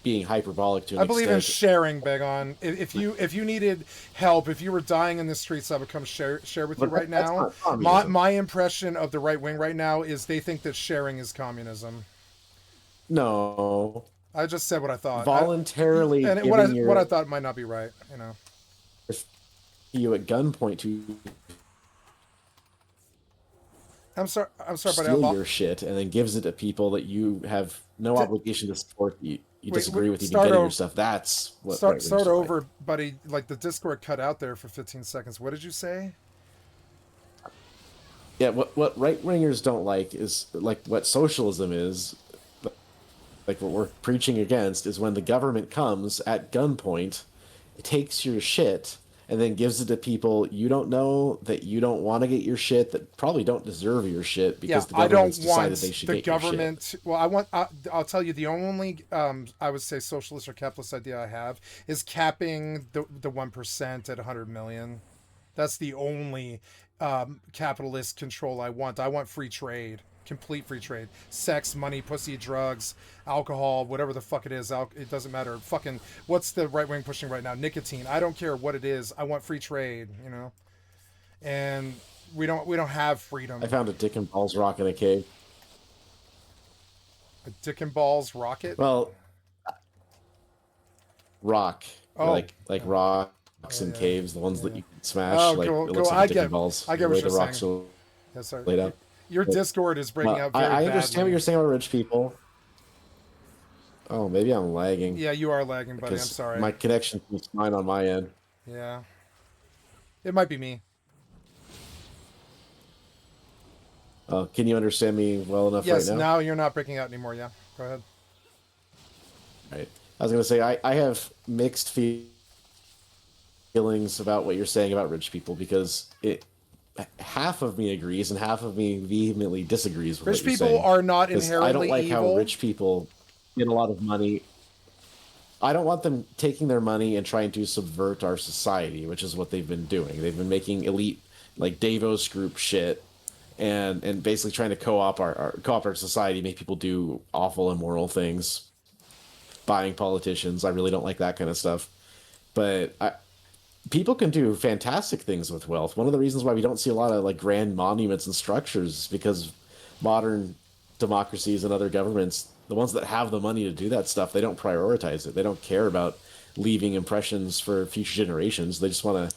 being hyperbolic to an I believe extent. in sharing, Begon. If you needed help, if you were dying in the streets, I would come share with you right now. My impression of the right wing right now is they think that sharing is communism. No. I just said what I thought. Voluntarily what I thought might not be right, you know. You at gunpoint to I'm sorry, but steal your shit and then gives it to people that you have no obligation to support. You disagree with even getting your stuff. That's what start over, buddy. Like the Discord cut out there for 15 seconds. What did you say? Yeah, what right wingers don't like is like what socialism is. Like what we're preaching against is when the government comes at gunpoint, it takes your shit and then gives it to people you don't know, that you don't want to get your shit, that probably don't deserve your shit because the government's decided they should get your shit. Well, I'll tell you, the only I would say socialist or capitalist idea I have is capping the 1% at 100 million. That's the only capitalist control I want. I want free trade. Complete free trade. Sex, money, pussy, drugs, alcohol, whatever the fuck it is. It doesn't matter. Fucking, what's the right wing pushing right now? Nicotine. I don't care what it is. I want free trade, you know? And we don't have freedom. I found a dick and balls rock in a cave. A dick and balls rocket? Well, rock. Oh. Like rocks in caves, the ones that you can smash. Oh, like cool, it looks cool. like dick and balls. I get what the you're way the rocks saying. are Yes, sir. laid out. Your Discord is breaking up very I understand badly. what you're saying about rich people. Oh, maybe I'm lagging. Yeah, you are lagging, buddy. I'm Because sorry. My connection is fine on my end. Yeah. It might be me. Can you understand me well enough Yes, right now? now you're not breaking out anymore. Yeah, go ahead. Right. I was going to say, I have mixed feelings about what you're saying about rich people because half of me agrees and half of me vehemently disagrees with Rich what you're people saying. are not 'Cause inherently I don't like how evil. rich people get a lot of money. I don't want them taking their money and trying to subvert our society, which is what they've been doing. They've been making elite, like Davos group shit, and basically trying to co-op our society, make people do awful, immoral things, buying politicians. I really don't like that kind of stuff. But people can do fantastic things with wealth. One of the reasons why we don't see a lot of like grand monuments and structures is because modern democracies and other governments, the ones that have the money to do that stuff, they don't prioritize it. They don't care about leaving impressions for future generations. They just want to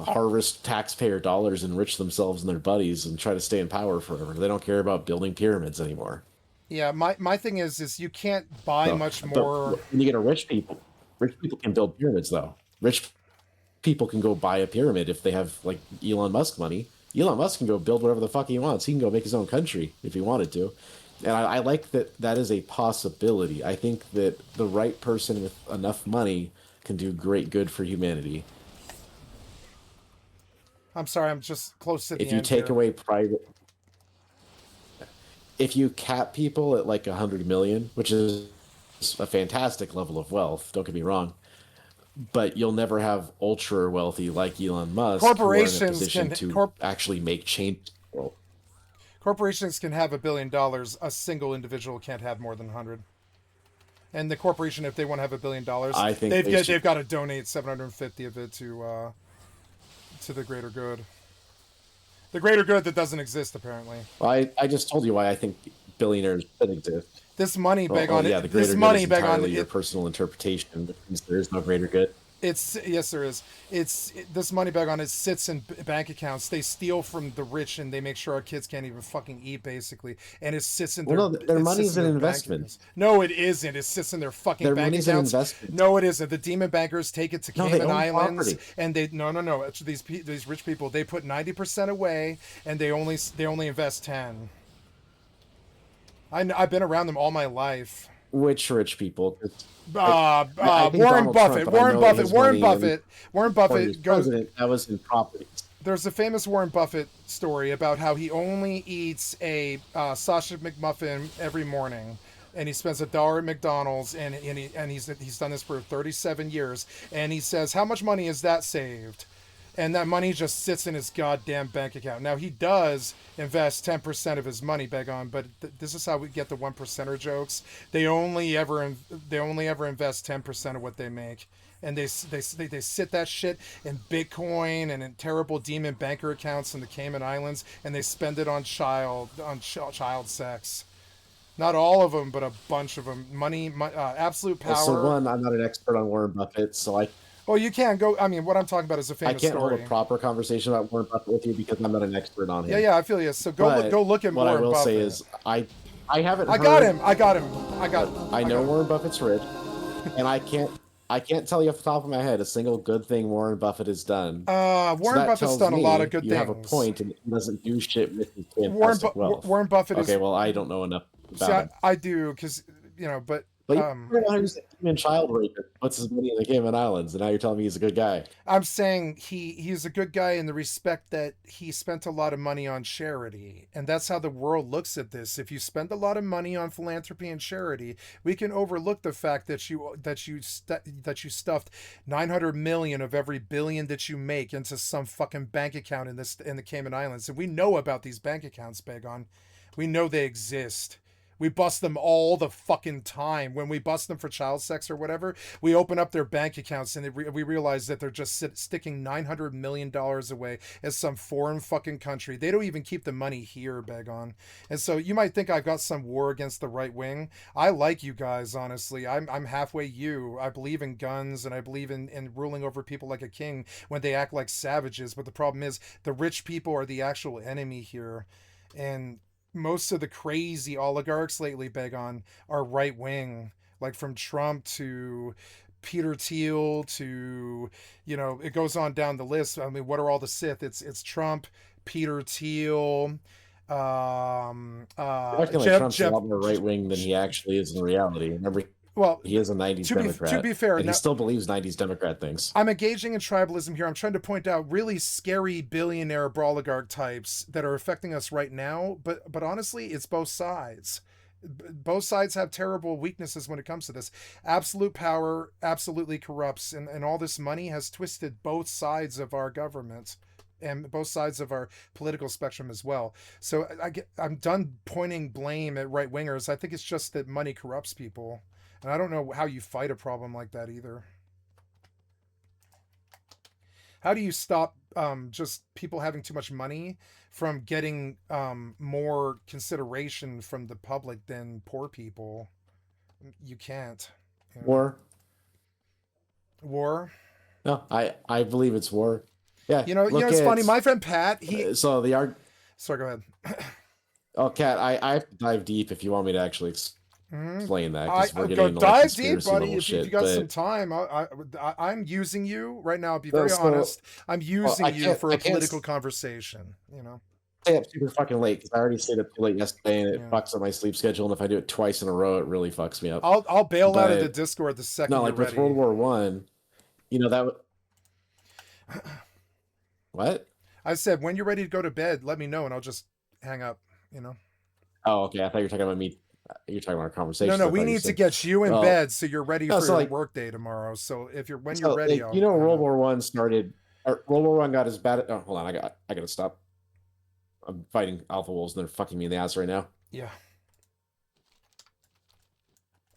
harvest taxpayer dollars, enrich themselves and their buddies, and try to stay in power forever. They don't care about building pyramids anymore. Yeah, my thing is you can't buy much more. But when you get a rich people can build pyramids though. Rich people can go buy a pyramid if they have like Elon Musk money. Elon Musk can go build whatever the fuck he wants. He can go make his own country if he wanted to. And I like that is a possibility. I think that the right person with enough money can do great good for humanity. I'm sorry, I'm just close to the If you end take here. away private, if you cap people at like 100 million, which is a fantastic level of wealth, don't get me wrong, but you'll never have ultra wealthy like Elon Musk who are in a Corporations position can to actually make change. Corporations can have $1 billion. A single individual can't have more than 100. And the corporation, if they want to have $1 billion, I think they've got to donate 750 of it to the greater good. The greater good that doesn't exist apparently. Well, I just told you why I think billionaires should exist. This money bag on yeah, it. the greater This good money is bag on entirely your it. personal interpretation. There is no greater good. Yes, there is. This money bag on it sits in bank accounts. They steal from the rich and they make sure our kids can't even fucking eat, basically. And it sits in their. Well, no, their money's an bank investment. accounts. No, it isn't. It sits in their fucking Their bank money's an accounts. investment. No, it isn't. The demon bankers take it to No, they Cayman own Islands, property. and they no. These rich people, they put 90% away, and they only invest 10. I've been around them all my life. Which rich people? Warren Buffett. Warren Buffett goes. That was in properties. There's a famous Warren Buffett story about how he only eats a sausage McMuffin every morning, and he spends $1 at McDonald's, and he's done this for 37 years, and he says, how much money is that saved? And that money just sits in his goddamn bank account. Now, he does invest 10% of his money back on, but this is how we get the 1%er jokes. They only ever invest 10% of what they make. And they sit that shit in Bitcoin and in terrible demon banker accounts in the Cayman Islands, and they spend it on child sex. Not all of them, but a bunch of them. Money, absolute power. So one, I'm not an expert on Warren Buffett, so I. Well, you can go. I mean, what I'm talking about is a famous story. I can't hold a proper conversation about Warren Buffett with you because I'm not an expert on him. Yeah, I feel you. So go look at Warren Buffett. What I will say is, I haven't. I got him. I know Warren Buffett's rich, and I can't tell you off the top of my head a single good thing Warren Buffett has done. Warren Buffett's done a lot of good things. You have a point, and he doesn't do shit with his fantastic wealth. Warren Buffett is. Okay, well, I don't know enough about him. I do, because but. But he's a human child rapist. Puts his money in the Cayman Islands, and now you're telling me he's a good guy. I'm saying he's a good guy in the respect that he spent a lot of money on charity, and that's how the world looks at this. If you spend a lot of money on philanthropy and charity, we can overlook the fact that you stuffed 900 million of every billion that you make into some fucking bank account in the Cayman Islands, and we know about these bank accounts, Bagon. We know they exist. We bust them all the fucking time. When we bust them for child sex or whatever, we open up their bank accounts and we realize that they're just sticking $900 million away as some foreign fucking country. They don't even keep the money here, Bagon. And so you might think I've got some war against the right wing. I like you guys, honestly. I'm halfway you. I believe in guns and I believe in ruling over people like a king when they act like savages. But the problem is the rich people are the actual enemy here. And most of the crazy oligarchs lately, Bagon, are right wing, like from Trump to Peter Thiel to, it goes on down the list. I mean, what are all the Sith? It's Trump, Peter Thiel. Trump's a lot more right wing than he actually is in reality. Well, he is a 90s Democrat. To be fair, and now, he still believes 90s Democrat things. I'm engaging in tribalism here. I'm trying to point out really scary billionaire oligarch types that are affecting us right now. But honestly, it's both sides. Both sides have terrible weaknesses when it comes to this. Absolute power absolutely corrupts, and all this money has twisted both sides of our government and both sides of our political spectrum as well. So I'm done pointing blame at right wingers. I think it's just that money corrupts people. And I don't know how you fight a problem like that either. How do you stop just people having too much money from getting more consideration from the public than poor people? You can't. You know? War? War? No, I believe it's war. Yeah. You know, it's funny. My friend Pat, so the Sorry, go ahead. Oh, Kat, I have to dive deep if you want me to actually explain that. We're Go into, dive deep, buddy. If shit, you got some time, I'm using you right now. I'll be very honest. I'm using you for a political conversation. You know. Stay up super fucking late because I already stayed up too late yesterday, and it fucks up my sleep schedule. And if I do it twice in a row, it really fucks me up. I'll bail out of the Discord the second. No, like you're with ready. World War One, you know that. What? I said when you're ready to go to bed, let me know, and I'll just hang up. You know. Oh, okay. I thought you were talking about me. You're talking about our conversation. No, we need to get you in bed so you're ready for your work day tomorrow. So if you're you're ready, like, World War One started. Or World War One got as bad. Oh, hold on, I gotta stop. I'm fighting alpha wolves and they're fucking me in the ass right now. Yeah.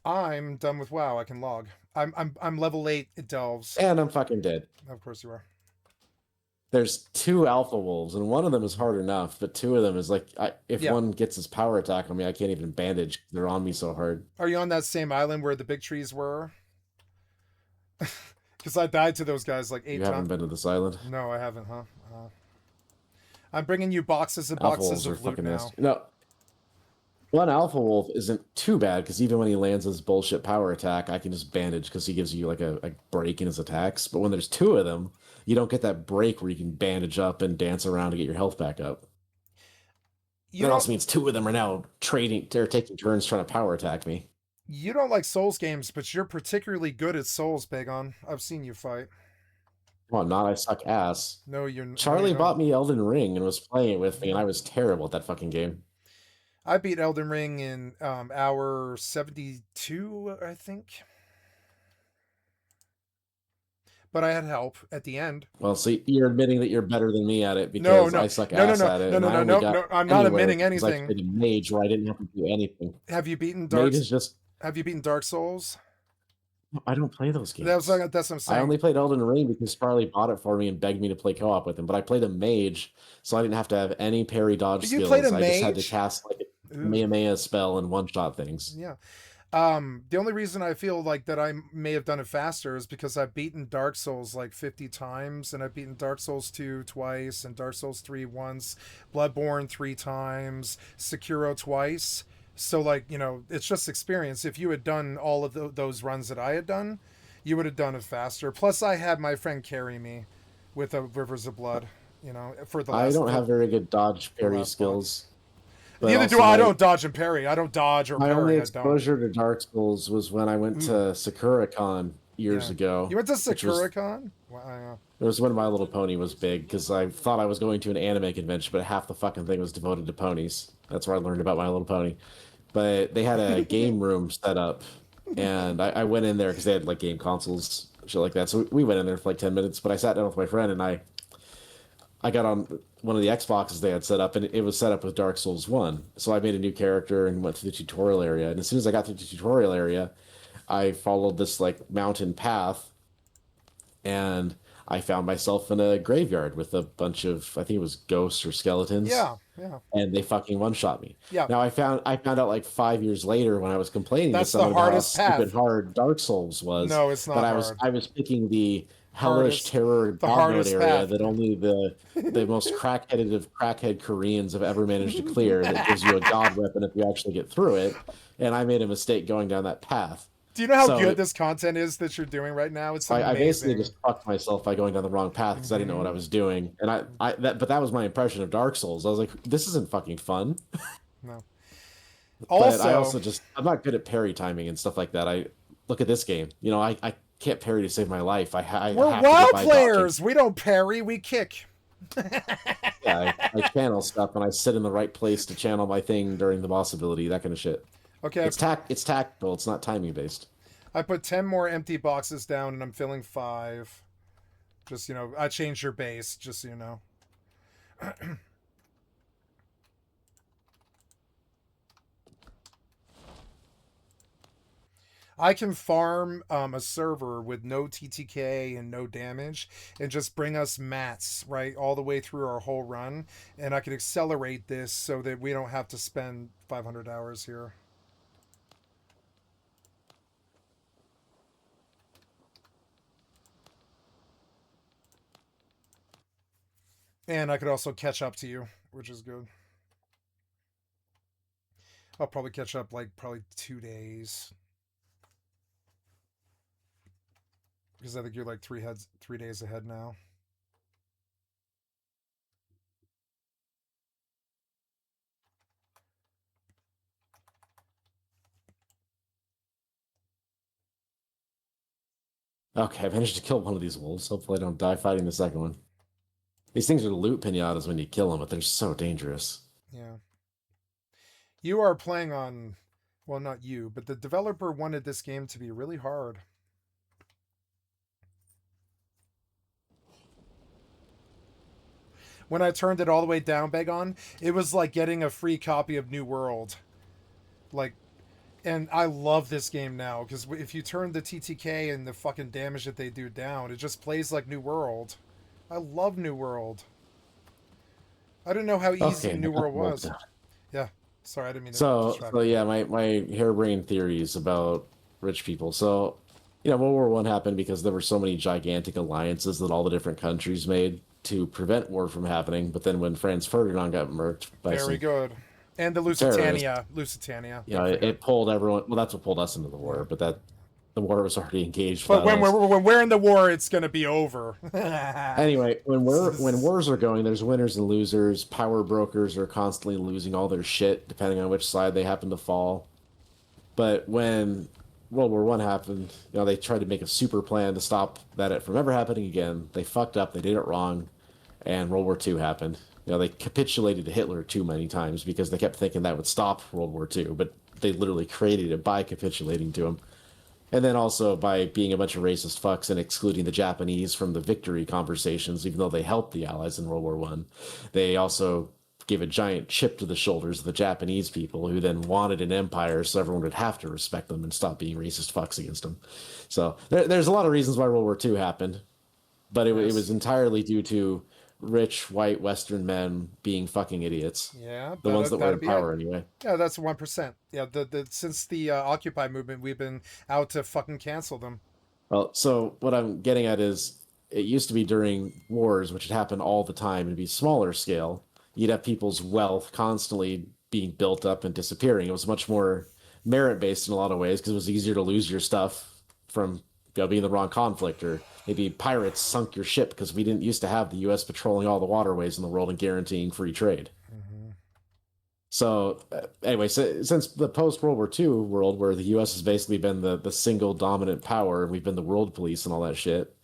I'm done with WoW. I can log. I'm level 8. It delves. And I'm fucking dead. Of course you are. There's 2 alpha wolves, and one of them is hard enough, but 2 of them is like, if one gets his power attack on me, I can't even bandage. They're on me so hard. Are you on that same island where the big trees were? Because I died to those guys like 8 times. You haven't been to this island? No, I haven't, huh? I'm bringing you boxes and boxes of loot now. Nasty. No, one alpha wolf isn't too bad because even when he lands his bullshit power attack, I can just bandage because he gives you like a break in his attacks. But when there's 2 of them, you don't get that break where you can bandage up and dance around to get your health back up. That also means 2 of them are now they're taking turns trying to power attack me. You don't like Souls games, but you're particularly good at Souls, Bagon. I've seen you fight. Well, not I suck ass. No, you're. Charlie bought me Elden Ring and was playing it with me, and I was terrible at that fucking game. I beat Elden Ring in hour 72, I think. But I had help at the end. Well, see, you're admitting that you're better than me at it because I suck ass at it. No, I'm not admitting anything. I played a mage where I didn't have to do anything. Have you beaten Have you beaten Dark Souls? I don't play those games. That's what I'm saying. I only played Elden Ring because Charlie bought it for me and begged me to play co-op with him. But I played a mage, so I didn't have to have any parry dodge skills. Played a I mage? just had to cast like a Kamehameha spell and one-shot things. Yeah. The only reason I feel like that I may have done it faster is because I've beaten Dark Souls like 50 times, and I've beaten Dark Souls 2 twice, and Dark Souls 3 once, Bloodborne 3 times, Sekiro twice. So, like, you know, it's just experience. If you had done all of those runs that I had done, you would have done it faster. Plus, I had my friend carry me with a Rivers of Blood, you know, for the last... I don't have very good dodge parry skills. Neither do I. I don't dodge and parry. I don't dodge or parry. My only exposure to Dark Souls was when I went to SakuraCon years ago. You went to SakuraCon? Wow. It was when My Little Pony was big, because I thought I was going to an anime convention, but half the fucking thing was devoted to ponies. That's where I learned about My Little Pony. But they had a game room set up, and I went in there because they had like game consoles, shit like that. So we went in there for like 10 minutes, but I sat down with my friend, and I got on one of the Xboxes they had set up, and it was set up with Dark Souls 1. So I made a new character and went to the tutorial area. And as soon as I got to the tutorial area, I followed this like mountain path, and I found myself in a graveyard with a bunch of, I think it was ghosts or skeletons. Yeah. And they fucking one-shot me. Yeah. Now I found out like 5 years later when I was complaining to someone about how stupid hard Dark Souls was. No, it's not hard. I was picking the hellish terror god mode area that only the most crackheaded of crackhead Koreans have ever managed to clear, that gives you a god weapon if you actually get through it. And I made a mistake going down that path. Do you know how good this content is that you're doing right now? It's amazing. I basically just fucked myself by going down the wrong path because I didn't know what I was doing. And but that was my impression of Dark Souls. I was like, this isn't fucking fun. No. But I'm not good at parry timing and stuff like that. look at this game. You know, I can't parry to save my life. I We're have to WoW get by players. dodging. We don't parry. We kick. Yeah, I channel stuff and I sit in the right place to channel my thing during the boss ability, that kind of shit. Okay. It's tactical. It's not timing based. I put 10 more empty boxes down, and I'm filling 5. Just, you know, I changed your base, just so you know. I can farm a server with no TTK and no damage and just bring us mats, right, all the way through our whole run. And I can accelerate this so that we don't have to spend 500 hours here. And I could also catch up to you, which is good. I'll probably catch up like probably 2 days. Because I think you're like 3 days ahead now. Okay, I managed to kill one of these wolves. Hopefully I don't die fighting the second one. These things are loot pinatas when you kill them, but they're so dangerous. Yeah. You are playing on, well, not you, but the developer wanted this game to be really hard. When I turned it all the way down, Begon, it was like getting a free copy of New World. Like, and I love this game now, because if you turn the TTK and the fucking damage that they do down, it just plays like New World. I love New World. I didn't know how easy New World was. Yeah, sorry, I didn't mean to distract you. Yeah, my harebrained theories about rich people. So, you know, World War One happened because there were so many gigantic alliances that all the different countries made to prevent war from happening. But then when Franz Ferdinand got murked by very good, and the Lusitania, yeah, it pulled everyone. Well, that's what pulled us into the war. But the war was already engaged. But when we're in the war, it's going to be over. Anyway, when wars are going, there's winners and losers. Power brokers are constantly losing all their shit, depending on which side they happen to fall. But when World War One happened, you know, they tried to make a super plan to stop that from ever happening again. They fucked up. They did it wrong, and World War Two happened. You know, they capitulated to Hitler too many times because they kept thinking that would stop World War Two, but they literally created it by capitulating to him. And then also by being a bunch of racist fucks and excluding the Japanese from the victory conversations, even though they helped the Allies in World War One. They also gave a giant chip to the shoulders of the Japanese people, who then wanted an empire, so everyone would have to respect them and stop being racist fucks against them. So there's a lot of reasons why World War II happened, but it was entirely due to rich white Western men being fucking idiots. Yeah, the ones that were in power anyway. Yeah, that's 1%. Yeah, since the Occupy movement, we've been out to fucking cancel them. Well, so what I'm getting at is, it used to be during wars, which had happened all the time, and be smaller scale. You'd have people's wealth constantly being built up and disappearing. It was much more merit-based in a lot of ways, because it was easier to lose your stuff from being the wrong conflict, or maybe pirates sunk your ship because we didn't used to have the U.S. patrolling all the waterways in the world and guaranteeing free trade. Mm-hmm. So anyway, since the post-World War II world, where the U.S. has basically been the single dominant power, and we've been the world police and all that shit,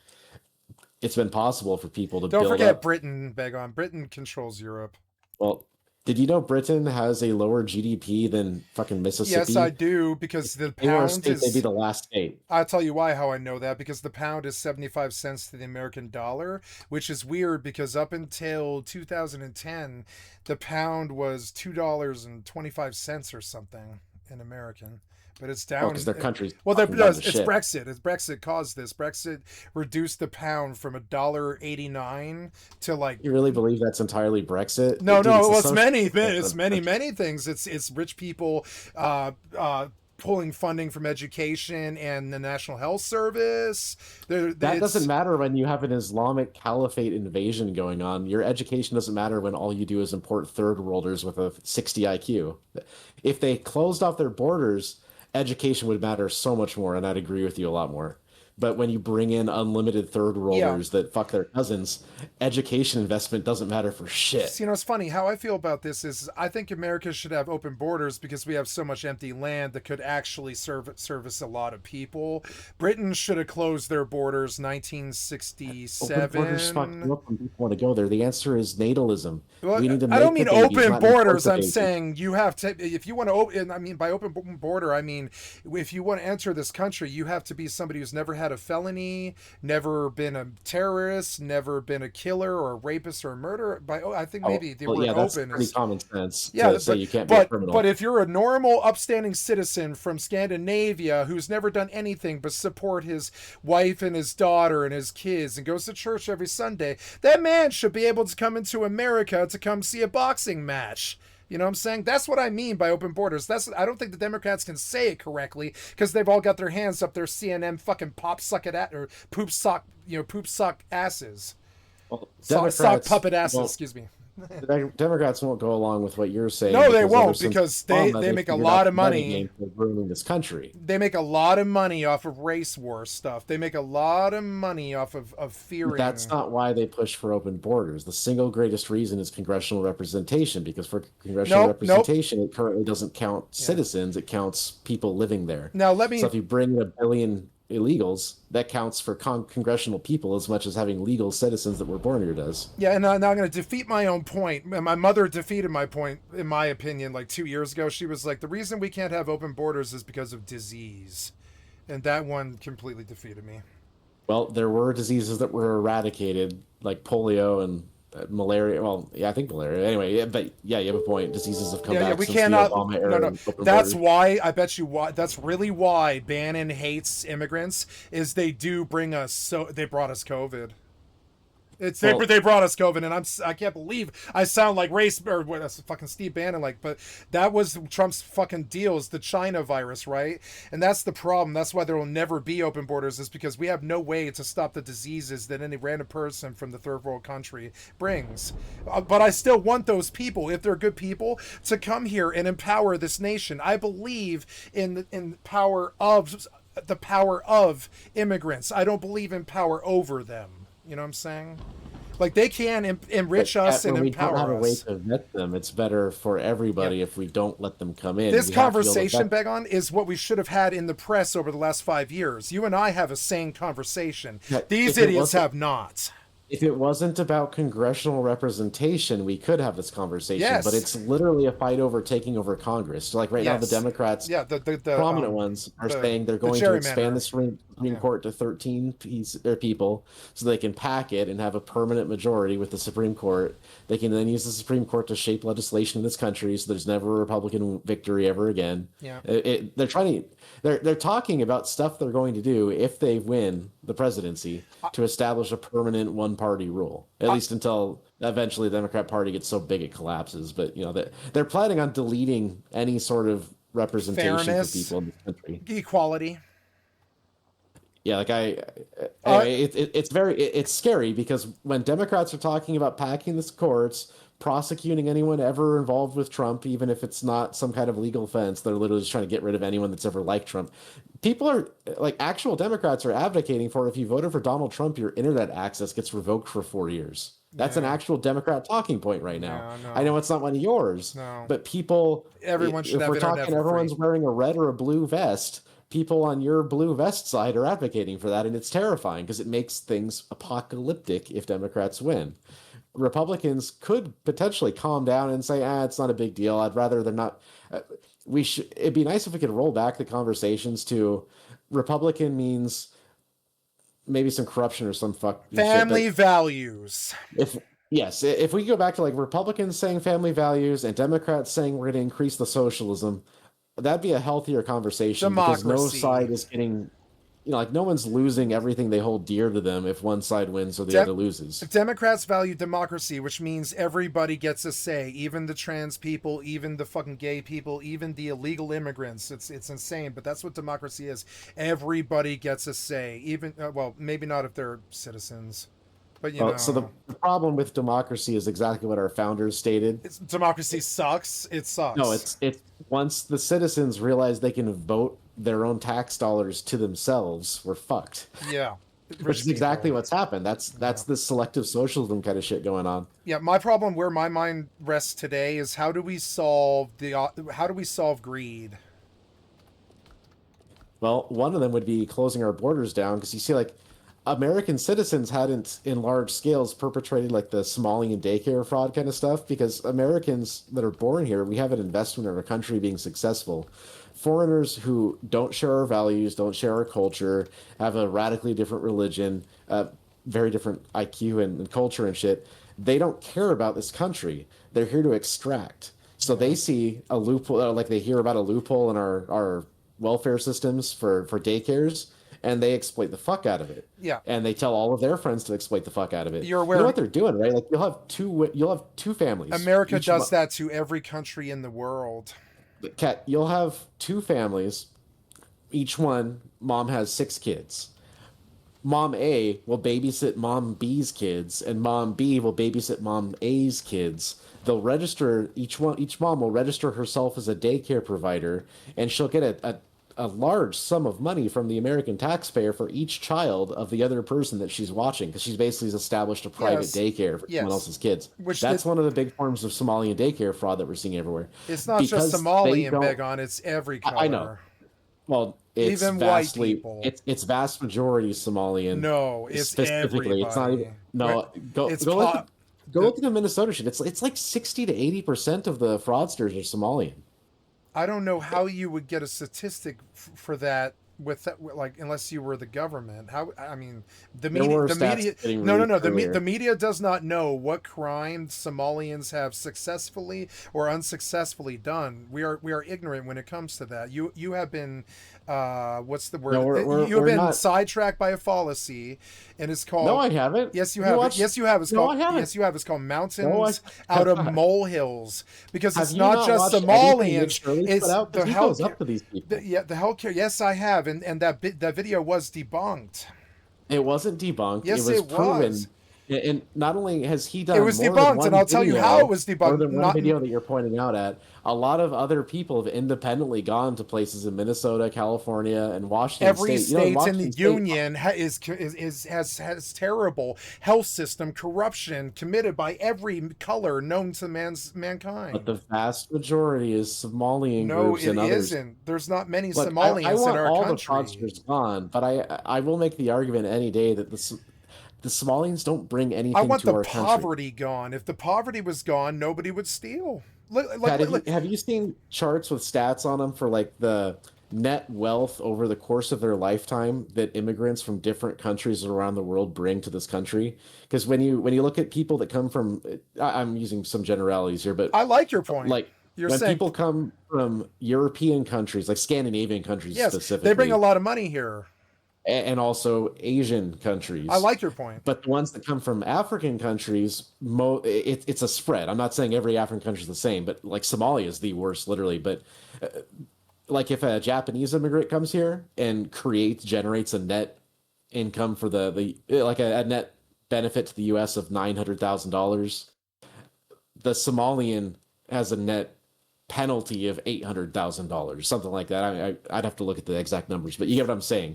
it's been possible for people to Don't forget Britain, Begon. Britain controls Europe. Well, did you know Britain has a lower GDP than fucking Mississippi? Yes, I do, because the pound is... They'd be the last state. I'll tell you why, how I know that, because the pound is 75 cents to the American dollar, which is weird, because up until 2010, the pound was $2.25 or something in American. But it's down because their countries. Well, it's Brexit. It's Brexit caused this. Brexit reduced the pound from $1.89 to like. You really believe that's entirely Brexit? No, it's many things. It's rich people pulling funding from education and the National Health Service. That doesn't matter when you have an Islamic caliphate invasion going on. Your education doesn't matter when all you do is import third worlders with a 60 IQ. If they closed off their borders, education would matter so much more, and I'd agree with you a lot more. But when you bring in unlimited third worlders that fuck their cousins, education investment doesn't matter for shit. You know, it's funny. How I feel about this is I think America should have open borders because we have so much empty land that could actually service a lot of people. Britain should have closed their borders 1967. Open borders fucking up when people want to go there. The answer is natalism. Well, We need to I don't make mean the babies, open not borders. I'm import the babies. saying you have to, if you want to open, I mean, by open border, I mean, if you want to enter this country, you have to be somebody who's never had a felony, never been a terrorist, never been a killer or a rapist or a murderer. I think maybe the word that's open pretty is common sense. yeah, To say but, you can't be a criminal. but if you're a normal, upstanding citizen from Scandinavia who's never done anything but support his wife and his daughter and his kids and goes to church every Sunday, that man should be able to come into America to come see a boxing match. You know what I'm saying? That's what I mean by open borders. I don't think the Democrats can say it correctly because they've all got their hands up their CNN fucking pop suck it at or poop sock asses. Well, Sock puppet asses, well, excuse me. The Democrats won't go along with what you're saying. No, they because won't ever since because they Obama, make a figured lot out of the money. game for ruining this country. They make a lot of money off of race war stuff. They make a lot of money off of fearing. That's not why they push for open borders. The single greatest reason is congressional representation, because for congressional representation, it currently doesn't count citizens, it counts people living there. Now let me. So if you bring in 1 billion illegals, that counts for congressional people as much as having legal citizens that were born here does. Yeah, and now I'm going to defeat my own point. My mother defeated my point, in my opinion, like 2 years ago. She was like, the reason we can't have open borders is because of disease. And that one completely defeated me. Well, there were diseases that were eradicated, like polio and malaria. Well, yeah, I think malaria. Anyway, but yeah, you have a point. Diseases have come back we since cannot. the Obama era. No. and open That's borders. why I bet you why. That's really why Bannon hates immigrants. Is they do bring us. So they brought us COVID. They brought us COVID, and I can't believe I sound like fucking Steve Bannon, but that was Trump's fucking deal, is the China virus, right? And that's the problem. That's why there will never be open borders, is because we have no way to stop the diseases that any random person from the third world country brings. But I still want those people, if they're good people, to come here and empower this nation. I believe in the power of immigrants. I don't believe in power over them. You know what I'm saying? Like, they can enrich us and we empower don't have a way us. to vet them. It's better for everybody if we don't let them come in. This We have to be able to conversation, vet- Begon, is what we should have had in the press over the last 5 years. You and I have a sane conversation. Yeah, These if it idiots wasn't- have not. If it wasn't about congressional representation, we could have this conversation. Yes. But it's literally a fight over taking over Congress. So, like right now, the Yes. Democrats, Yeah, the prominent ones, are saying they're going to expand the Supreme Court to 13 people so they can pack it and have a permanent majority with the Supreme Court. They can then use the Supreme Court to shape legislation in this country so there's never a Republican victory ever again. Yeah. They're talking about stuff they're going to do if they win the presidency to establish a permanent one-party rule, at least until eventually the Democrat Party gets so big it collapses. But they're planning on deleting any sort of representation Fairness, for people in the country. Equality. Yeah, anyway, it's scary because when Democrats are talking about packing the courts, prosecuting anyone ever involved with Trump, even if it's not some kind of legal offense, they're literally just trying to get rid of anyone that's ever liked Trump. People are actual Democrats are advocating for, if you voted for Donald Trump, your internet access gets revoked for 4 years. That's an actual Democrat talking point right now. No. I know it's not one of yours, but people, Everyone should if have we're internet talking for everyone's free. wearing a red or a blue vest, people on your blue vest side are advocating for that, and it's terrifying because it makes things apocalyptic if Democrats win. Republicans could potentially calm down and say, it's not a big deal. I'd rather they're not. It'd be nice if we could roll back the conversations to Republican means maybe some corruption or some Family values. If we go back to Republicans saying family values and Democrats saying we're going to increase the socialism, that'd be a healthier conversation. Because no side is getting, no one's losing everything they hold dear to them if one side wins or the other loses. Democrats value democracy, which means everybody gets a say, even the trans people, even the fucking gay people, even the illegal immigrants. It's insane, but that's what democracy is. Everybody gets a say, even maybe not if they're citizens. But so the problem with democracy is exactly what our founders stated. Democracy sucks. It sucks. No, it's once the citizens realize they can vote their own tax dollars to themselves, we're fucked. Yeah. Which is exactly what's happened. That's the selective socialism kind of shit going on. Yeah, my problem where my mind rests today is how do we solve greed? Well, one of them would be closing our borders down, because you see, like, American citizens hadn't in large scales perpetrated like the Somalian daycare fraud kind of stuff, because Americans that are born here, we have an investment in our country being successful. Foreigners who don't share our values, don't share our culture, have a radically different religion, very different IQ and culture and shit, they don't care about this country. They're here to extract. So they see a loophole, like they hear about a loophole in our welfare systems for daycares, and they exploit the fuck out of it. Yeah. And they tell all of their friends to exploit the fuck out of it. You're aware You know what they're doing, right? Like you'll have two families. America does that to every country in the world. Kat, you'll have two families. Each one, mom has 6 kids. Mom A will babysit Mom B's kids, and Mom B will babysit Mom A's kids. They'll register, each mom will register herself as a daycare provider, and she'll get a large sum of money from the American taxpayer for each child of the other person that she's watching, because she's basically established a private daycare for someone else's kids. That's one of the big forms of Somalian daycare fraud that we're seeing everywhere. It's not just Somalian, big on, it's every color. I know. Well, it's even vastly, white people. It's vast majority Somalian. No, it's specifically. everybody. It's not even. No, go look at the Minnesota shit. It's like 60 to 80% of the fraudsters are Somalian. I don't know how you would get a statistic for that with that, like, unless you were the government. How, I mean, the media, the media does not know what crimes Somalians have successfully or unsuccessfully done. We are ignorant when it comes to that. You have been, what's the word? No, you have been sidetracked by a fallacy, and it's called. No, I haven't. Yes, you have. Yes, you have. It's called. Yes, you have. It's called mountains out of molehills, because it's not just Somalians. It's the healthcare. The healthcare. Yes, I have, and that video was debunked. It wasn't debunked. Yes, it was proven. And not only has he done it was more debunked, than one and I'll tell you how it was debunked. More than one video that you're pointing out at. A lot of other people have independently gone to places in Minnesota, California, and Washington Every State. state in the union has terrible health system corruption committed by every color known to mankind. But the vast majority is Somalian no, groups and others. No, it isn't. There's not many Look, Somalians I want in our all country. the fraudsters gone, but I will make the argument any day that the Somalians don't bring anything to our country. I want the poverty gone. If the poverty was gone, nobody would steal. Have you seen charts with stats on them for like the net wealth over the course of their lifetime that immigrants from different countries around the world bring to this country? Because when you look at people that come from, I'm using some generalities here, but I like your point. Like when people come from European countries, like Scandinavian countries specifically, they bring a lot of money here. And also Asian countries. I like your point. But the ones that come from African countries, it's a spread. I'm not saying every African country is the same, but like Somalia is the worst, literally. But like if a Japanese immigrant comes here and generates a net income for the like a net benefit to the U.S. of $900,000, the Somalian has a net penalty of $800,000, something like that. I'd have to look at the exact numbers, but you get what I'm saying.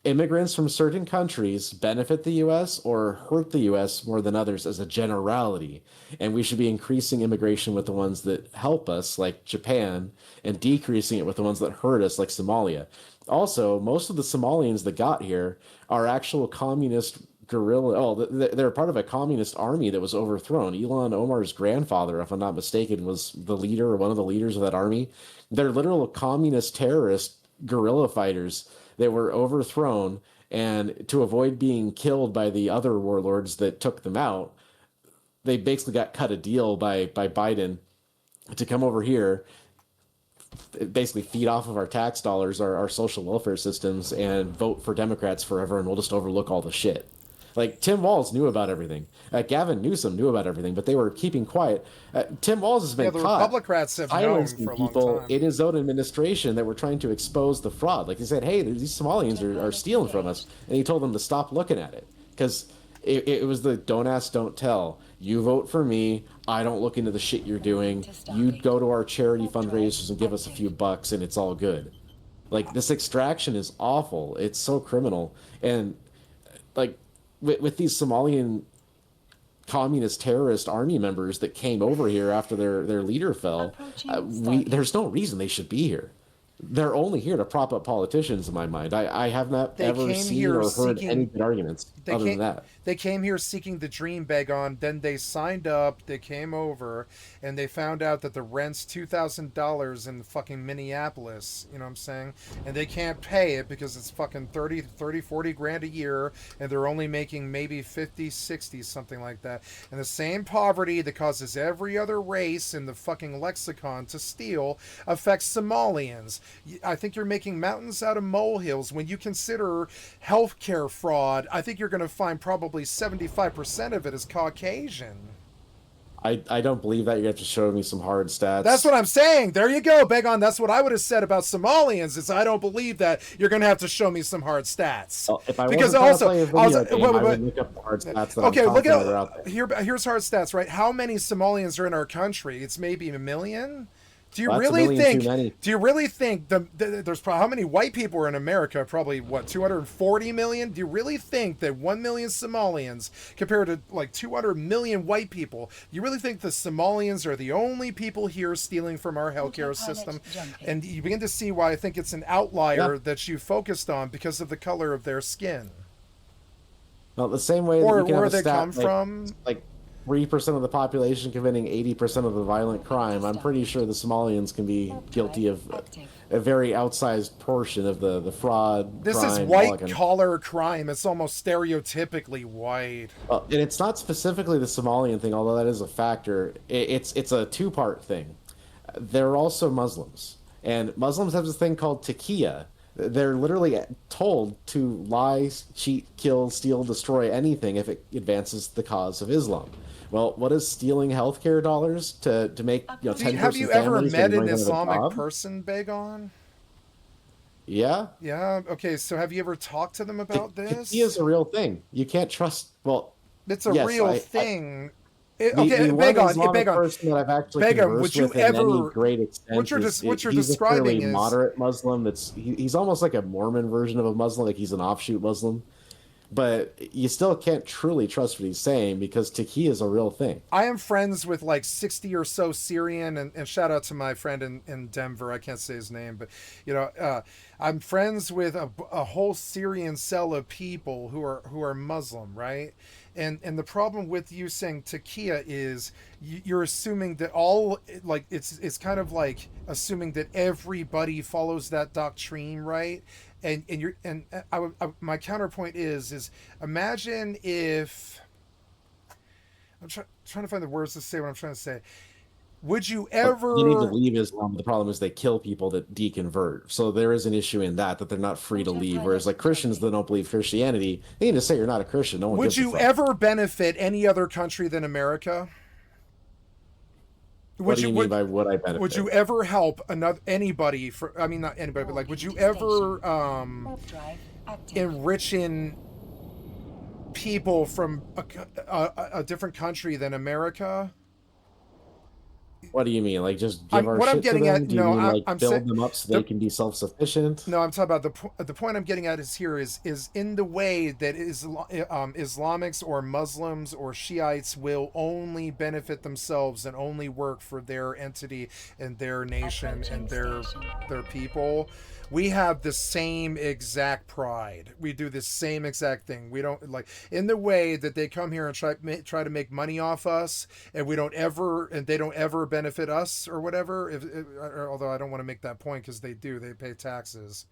Immigrants from certain countries benefit the U.S. or hurt the U.S. more than others as a generality, and we should be increasing immigration with the ones that help us, like Japan, and decreasing it with the ones that hurt us, like Somalia. Also, most of the Somalians that got here are actual communist guerrilla. Oh, they're part of a communist army that was overthrown. Ilhan Omar's grandfather, if I'm not mistaken, was the leader or one of the leaders of that army. They're literal communist terrorist guerrilla fighters that were overthrown, and to avoid being killed by the other warlords that took them out, they basically got cut a deal by Biden to come over here, basically feed off of our tax dollars, our social welfare systems, and vote for Democrats forever, and we'll just overlook all the shit. Like, Tim Walz knew about everything. Gavin Newsom knew about everything, but they were keeping quiet. Tim Walz has been caught silencing for people in his own administration that were trying to expose the fraud. Like, he said, hey, these Somalians are stealing from us. And he told them to stop looking at it. Because it was the don't ask, don't tell. You vote for me. I don't look into the shit you're doing. You go to our charity fundraisers and give us a few bucks, and it's all good. Like, this extraction is awful. It's so criminal. And, like, with these Somalian communist terrorist army members that came over here after their leader fell, there's no reason they should be here. They're only here to prop up politicians, in my mind. I have not ever seen or heard any good arguments other than that. They came here seeking the dream, Begon. Then they signed up, they came over, and they found out that the rent's $2,000 in fucking Minneapolis, you know what I'm saying? And they can't pay it because it's fucking 30, 40 grand a year, and they're only making maybe 50, 60, something like that. And the same poverty that causes every other race in the fucking lexicon to steal affects Somalians. I think you're making mountains out of molehills. When you consider healthcare fraud, I think you're going to find probably 75% of it is Caucasian. I don't believe that. You have to show me some hard stats. That's what I'm saying. There you go, Begon. That's what I would have said about Somalians. Is I don't believe that. You're going to have to show me some hard stats. Well, if I because also, I would look up the hard stats. That okay, look at here's hard stats. Right? How many Somalians are in our country? It's maybe 1 million. Do you really think? Do you really think there's probably how many white people are in America? Probably what 240 million. Do you really think that 1 million Somalians compared to like 200 million white people? Do you really think the Somalians are the only people here stealing from our healthcare system? And you begin to see why I think it's an outlier that you focused on because of the color of their skin. Well, the same way. Or that you can where have a they stat, come from. Like 3% of the population committing 80% of the violent crime. I'm pretty sure the Somalians can be guilty of a very outsized portion of the fraud. This crime, is white collar crime. It's almost stereotypically white. Well, and it's not specifically the Somalian thing, although that is a factor. It's a two-part thing. They're also Muslims, and Muslims have this thing called taqiyya. They're literally told to lie, cheat, kill, steal, destroy anything if it advances the cause of Islam. Well, what is stealing healthcare dollars to make 10 person families? Have you ever met an Islamic person, Begon? Yeah. Yeah. Okay. So have you ever talked to them about this? Taqiyya is a real thing. You can't trust. Well, it's a real thing. Okay, Begon, person that I've actually conversed with in any great extent what you're he's describing a fairly moderate Muslim. He's almost like a Mormon version of a Muslim, like he's an offshoot Muslim. But you still can't truly trust what he's saying because taqiyya is a real thing. I am friends with like 60 or so Syrian, and shout out to my friend in Denver. I can't say his name, but I'm friends with a whole Syrian cell of people who are Muslim, right? And the problem with you saying taqiyya is you're assuming that it's kind of like assuming that everybody follows that doctrine, right? And my counterpoint is imagine if I'm trying to find the words to say what I'm trying to say. Would you ever? You need to leave Islam. The problem is they kill people that deconvert. So there is an issue in that they're not free to leave. Whereas like Christians that don't believe Christianity, they need to say you're not a Christian. No one. Would you ever benefit any other country than America? What do you mean by would I benefit? Would you ever help anybody? Not anybody, but like, would you ever enriching people from a different country than America? What do you mean? Like just give our shit to them? Do you mean like build them up so they can be self-sufficient? No, I'm talking about the point I'm getting at is in the way that Islamics or Muslims or Shiites will only benefit themselves and only work for their entity and their nation and their people. We have the same exact pride. We do the same exact thing. We don't like in the way that they come here and try to make money off us, and they don't ever benefit us or whatever. Although I don't want to make that point because they do. They pay taxes,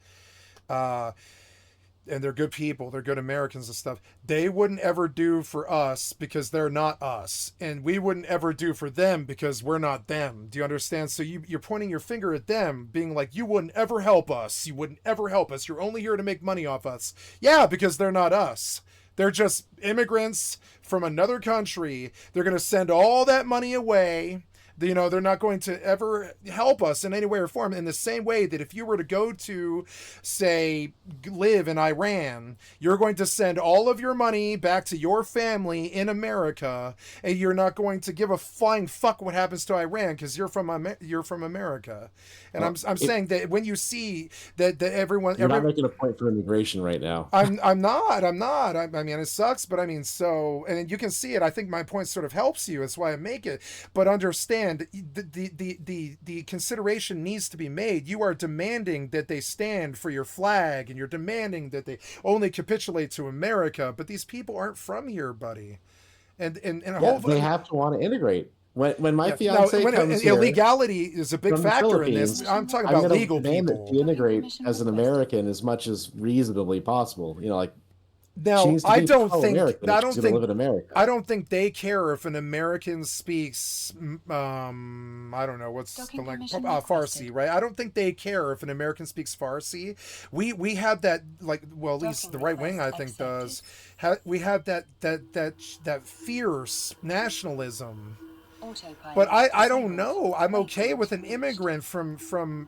and they're good people. They're good Americans and stuff. They wouldn't ever do for us because they're not us, and we wouldn't ever do for them because we're not them. Do you understand? So you're pointing your finger at them, being like, you wouldn't ever help us. You wouldn't ever help us. You're only here to make money off us. Yeah, because they're not us. They're just immigrants from another country. They're going to send all that money away. They're not going to ever help us in any way or form. In the same way that if you were to go to, say, live in Iran, you're going to send all of your money back to your family in America, and you're not going to give a flying fuck what happens to Iran because you're from America. And I'm saying that when you see that everyone, You're not making a point for immigration right now. I'm not. I mean, it sucks, but I mean, so, and you can see it. I think my point sort of helps you. That's why I make it. But understand, the consideration needs to be made. You are demanding that they stand for your flag, and you're demanding that they only capitulate to America. But these people aren't from here, buddy. And They have to want to integrate. When my fiance comes here, illegality is a big factor in this. I'm talking about legal people. That she integrate as an American as much as reasonably possible. Now, I don't think live in America. I don't think they care if an American speaks I don't know what's the language, Farsi, right? I don't think they care if an American speaks Farsi. We have that, like, well, at least the right wing I think does. We have that fierce nationalism. But I don't know. I'm okay with an immigrant from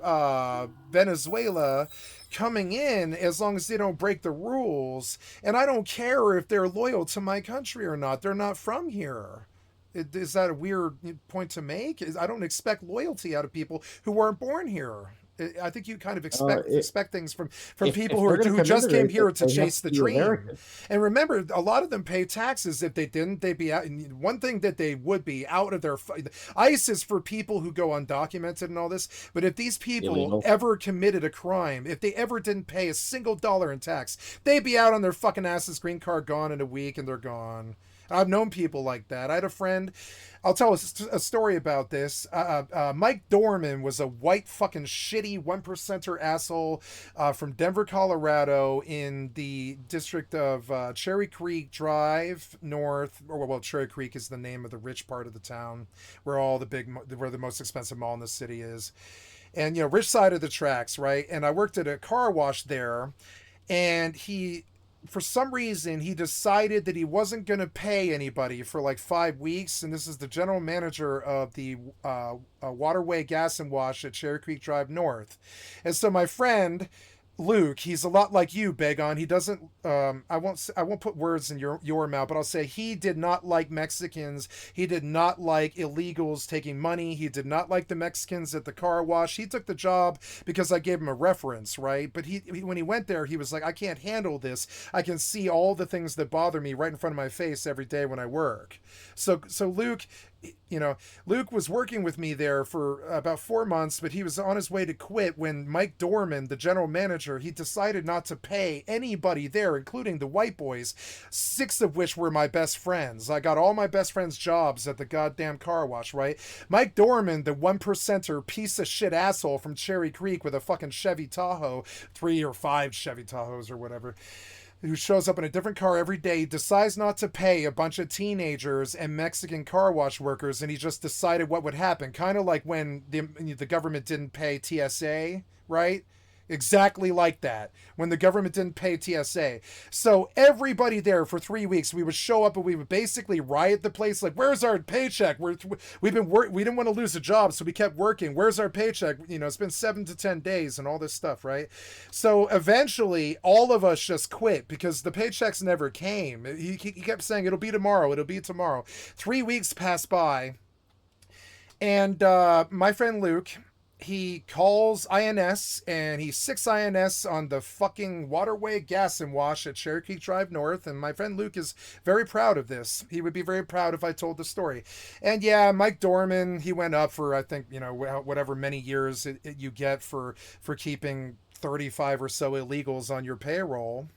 Venezuela coming in as long as they don't break the rules. And I don't care if they're loyal to my country or not. They're not from here. Is that a weird point to make? I don't expect loyalty out of people who weren't born here. I think you kind of expect things from people who just came here to chase the dream. American. And remember, a lot of them pay taxes. If they didn't, they'd be out. One thing that they would be out of their ICE is for people who go undocumented and all this. But if these people ever committed a crime, if they ever didn't pay a single dollar in tax, they'd be out on their fucking asses, green card gone in a week, and they're gone. I've known people like that. I had a friend. I'll tell a story about this. Mike Dorman was a white fucking shitty 1%er asshole from Denver, Colorado, in the district of Cherry Creek Drive North. Well, Cherry Creek is the name of the rich part of the town, where where the most expensive mall in the city is, and rich side of the tracks, right? And I worked at a car wash there, and for some reason, he decided that he wasn't going to pay anybody for like 5 weeks. And this is the general manager of the Waterway Gas and Wash at Cherry Creek Drive North. And so my friend Luke, he's a lot like you, Begon. He doesn't, I won't put words in your mouth, but I'll say he did not like Mexicans. He did not like illegals taking money. He did not like the Mexicans at the car wash. He took the job because I gave him a reference, right? But he when he went there, he was like, I can't handle this. I can see all the things that bother me right in front of my face every day when I work. So Luke, Luke was working with me there for about 4 months, but he was on his way to quit when Mike Dorman, the general manager, he decided not to pay anybody there, including the white boys, 6 of which were my best friends. I got all my best friends' jobs at the goddamn car wash, right? Mike Dorman, the 1%er piece of shit asshole from Cherry Creek with a fucking Chevy Tahoe, 3 or 5 Chevy Tahoes or whatever, who shows up in a different car every day, decides not to pay a bunch of teenagers and Mexican car wash workers, and he just decided what would happen. Kind of like when the government didn't pay TSA, right? Exactly like that, when the government didn't pay TSA. So everybody there for 3 weeks, we would show up and we would basically riot the place. Like, where's our paycheck? We didn't want to lose a job, so we kept working. Where's our paycheck? It's been 7 to 10 days and all this stuff, right? So eventually, all of us just quit because the paychecks never came. He kept saying, it'll be tomorrow, it'll be tomorrow. 3 weeks passed by, and my friend Luke, he calls INS, and he 6 INS on the fucking Waterway Gas and Wash at Cherry Creek Drive North, and my friend Luke is very proud of this. He would be very proud if I told the story. And yeah, Mike Dorman, he went up for, I think, whatever many years you get for keeping 35 or so illegals on your payroll.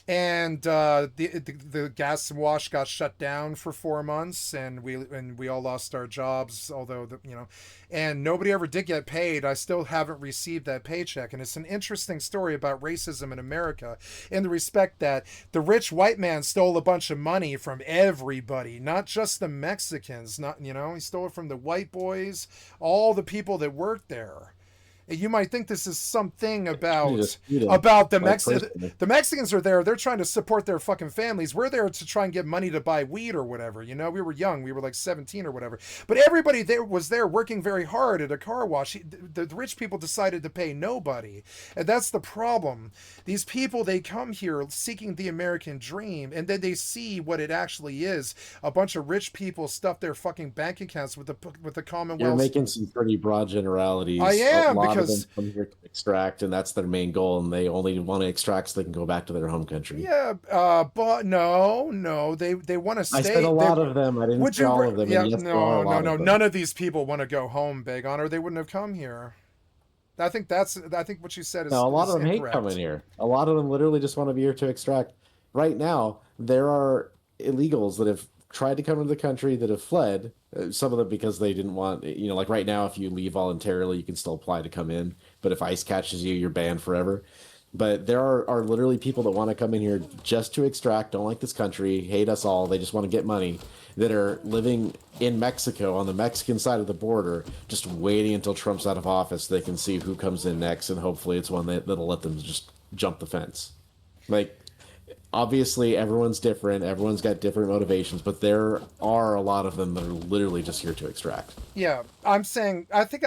And the gas and wash got shut down for 4 months, and we all lost our jobs, although and nobody ever did get paid. I still haven't received that paycheck. And it's an interesting story about racism in America, in the respect that the rich white man stole a bunch of money from everybody, not just the Mexicans. He stole it from the white boys, all the people that worked there. You might think this is something about just eat 'em, the like, personally. the Mexicans are there. They're trying to support their fucking families. We're there to try and get money to buy weed or whatever. You know, we were young. We were like 17 or whatever. But everybody there was there working very hard at a car wash. The rich people decided to pay nobody, and that's the problem. These people, they come here seeking the American dream, and then they see what it actually is. A bunch of rich people stuff their fucking bank accounts with the Commonwealth. You're making some pretty broad generalities. I am, a lot because of them come here to extract, and that's their main goal, and they only want to extract so they can go back to their home country. Yeah, but no, they want to stay. I said a lot of them. I didn't say all of them. Yeah, and yes, there are a lot of them. none of these people want to go home, Bagon, or they wouldn't have come here. I think what you said is No, a lot is of them incorrect. hate coming here. A lot of them literally just want to be here to extract. Right now, there are illegals that have tried to come into the country that have fled. Some of them because they didn't want, like right now, if you leave voluntarily, you can still apply to come in. But if ICE catches you, you're banned forever. But there are literally people that want to come in here just to extract, don't like this country, hate us all, they just want to get money, that are living in Mexico on the Mexican side of the border, just waiting until Trump's out of office so they can see who comes in next, and hopefully it's one that'll let them just jump the fence. Like, obviously everyone's different, everyone's got different motivations, but there are a lot of them that are literally just here to extract. Yeah, I'm saying, I think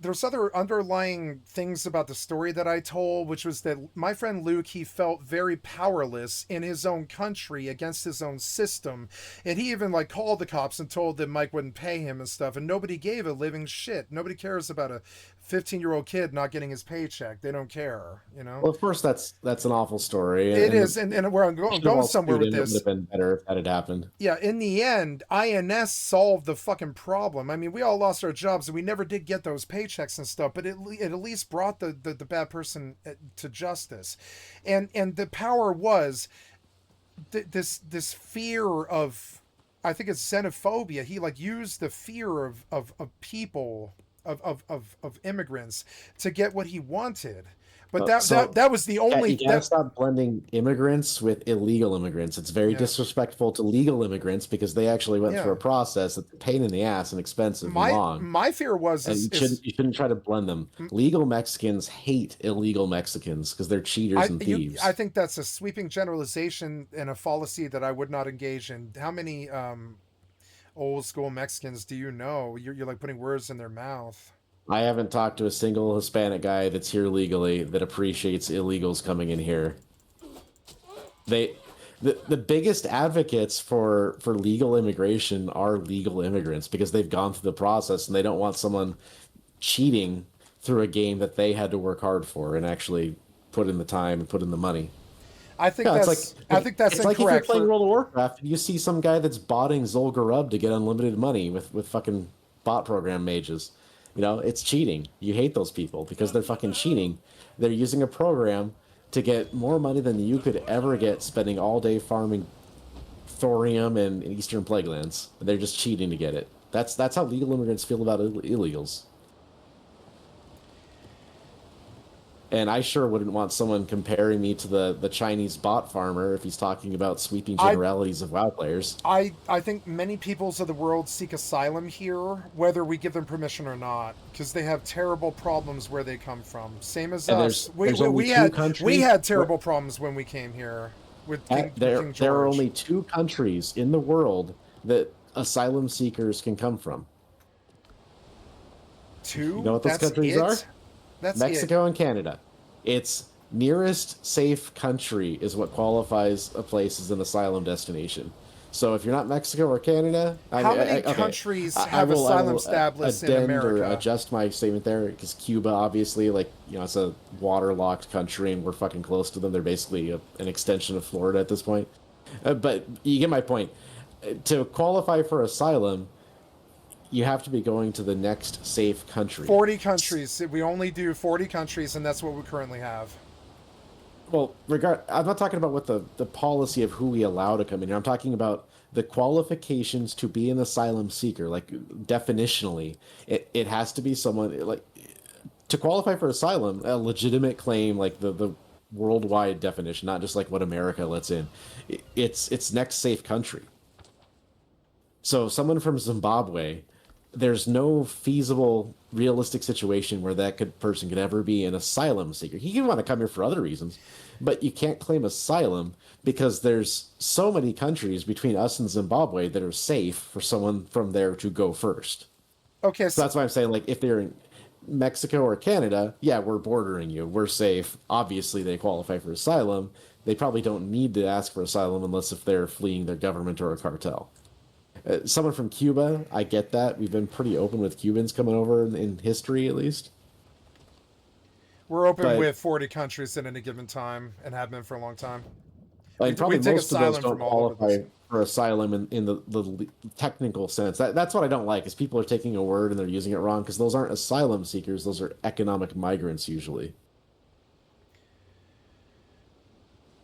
there's other underlying things about the story that I told, which was that my friend Luke, he felt very powerless in his own country against his own system, and he even like called the cops and told them Mike wouldn't pay him and stuff, and nobody gave a living shit. Nobody cares about a 15-year-old kid not getting his paycheck. They don't care, Well, of course, that's an awful story. It is, and where I'm going somewhere with this. It would have been better if that had happened. Yeah, in the end, INS solved the fucking problem. I mean, we all lost our jobs and we never did get those paychecks and stuff, but it at least brought the bad person to justice. And the power was this fear of, I think it's xenophobia. He like used the fear of people, of immigrants to get what he wanted. But that was the only. You gotta stop blending immigrants with illegal immigrants. It's very disrespectful to legal immigrants because they actually went through a process that's a pain in the ass and expensive and long. My fear was, and you shouldn't try to blend them. Legal Mexicans hate illegal Mexicans because they're cheaters and thieves. I think that's a sweeping generalization and a fallacy that I would not engage in. How many old school Mexicans do you know? You're like putting words in their mouth. I haven't talked to a single Hispanic guy that's here legally that appreciates illegals coming in here. The biggest advocates for legal immigration are legal immigrants because they've gone through the process and they don't want someone cheating through a game that they had to work hard for and actually put in the time and put in the money. I think that's it's like if you're playing World of Warcraft and you see some guy that's botting Zul'Gurub to get unlimited money with fucking bot program mages. It's cheating. You hate those people because they're fucking cheating. They're using a program to get more money than you could ever get spending all day farming thorium and Eastern Plaguelands. They're just cheating to get it. That's how legal immigrants feel about illegals. And I sure wouldn't want someone comparing me to the Chinese bot farmer if he's talking about sweeping generalities of WoW players. I think many peoples of the world seek asylum here, whether we give them permission or not, because they have terrible problems where they come from. Same as us. We had terrible problems when we came here with King George. There are only 2 countries in the world that asylum seekers can come from. 2? You know what those countries are? That's Mexico and Canada. It's nearest safe country is what qualifies a place as an asylum destination. So if you're not Mexico or Canada, how many countries have asylum established in America? Or adjust my statement there because Cuba, obviously, it's a waterlocked country and we're fucking close to them. They're basically an extension of Florida at this point. But you get my point. To qualify for asylum, you have to be going to the next safe country. 40 countries. We only do 40 countries, and that's what we currently have. Well, I'm not talking about what the policy of who we allow to come in here. I'm talking about the qualifications to be an asylum seeker. Like, definitionally, it has to be someone, like, to qualify for asylum, a legitimate claim, like the worldwide definition, not just like what America lets in. It's next safe country. So someone from Zimbabwe there's no feasible, realistic situation where person could ever be an asylum seeker. He can want to come here for other reasons, but you can't claim asylum because there's so many countries between us and Zimbabwe that are safe for someone from there to go first. Okay, so that's why I'm saying, like, if they're in Mexico or Canada, yeah, we're bordering you. We're safe. Obviously, they qualify for asylum. They probably don't need to ask for asylum unless if they're fleeing their government or a cartel. Someone from Cuba, I get that. We've been pretty open with Cubans coming over in history, at least. We're open with 40 countries at any given time and have been for a long time. And probably most of those don't qualify for asylum in the technical sense. That's what I don't like, is people are taking a word and they're using it wrong, because those aren't asylum seekers. Those are economic migrants, usually.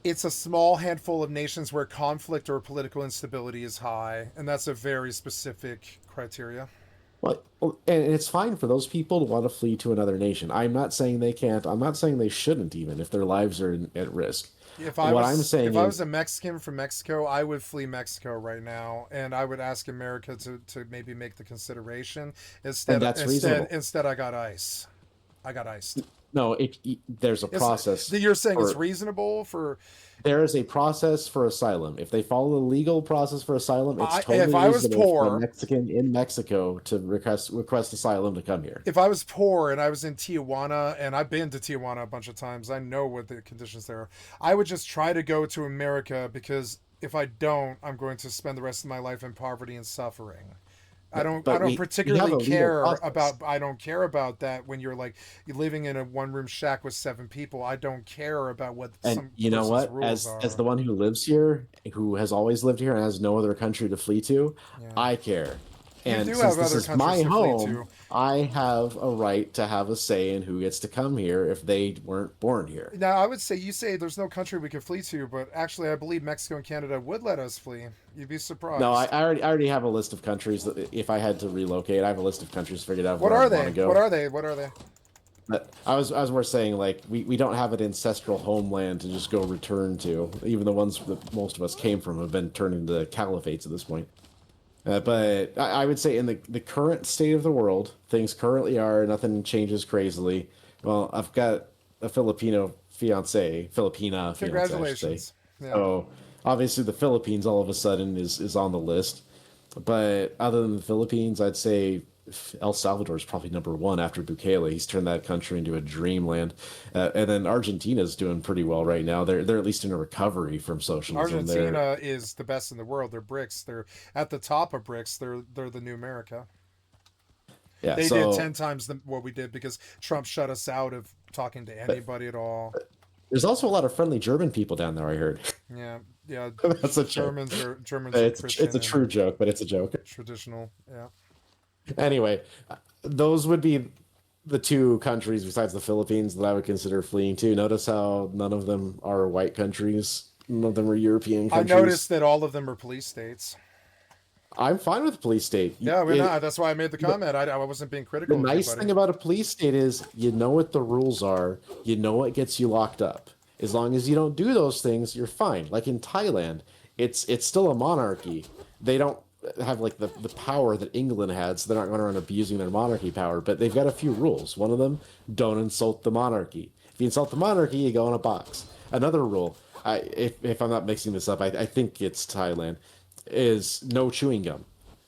It's a small handful of nations where conflict or political instability is high, and that's a very specific criteria. Well, and it's fine for those people to want to flee to another nation. I'm not saying they can't. I'm not saying they shouldn't, even if their lives are at risk. If I was a Mexican from Mexico, I would flee Mexico right now, and I would ask America to maybe make the consideration. Instead, I got ICE. I got iced. No, there's a process. You're saying it's reasonable for... There is a process for asylum. If they follow the legal process for asylum, it's totally if I was reasonable poor, for a Mexican in Mexico to request asylum to come here. If I was poor and I was in Tijuana, and I've been to Tijuana a bunch of times, I know what the conditions there are. I would just try to go to America, because if I don't, I'm going to spend the rest of my life in poverty and suffering. I don't particularly care about that when you're living in a one-room shack with 7 people. I don't care about what some you know what, rules as the one who lives here, who has always lived here and has no other country to flee to, I care. And since this is my home, I have a right to have a say in who gets to come here if they weren't born here. Now, I would say, you say there's no country we could flee to, but actually I believe Mexico and Canada would let us flee. You'd be surprised. No, I already have a list of countries that if I had to relocate, I have a list of countries figured out where I want to go. What are they? But I was more saying, like, we don't have an ancestral homeland to just go return to. Even the ones that most of us came from have been turned into caliphates at this point. But I would say in the current state of the world, things currently are, nothing changes crazily. Well, I've got a Filipina fiance. Congratulations. Yeah. So obviously the Philippines all of a sudden is on the list. But other than the Philippines, I'd say El Salvador is probably number 1 after Bukele. He's turned that country into a dreamland. And then Argentina's doing pretty well right now. They're at least in a recovery from socialism. Argentina is the best in the world. They're BRICS. They're at the top of BRICS. They're the new America. Yeah, they did 10 times what we did because Trump shut us out of talking to anybody at all. There's also a lot of friendly German people down there, I heard. Yeah. That's a Germans joke. It's a true joke, but it's a joke. Traditional, yeah. Anyway, those would be the 2 countries besides the Philippines that I would consider fleeing to. Notice how none of them are white countries. None of them are European countries. I noticed that all of them are police states. I'm fine with a police state. Yeah, we're not. That's why I made the comment. I wasn't being critical. The nice thing about a police state is you know what the rules are. You know what gets you locked up. As long as you don't do those things, you're fine. Like in Thailand, it's still a monarchy. They don't have like the power that England had, so they're not going around abusing their monarchy power, but they've got a few rules. One of them, don't insult the monarchy. If you insult the monarchy, you go in a box. Another rule, if I'm not mixing this up, I think it's Thailand, is no chewing gum,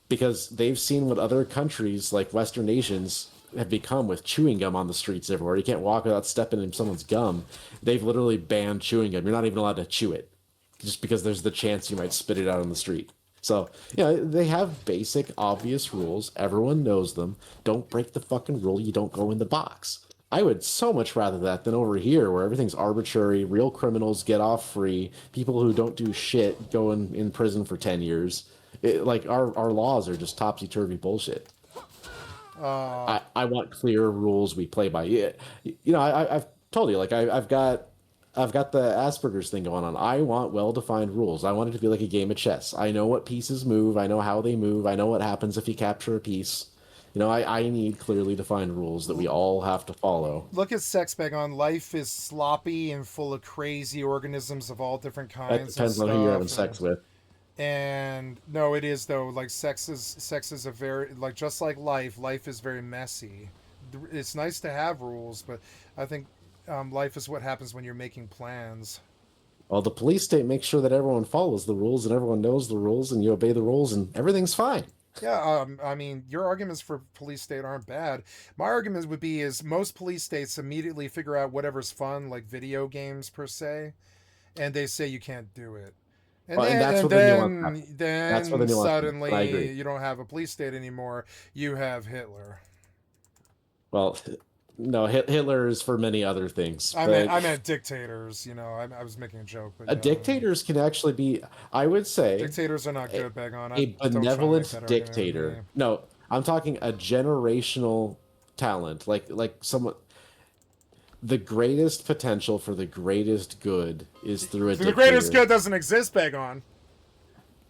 because they've seen what other countries like Western nations have become with chewing gum on the streets everywhere. You can't walk without stepping in someone's gum. They've literally banned chewing gum. You're not even allowed to chew it, just because there's the chance you might spit it out on the street. So, they have basic, obvious rules. Everyone knows them. Don't break the fucking rule. You don't go in the box. I would so much rather that than over here where everything's arbitrary. Real criminals get off free. People who don't do shit go in prison for 10 years. Our laws are just topsy-turvy bullshit. I want clear rules we play by. I've told you, I've got the Asperger's thing going on. I want well-defined rules. I want it to be like a game of chess. I know what pieces move. I know how they move. I know what happens if you capture a piece. I need clearly defined rules that we all have to follow. Look at sex, Begon. Life is sloppy and full of crazy organisms of all different kinds. That depends on who you're having sex with. And no, it is though. Like sex is a very, like, just like life is very messy. It's nice to have rules, but I think life is what happens when you're making plans. Well, the police state makes sure that everyone follows the rules and everyone knows the rules and you obey the rules and everything's fine. Yeah, I mean, your arguments for police state aren't bad. My argument would be is most police states immediately figure out whatever's fun, like video games per se, and they say you can't do it. And Well, and then, that's and what the nuance happens. That's where the then nuance happens, but I suddenly agree. you don't have a police state anymore. You have Hitler. Well, no, Hitler is for many other things. I but meant dictators. You know, I was making a joke, but dictators can actually be, I would say, dictators are not good. Beg on. a Don't try and make benevolent that argument with dictator. me. No, I'm talking a generational talent, like someone. The greatest potential for the greatest good is through a The dictator. greatest good doesn't exist. Beg on.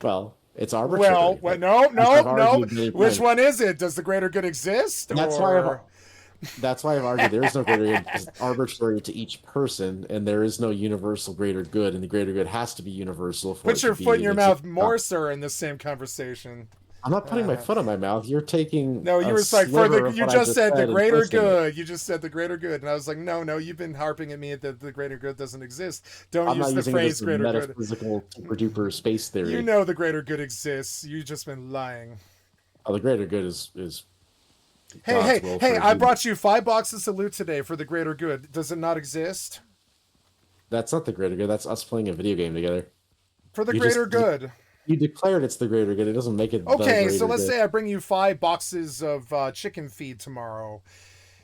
Well, it's arbitrary. Well, but no. I've argued many Which times. one is it? Does the greater good exist? That's or... why I've argued there is no greater good. It's arbitrary to each person, and there is no universal greater good, and the greater good has to be universal. For Put it your to be foot in your an mouth exist- more, sir, in this same conversation. I'm not putting my foot on my mouth. You're taking. No, you a were like, sliver of you what I just said the and greater twisting it. good. You just said the greater good. And I was like, no, you've been harping at me that the greater good doesn't exist. Don't I'm use not the using phrase this greater good. metaphysical super duper space theory. You know the greater good exists. You've just been lying. Oh, the greater good is Hey, God's will for I human- brought you 5 boxes of loot today for the greater good. Does it not exist? That's not the greater good. That's us playing a video game together. For the You greater just- good. You declared it's the greater good. It doesn't make it. the Okay, greater so let's good. say I bring you 5 boxes of chicken feed tomorrow.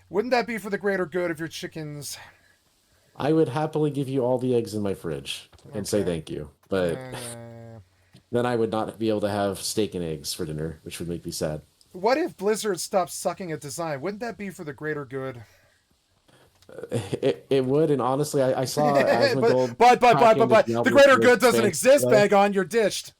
Wouldn't that be for the greater good of your chickens? I would happily give you all the eggs in my fridge and say thank you, but then I would not be able to have steak and eggs for dinner, which would make me sad. What if Blizzard stopped sucking at design? Wouldn't that be for the greater good? It would, and honestly, I saw Asmongold but hack into the Diablo greater 4 good doesn't expansion exist. today. Bag on, you're ditched.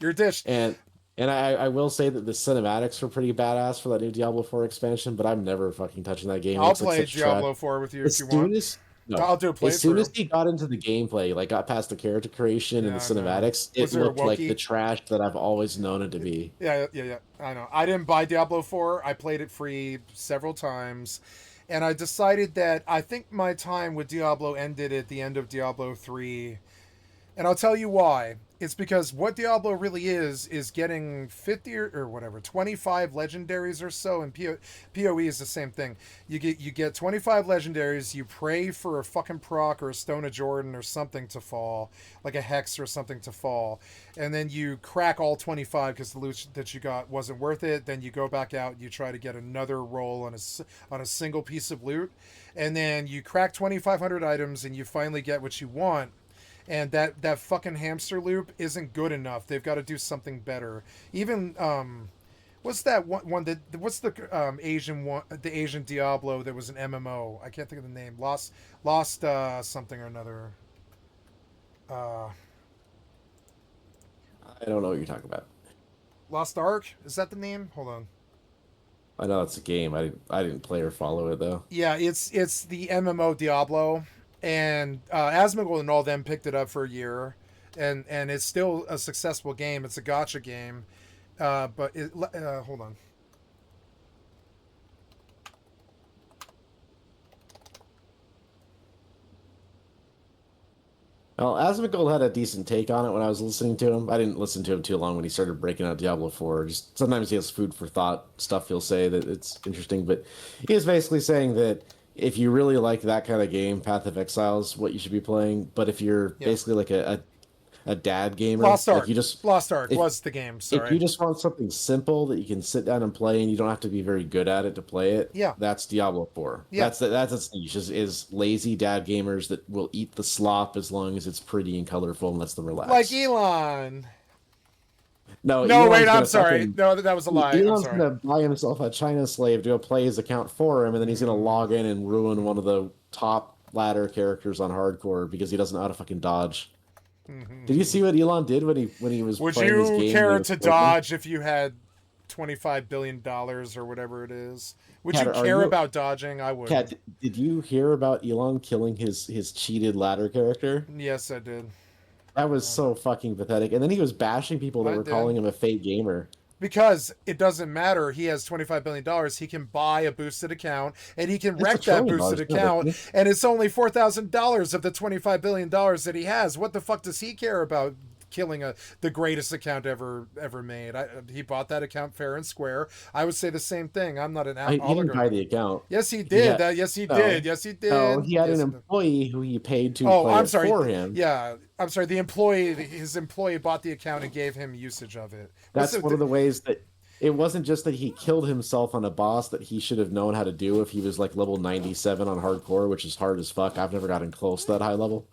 You're ditched. And I will say that the cinematics were pretty badass for that new Diablo 4 expansion, but I'm never fucking touching that game. It I'll looks like play such Diablo trash. 4 with you As if you soon want. as- no, I'll do a As soon playthrough. as he got into the gameplay, like got past the character creation and the cinematics, Was it there a looked like Wookiee? the trash that I've always known it to be. Yeah, I know. I didn't buy Diablo 4. I played it free several times. And I decided that I think my time with Diablo ended at the end of Diablo 3. And I'll tell you why. It's because what Diablo really is getting 50 or whatever, 25 legendaries or so, and PoE is the same thing. You get 25 legendaries, you pray for a fucking proc or a Stone of Jordan or something to fall, like a Hex or something to fall, and then you crack all 25 because the loot that you got wasn't worth it. Then you go back out, you try to get another roll on a single piece of loot, and then you crack 2,500 items and you finally get what you want. And that fucking hamster loop isn't good enough. They've got to do something better. Even what's that one that what's the Asian one, the Asian Diablo that was an MMO? I can't think of the name. Lost something or another. I don't know what you're talking about. Lost Ark? Is that the name? Hold on. I know it's a game. I didn't play or follow it though. Yeah, it's the MMO Diablo. And Asmongold and all them picked it up for a year, and it's still a successful game. It's a gacha game, but hold on. Well, Asmongold had a decent take on it when I was listening to him. I didn't listen to him too long when he started breaking out Diablo 4. Just sometimes he has food for thought stuff he'll say that it's interesting, but he was basically saying that if you really like that kind of game, Path of Exile is what you should be playing. But if you're basically like a dad gamer, Lost Ark. like you just Lost Ark was the game. Sorry. If you just want something simple that you can sit down and play, and you don't have to be very good at it to play it, that's Diablo 4. Yeah. That's its niche. Is lazy dad gamers that will eat the slop as long as it's pretty and colorful and lets them relax. Like Elon. No, No, Elon's wait, I'm gonna sorry. fucking- No, that was a lie. I'm Elon's sorry. gonna buy himself a China slave to go play his account for him, and then he's gonna log in and ruin one of the top ladder characters on hardcore because he doesn't know how to fucking dodge. Did you see what Elon did when he was Would playing his you game? care when he was to broken? dodge if you had $25 billion or whatever it is? Would Kat, you are care you- about dodging? I would. Kat, did you hear about Elon killing his cheated ladder character? Yes, I did. That was so fucking pathetic. And then he was bashing people that I were did. calling him a fake gamer. Because it doesn't matter. He has $25 billion. He can buy a boosted account, and he can It's wreck $1 that trillion, boosted no, account, isn't and it's only $4,000 of the $25 billion that he has. What the fuck does he care about killing the greatest account ever made? He bought that account fair and square. I would say the same thing. I'm not an He didn't buy the account. Yes, he did. Yes, he did. Yes, he did. No, he had Yes, an he did. employee who he paid to Oh, play I'm it sorry. for him. Yeah, I'm sorry. His employee bought the account and gave him usage of it. That's one of the ways that it wasn't just that he killed himself on a boss that he should have known how to do if he was like level 97 on hardcore, which is hard as fuck. I've never gotten close to that high level.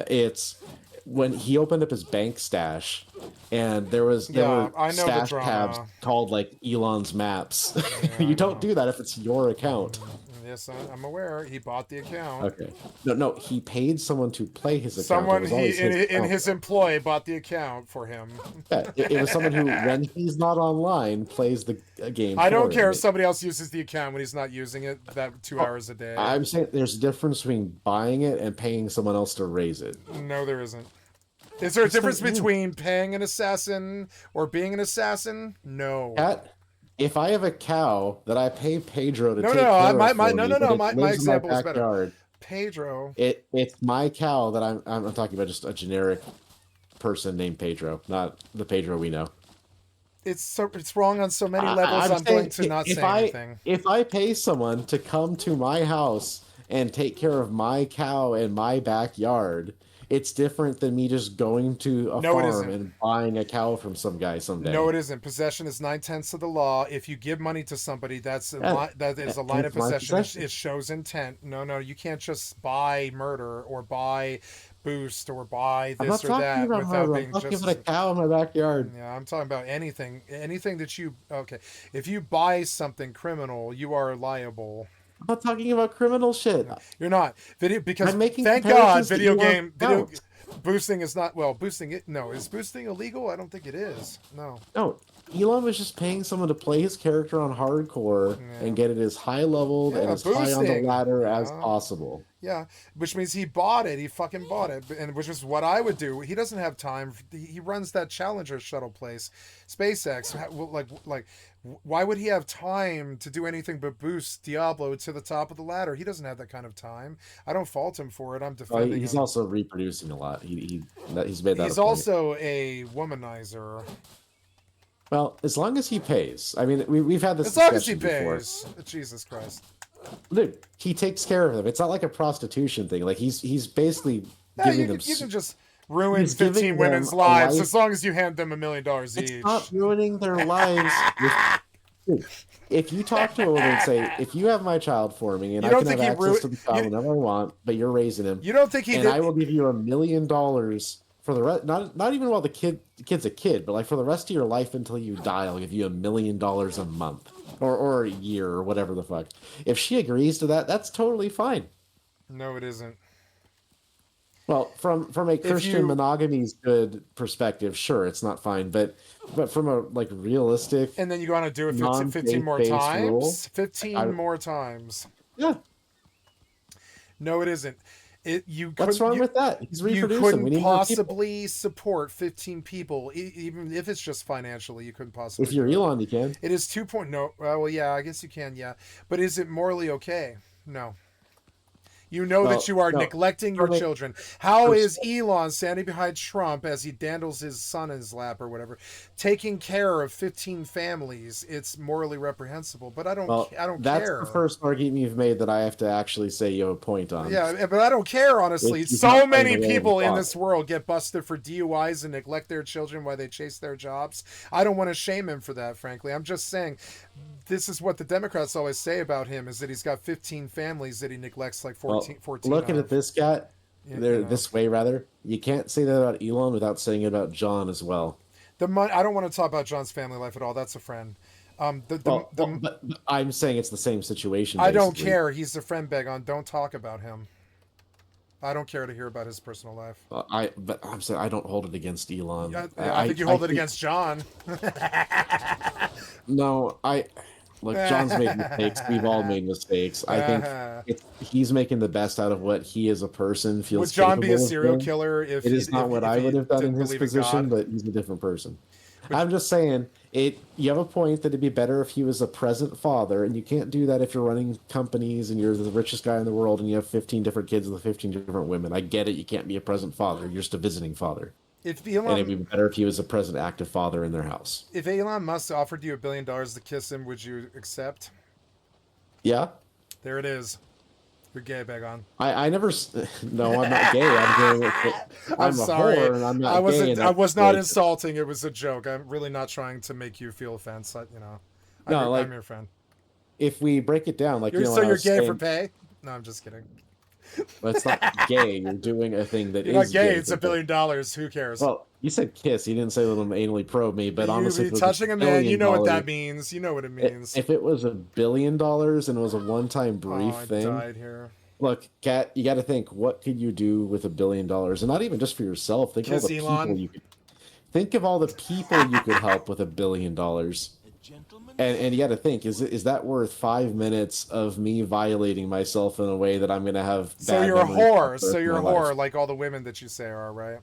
It's when he opened up his bank stash and there were stash tabs called like Elon's Maps. Yeah, you don't do that if it's your account. Yes, I'm aware. He bought the account. Okay. No, he paid someone to play his account. Someone his employee bought the account for him. Yeah, it was someone who, when he's not online, plays the game. I don't care him. if somebody else uses the account when he's not using it that 2 hours a day. I'm saying there's a difference between buying it and paying someone else to raise it. No, there isn't. Is there a difference between paying an assassin or being an assassin? No. If I have a cow that I pay Pedro to No, take no, care my, of my, for no, me, no, but no. it My lives in example is better. backyard, Pedro. It's my cow that I'm talking about, just a generic person named Pedro, not the Pedro we know. It's wrong on so many levels. I'm going to not say anything. If I pay someone to come to my house and take care of my cow in my backyard, it's different than me just going to a farm and buying a cow from some guy someday. No, it isn't. Possession is 9/10 of the law. If you give money to somebody, that is a line of possession. It shows intent. No, you can't just buy murder or buy boost or buy this or that without being just. I'm talking about a cow in my backyard. Yeah, I'm talking about anything that you. Okay, if you buy something criminal, you are liable. I'm not talking about criminal shit. You're not because I'm making thank God video comparisons boosting is not boosting it. No, is boosting illegal? I don't think it is. No. No, Elon was just paying someone to play his character on hardcore and get it as high leveled and as high on the ladder as possible. Yeah, which means he bought it. He fucking bought it, and which is what I would do. He doesn't have time. He runs that Challenger shuttle place, SpaceX. Like, why would he have time to do anything but boost Diablo to the top of the ladder? He doesn't have that kind of time. I don't fault him for it. I'm defending He's him. also reproducing a lot. He's made that. He's also a womanizer. Well, as long as he pays. I mean, we've had this as long as he before. pays. Jesus Christ. Dude, he takes care of them. It's not like a prostitution thing. Like he's basically giving them. You can just ruin 15 women's lives as long as you hand them $1 million each. It's not ruining their lives. Dude, if you talk to a woman and say, "If you have my child for me, and I can have access to the child whenever I want, but you're raising him, you don't think he? And I will give you $1 million for the rest. Not even while the kid's a kid, but like for the rest of your life until you die, I'll give you $1 million a month." Or a year or whatever the fuck. If she agrees to that, that's totally fine. No, it isn't. Well, from a Christian monogamy's good perspective, sure, it's not fine, but from a like realistic, and then you want to do it 15 more times. Rule, 15 more times. Yeah. No, it isn't. What's wrong with that? He's reproducing. You couldn't possibly support 15 people, even if it's just financially. You couldn't possibly. If you're Elon, you can. It is 2. No, well, yeah, I guess you can. Yeah, but is it morally okay? No. You know that you are neglecting your children. How is Elon standing behind Trump as he dandles his son in his lap or whatever, taking care of 15 families? It's morally reprehensible, but I don't care. That's the first argument you've made that I have to actually say you have a point on. Yeah, but I don't care, honestly. So many people in this world get busted for DUIs and neglect their children while they chase their jobs. I don't want to shame him for that, frankly. I'm just saying this is what the Democrats always say about him, is that he's got 15 families that he neglects like 14. Looking at this guy, this way rather, you can't say that about Elon without saying it about John as well. I don't want to talk about John's family life at all. That's a friend. But I'm saying it's the same situation. I don't care. He's a friend, Begon. Don't talk about him. I don't care to hear about his personal life. But I'm saying I don't hold it against Elon. I think you hold it against John. No, Look, John's made mistakes. We've all made mistakes. I think he's making the best out of what he as a person feels. Would John be a capable of serial doing. killer if It is not what I would have done in his believe in position, God? but he's a different person. I'm just saying, you have a point that it'd be better if he was a present father, and you can't do that if you're running companies and you're the richest guy in the world and you have 15 different kids with 15 different women. I get it. You can't be a present father. You're just a visiting father. If And it'd be better if he was a present active father in their house. If Elon Musk offered you $1 billion to kiss him, would you accept? Yeah. There it is. You're gay, Begon. I never. No, I'm not gay. I'm gay. I'm a sorry. whore, and I'm not I wasn't. gay. And I was not gay. insulting. It was a joke. I'm really not trying to make you feel offense. You know. I'm your friend. If we break it down, like You're, you know, so when I you're was gay saying, for pay? No, I'm just kidding. Well, it's not gay. You're doing a thing that You're not is gay. gay. It's $1 billion. Who cares? Well, you said kiss. You didn't say let him anally probe me, but honestly, you touching a man, you know what that means. You know what it means. If it was $1 billion and it was a one-time brief I thing, died here. Look, Kat, you got to think, what could you do with $1 billion? And not even just for yourself. Think of all the people you could. Think of all the people you could help with $1 billion. And you got to think, is that worth 5 minutes of me violating myself in a way that I'm going to have? So bad you're a memories whore. for the So rest of you're a my life? whore, like all the women that you say are, right?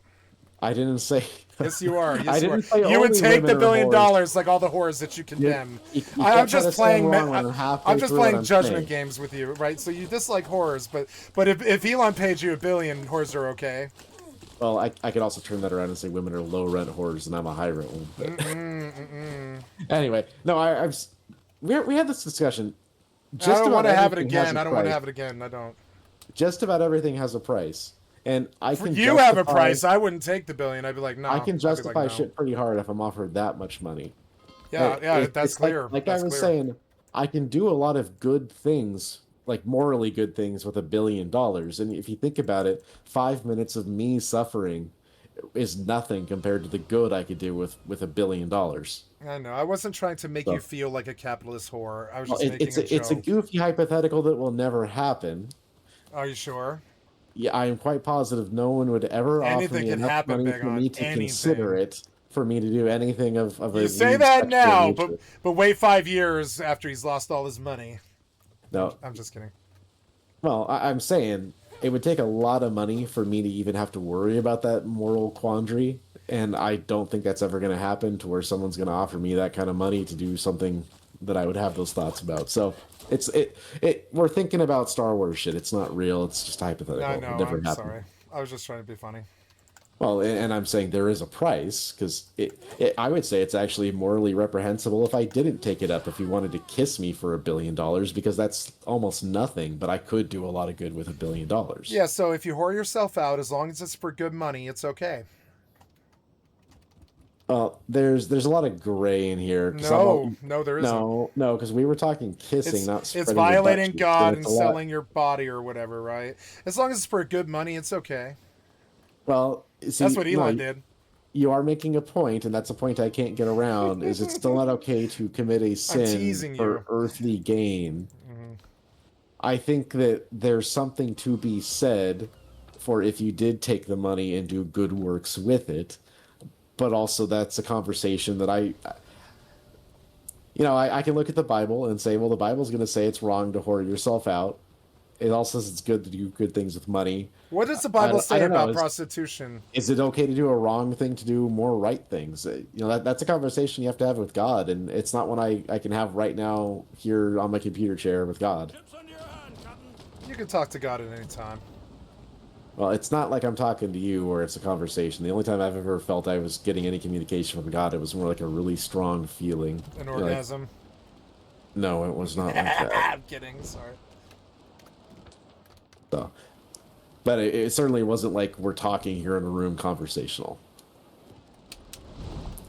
I didn't say. Yes, you are. Yes, I you didn't are. say You would only take the women $1 are billion whores. like all the whores that you condemn. You I'm can't try just to say playing. I'm wrong when I'm halfway I'm just through what playing I'm judgment saying. games with you, right? So you dislike whores, but if Elon paid you $1 billion, whores are okay. Well, I could also turn that around and say women are low rent whores, and I'm a high rent one. But anyway, no, we had this discussion. I don't want to have it everything has again. a I don't want to price. have it again. I don't. Just about everything has a price, and I can. You have a justify- price. I wouldn't take the $1 billion. I'd be like, no. I can I'd be like, justify no. shit pretty hard if I'm offered that much money. Yeah, But yeah, that's it's clear. Like That's I was clear. saying, I can do a lot of good things, like morally good things, with $1 billion. And if you think about it, 5 minutes of me suffering is nothing compared to the good I could do with $1 billion. I know. I wasn't trying to make So- you feel like a capitalist whore. I was Well, just making a joke. it's a goofy hypothetical that will never happen. Are you sure? Yeah, I am quite positive no one would ever offer Anything me can enough happen, money Big for On. me to Anything. consider it, for me to do anything of a You say weird that sexual now, nature. but wait 5 years after he's lost all his money. No. I'm just kidding. Well, I'm saying it would take a lot of money for me to even have to worry about that moral quandary, and I don't think that's ever going to happen to where someone's going to offer me that kind of money to do something that I would have those thoughts about. So we're thinking about Star Wars shit. It's not real. It's just hypothetical. I It know. never I'm happened. sorry. I was just trying to be funny. Well, and I'm saying there is a price, because I would say it's actually morally reprehensible if I didn't take it up if he wanted to kiss me for $1 billion, because that's almost nothing, but I could do a lot of good with $1 billion. Yeah, so if you whore yourself out, as long as it's for good money, it's okay. There's a lot of gray in here. 'cause No, there isn't. No, because we were talking kissing, not It's spreading your violating butt cheeks, God and it's a lot- selling your body or whatever, right? As long as it's for good money, it's okay. Well, see, That's what Elon no, did. You are making a point, and that's a point I can't get around. Is it's still not okay to commit a sin teasing for you. earthly gain? Mm-hmm. I think that there's something to be said for if you did take the money and do good works with it, but also that's a conversation that I can look at the Bible and say, well, the Bible's going to say it's wrong to whore yourself out. It also says it's good to do good things with money. What does the Bible I say don't know. about prostitution? Is it okay to do a wrong thing to do more right things? That's a conversation you have to have with God, and it's not one I can have right now here on my computer chair with God. You can talk to God at any time. Well, it's not like I'm talking to you or it's a conversation. The only time I've ever felt I was getting any communication from God, it was more like a really strong feeling. An Like- orgasm. no, it was not like that. I'm kidding. Sorry. So, but it certainly wasn't like we're talking here in a room conversational.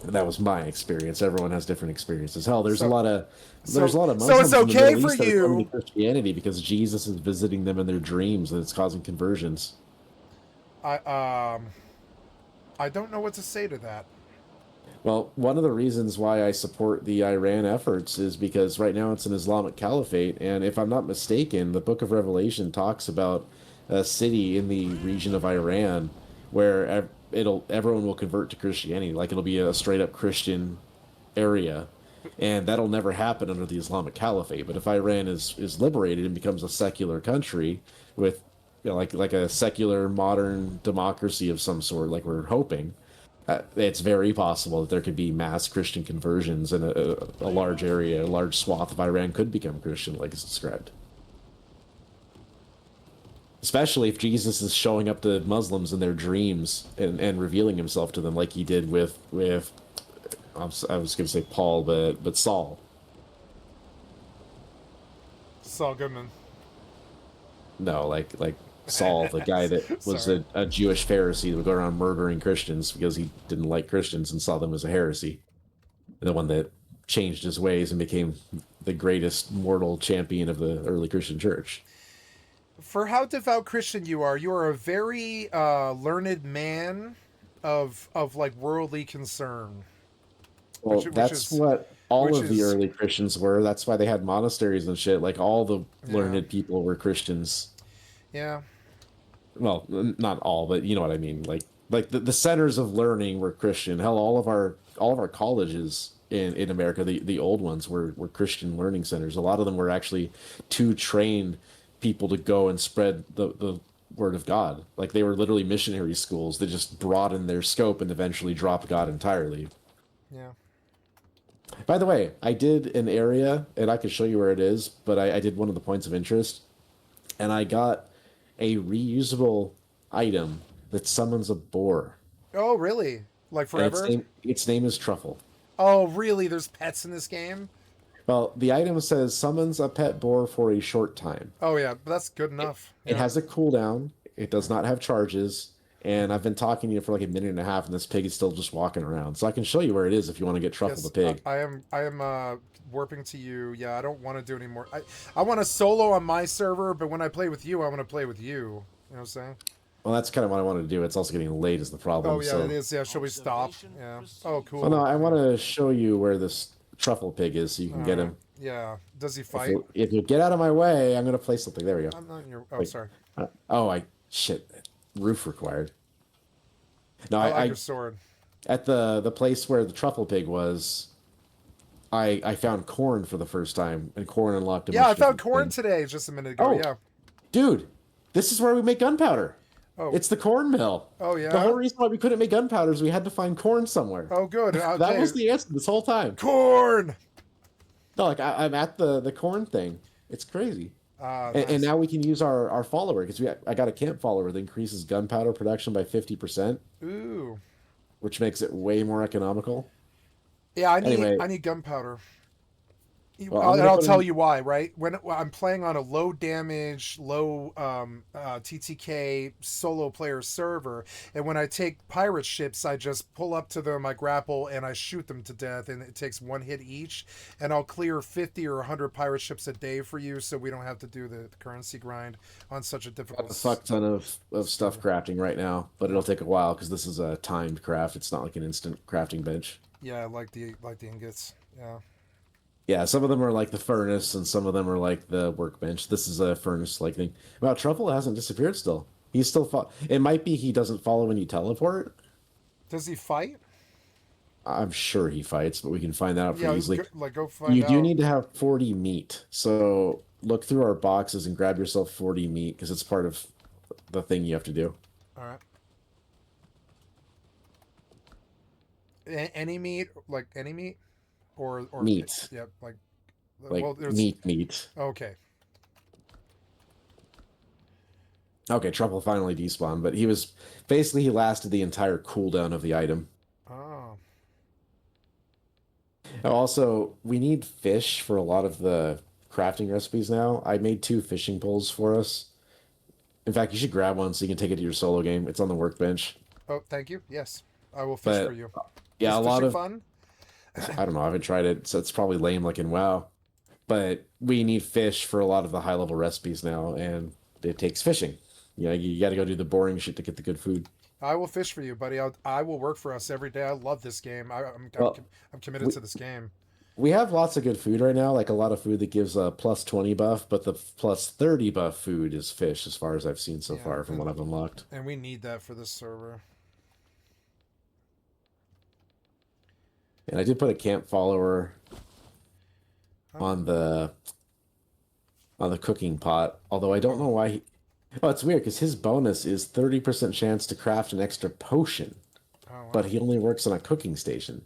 And that was my experience. Everyone has different experiences. Hell, there's a lot of Muslims so it's in the okay Middle for East that are you- coming to Christianity because Jesus is visiting them in their dreams and it's causing conversions. I don't know what to say to that. Well, one of the reasons why I support the Iran efforts is because right now it's an Islamic caliphate, and if I'm not mistaken, the Book of Revelation talks about a city in the region of Iran where everyone will convert to Christianity, like it'll be a straight up Christian area, And that'll never happen under the Islamic Caliphate. But if Iran is liberated and becomes a secular country with, like a secular modern democracy of some sort, like we're hoping, it's very possible that there could be mass Christian conversions in a large area, a large swath of Iran could become Christian, like it's described. Especially if Jesus is showing up to Muslims in their dreams and revealing himself to them like he did with I was going to say Paul, but Saul. Saul Goodman. No, like Saul, the guy that was a Jewish Pharisee that would go around murdering Christians because he didn't like Christians and saw them as a heresy. The one that changed his ways and became the greatest mortal champion of the early Christian church. For how devout Christian you are a very learned man of like worldly concern. Well, that's what all of the early Christians were. That's why they had monasteries and shit. Like all the learned people were Christians. Yeah. Well, not all, but you know what I mean. Like the centers of learning were Christian. Hell, all of our colleges in America, the old ones were Christian learning centers. A lot of them were actually to train people to go and spread the word of God. Like they were literally missionary schools that just broadened their scope and eventually dropped God entirely. Yeah. By the way, I did an area, and I could show you where it is, but I did one of the points of interest, and I got a reusable item that summons a boar. Oh, really? Like forever? Its name is Truffle. Oh, really? There's pets in this game? Well, the item says summons a pet boar for a short time. Oh, yeah, but that's good enough. It has a cooldown. It does not have charges. And I've been talking to you for like a minute and a half, and this pig is still just walking around. So I can show you where it is if you want to get Truffle the pig. I am warping to you. Yeah, I don't want to do any more. I want to solo on my server, but when I play with you, I want to play with you. You know what I'm saying? Well, that's kind of what I wanted to do. It's also getting late is the problem. Oh, yeah, it is. Yeah, shall we stop? Yeah. Oh, cool. Well, no, I want to show you where this Truffle pig is so you can get him. Yeah. Does he fight? If you get out of my way, I'm going to play something. There we go. I'm not in your... Oh, sorry. Shit. Roof required. No, I like your sword. At the place where the Truffle pig was, I found corn for the first time, and corn unlocked a Yeah, I found corn today just a minute ago. Yeah. Dude, this is where we make gunpowder. Oh. It's the corn mill. Oh, yeah? The whole reason why we couldn't make gunpowder is we had to find corn somewhere. Oh, good. Okay. That was the answer this whole time. Corn! No, like, I'm at the corn thing. It's crazy. Nice. And now we can use our follower, because I got a camp follower that increases gunpowder production by 50%. Ooh. Which makes it way more economical. Yeah, I need gunpowder. Well, I'll tell you why, right? When I'm playing on a low damage, low TTK solo player server, and when I take pirate ships, I just pull up to them, I grapple, and I shoot them to death, and it takes one hit each, and I'll clear 50 or 100 pirate ships a day for you, so we don't have to do the currency grind on such a difficult... Got a fuck ton of stuff crafting right now, but it'll take a while, because this is a timed craft. It's not like an instant crafting bench. Yeah, like the ingots, yeah. Yeah, some of them are like the furnace, and some of them are like the workbench. This is a furnace-like thing. Wow, Truffle hasn't disappeared still. He's still... It might be he doesn't follow when you teleport. Does he fight? I'm sure he fights, but we can find that out pretty easily. Go find out. You do need to have 40 meat. So look through our boxes and grab yourself 40 meat, because it's part of the thing you have to do. All right. Any meat? Like any meat? Or meat. Yeah, like well, meat. Okay. Okay, Truffle finally despawned, but he lasted the entire cooldown of the item. Oh. Also, we need fish for a lot of the crafting recipes now. I made 2 fishing poles for us. In fact, you should grab one so you can take it to your solo game. It's on the workbench. Oh, thank you. Yes, I will fish for you. Yeah, Is a lot of fun. I don't know. I haven't tried it, so it's probably lame like in WoW. But we need fish for a lot of the high-level recipes now, and it takes fishing. You know, you got to go do the boring shit to get the good food. I will fish for you, buddy. I will work for us every day. I love this game. I'm committed to this game. We have lots of good food right now, like a lot of food that gives a plus 20 buff, but the plus 30 buff food is fish, as far as I've seen so far from what I've unlocked. And we need that for this server. And I did put a camp follower on the cooking pot. Although I don't know why. Oh, it's weird because his bonus is 30% chance to craft an extra potion, but he only works on a cooking station.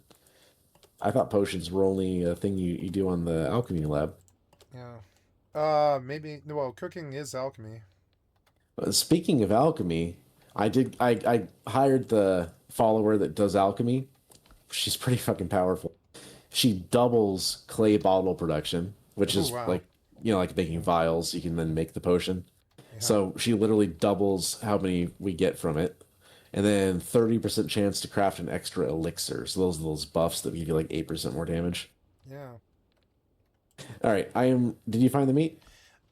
I thought potions were only a thing you do on the alchemy lab. Yeah. Maybe. Well, cooking is alchemy. Speaking of alchemy, I hired the follower that does alchemy. She's pretty fucking powerful. She doubles clay bottle production, which is wow. like, like making vials. You can then make the potion. So she literally doubles how many we get from it. And then 30% chance to craft an extra elixir. So those buffs that give you like 8% more damage. Yeah. All right. Did you find the meat?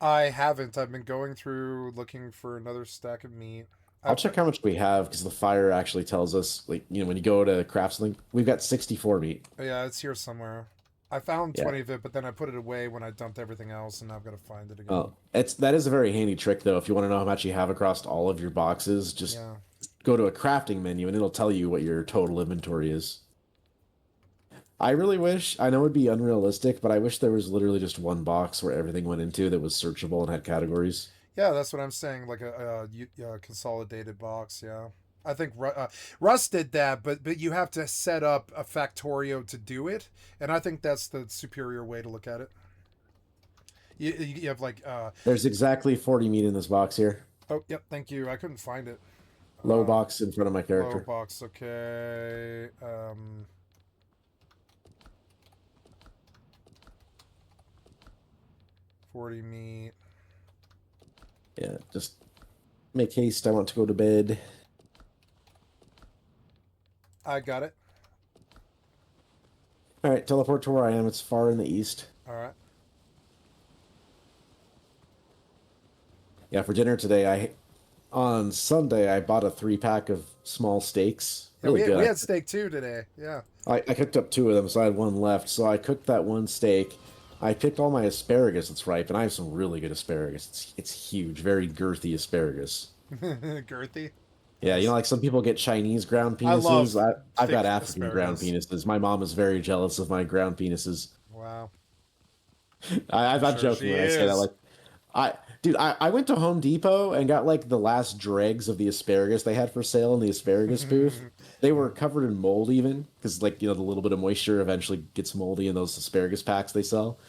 I haven't. I've been going through looking for another stack of meat. I'll check how much we have because the fire actually tells us, like, when you go to craft something, we've got 64 meat. Yeah, it's here somewhere. I found 20 of it, but then I put it away when I dumped everything else, and now I've got to find it again. Oh, that is a very handy trick, though. If you want to know how much you have across all of your boxes, just go to a crafting menu, and it'll tell you what your total inventory is. I really wish, I know it'd be unrealistic, but I wish there was literally just one box where everything went into that was searchable and had categories. Yeah, that's what I'm saying, like a consolidated box, yeah. I think Rust did that, but you have to set up a Factorio to do it, and I think that's the superior way to look at it. You have like... There's exactly 40 meat in this box here. Oh, yep, thank you. I couldn't find it. Low box in front of my character. Low box, okay. 40 meat. Yeah, just make haste. I want to go to bed. I got it. All right, teleport to where I am. It's far in the east. All right. Yeah, for dinner today, on Sunday, I bought a 3-pack of small steaks. Yeah, Really good. We had steak too today. Yeah. I cooked up 2 of them, so I had 1 left. So I cooked that 1 steak. I picked all my asparagus that's ripe, and I have some really good asparagus. It's huge, very girthy asparagus. Girthy? Yeah, like some people get Chinese ground penises. I've got African ground penises. My mom is very jealous of my ground penises. Wow. I'm not joking when I say that. Like, I went to Home Depot and got like the last dregs of the asparagus they had for sale in the asparagus booth. They were covered in mold even, because like, the little bit of moisture eventually gets moldy in those asparagus packs they sell.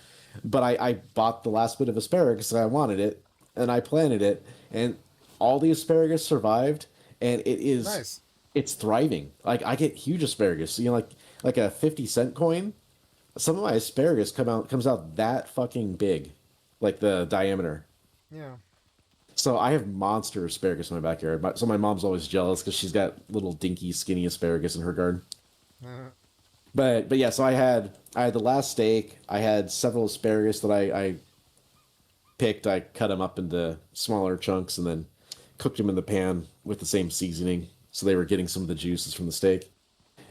But I bought the last bit of asparagus and I wanted it, and I planted it, and all the asparagus survived, and it is nice. It's thriving. Like, I get huge asparagus. Like a 50-cent coin. Some of my asparagus comes out that fucking big, like the diameter. Yeah. So I have monster asparagus in my backyard. So my mom's always jealous because she's got little dinky, skinny asparagus in her garden. But yeah, so I had the last steak. I had several asparagus that I picked. I cut them up into smaller chunks and then cooked them in the pan with the same seasoning, so they were getting some of the juices from the steak.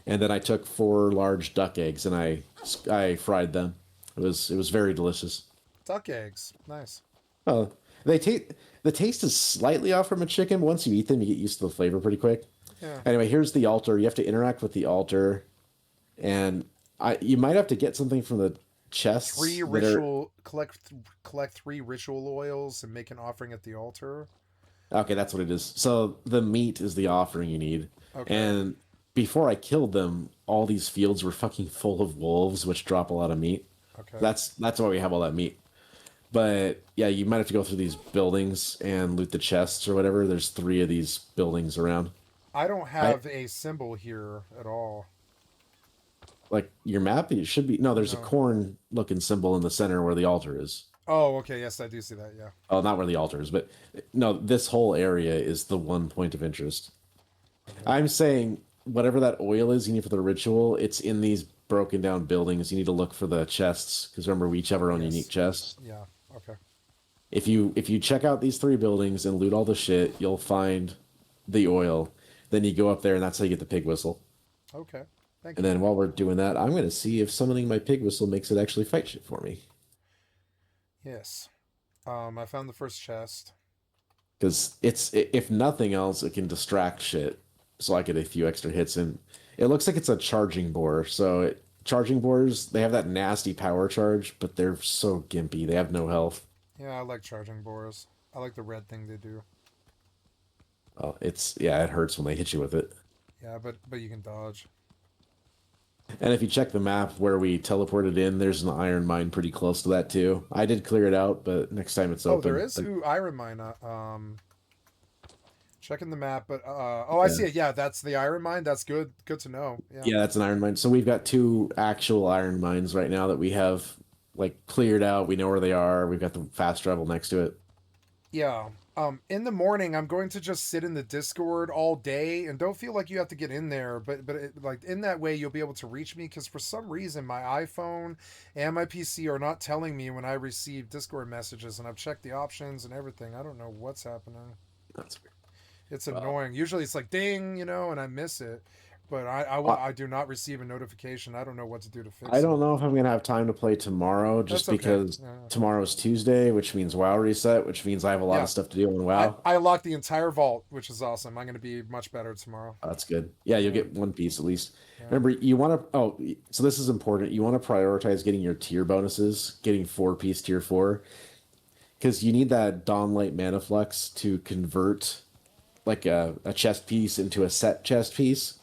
And then I took 4 large duck eggs and I fried them. It was very delicious. Duck eggs, nice. Oh, the taste is slightly off from a chicken, but once you eat them, you get used to the flavor pretty quick. Yeah. Anyway, here's the altar. You have to interact with the altar, and you might have to get something from the chests. Collect 3 ritual oils and make an offering at the altar. Okay, that's what it is. So the meat is the offering you need. Okay. And before I killed them, all these fields were fucking full of wolves, which drop a lot of meat. Okay. That's why we have all that meat. But yeah, you might have to go through these buildings and loot the chests or whatever. There's 3 of these buildings around. I don't have a symbol here at all. Like your map, it should be. No, there's a corn-looking symbol in the center where the altar is. Oh, okay. Yes, I do see that. Yeah. Oh, not where the altar is, but no, this whole area is the one point of interest. I'm saying whatever that oil is you need for the ritual, it's in these broken down buildings. You need to look for the chests, because remember, we each have our own unique chests. Yeah. Okay. If you check out these 3 buildings and loot all the shit, you'll find the oil. Then you go up there, and that's how you get the pig whistle. Okay. Thank And you. then while we're doing that, I'm going to see if summoning my pig whistle makes it actually fight shit for me. Yes. I found the first chest. Because if nothing else, it can distract shit. So I get a few extra hits in. It looks like it's a charging boar, so charging boards, they have that nasty power charge, but they're so gimpy. They have no health. Yeah, I like charging boars. I like the red thing they do. Oh, it hurts when they hit you with it. Yeah, but you can dodge. And if you check the map where we teleported in, there's an iron mine pretty close to that too. I did clear it out, but next time it's open. Oh, there is? Ooh, iron mine. Checking the map, but I see it. Yeah, that's the iron mine. That's good. Good to know. Yeah, that's an iron mine. So we've got 2 actual iron mines right now that we have like cleared out. We know where they are. We've got the fast travel next to it. Yeah. In the morning, I'm going to just sit in the Discord all day, and don't feel like you have to get in there. But like in that way, you'll be able to reach me, because for some reason my iPhone and my PC are not telling me when I receive Discord messages, and I've checked the options and everything. I don't know what's happening. That's weird. It's annoying. Usually it's like ding, and I miss it. But I do not receive a notification. I don't know what to do to fix it. I don't know if I'm going to have time to play tomorrow, just because tomorrow's Tuesday, which means WoW reset, which means I have a lot of stuff to do on WoW. I locked the entire vault, which is awesome. I'm going to be much better tomorrow. That's good. Yeah, you'll get 1 piece at least. Yeah. Remember, you want to... so this is important. You want to prioritize getting your tier bonuses, getting 4-piece tier 4, because you need that Dawnlight Mana Flux to convert like a chest piece into a set chest piece.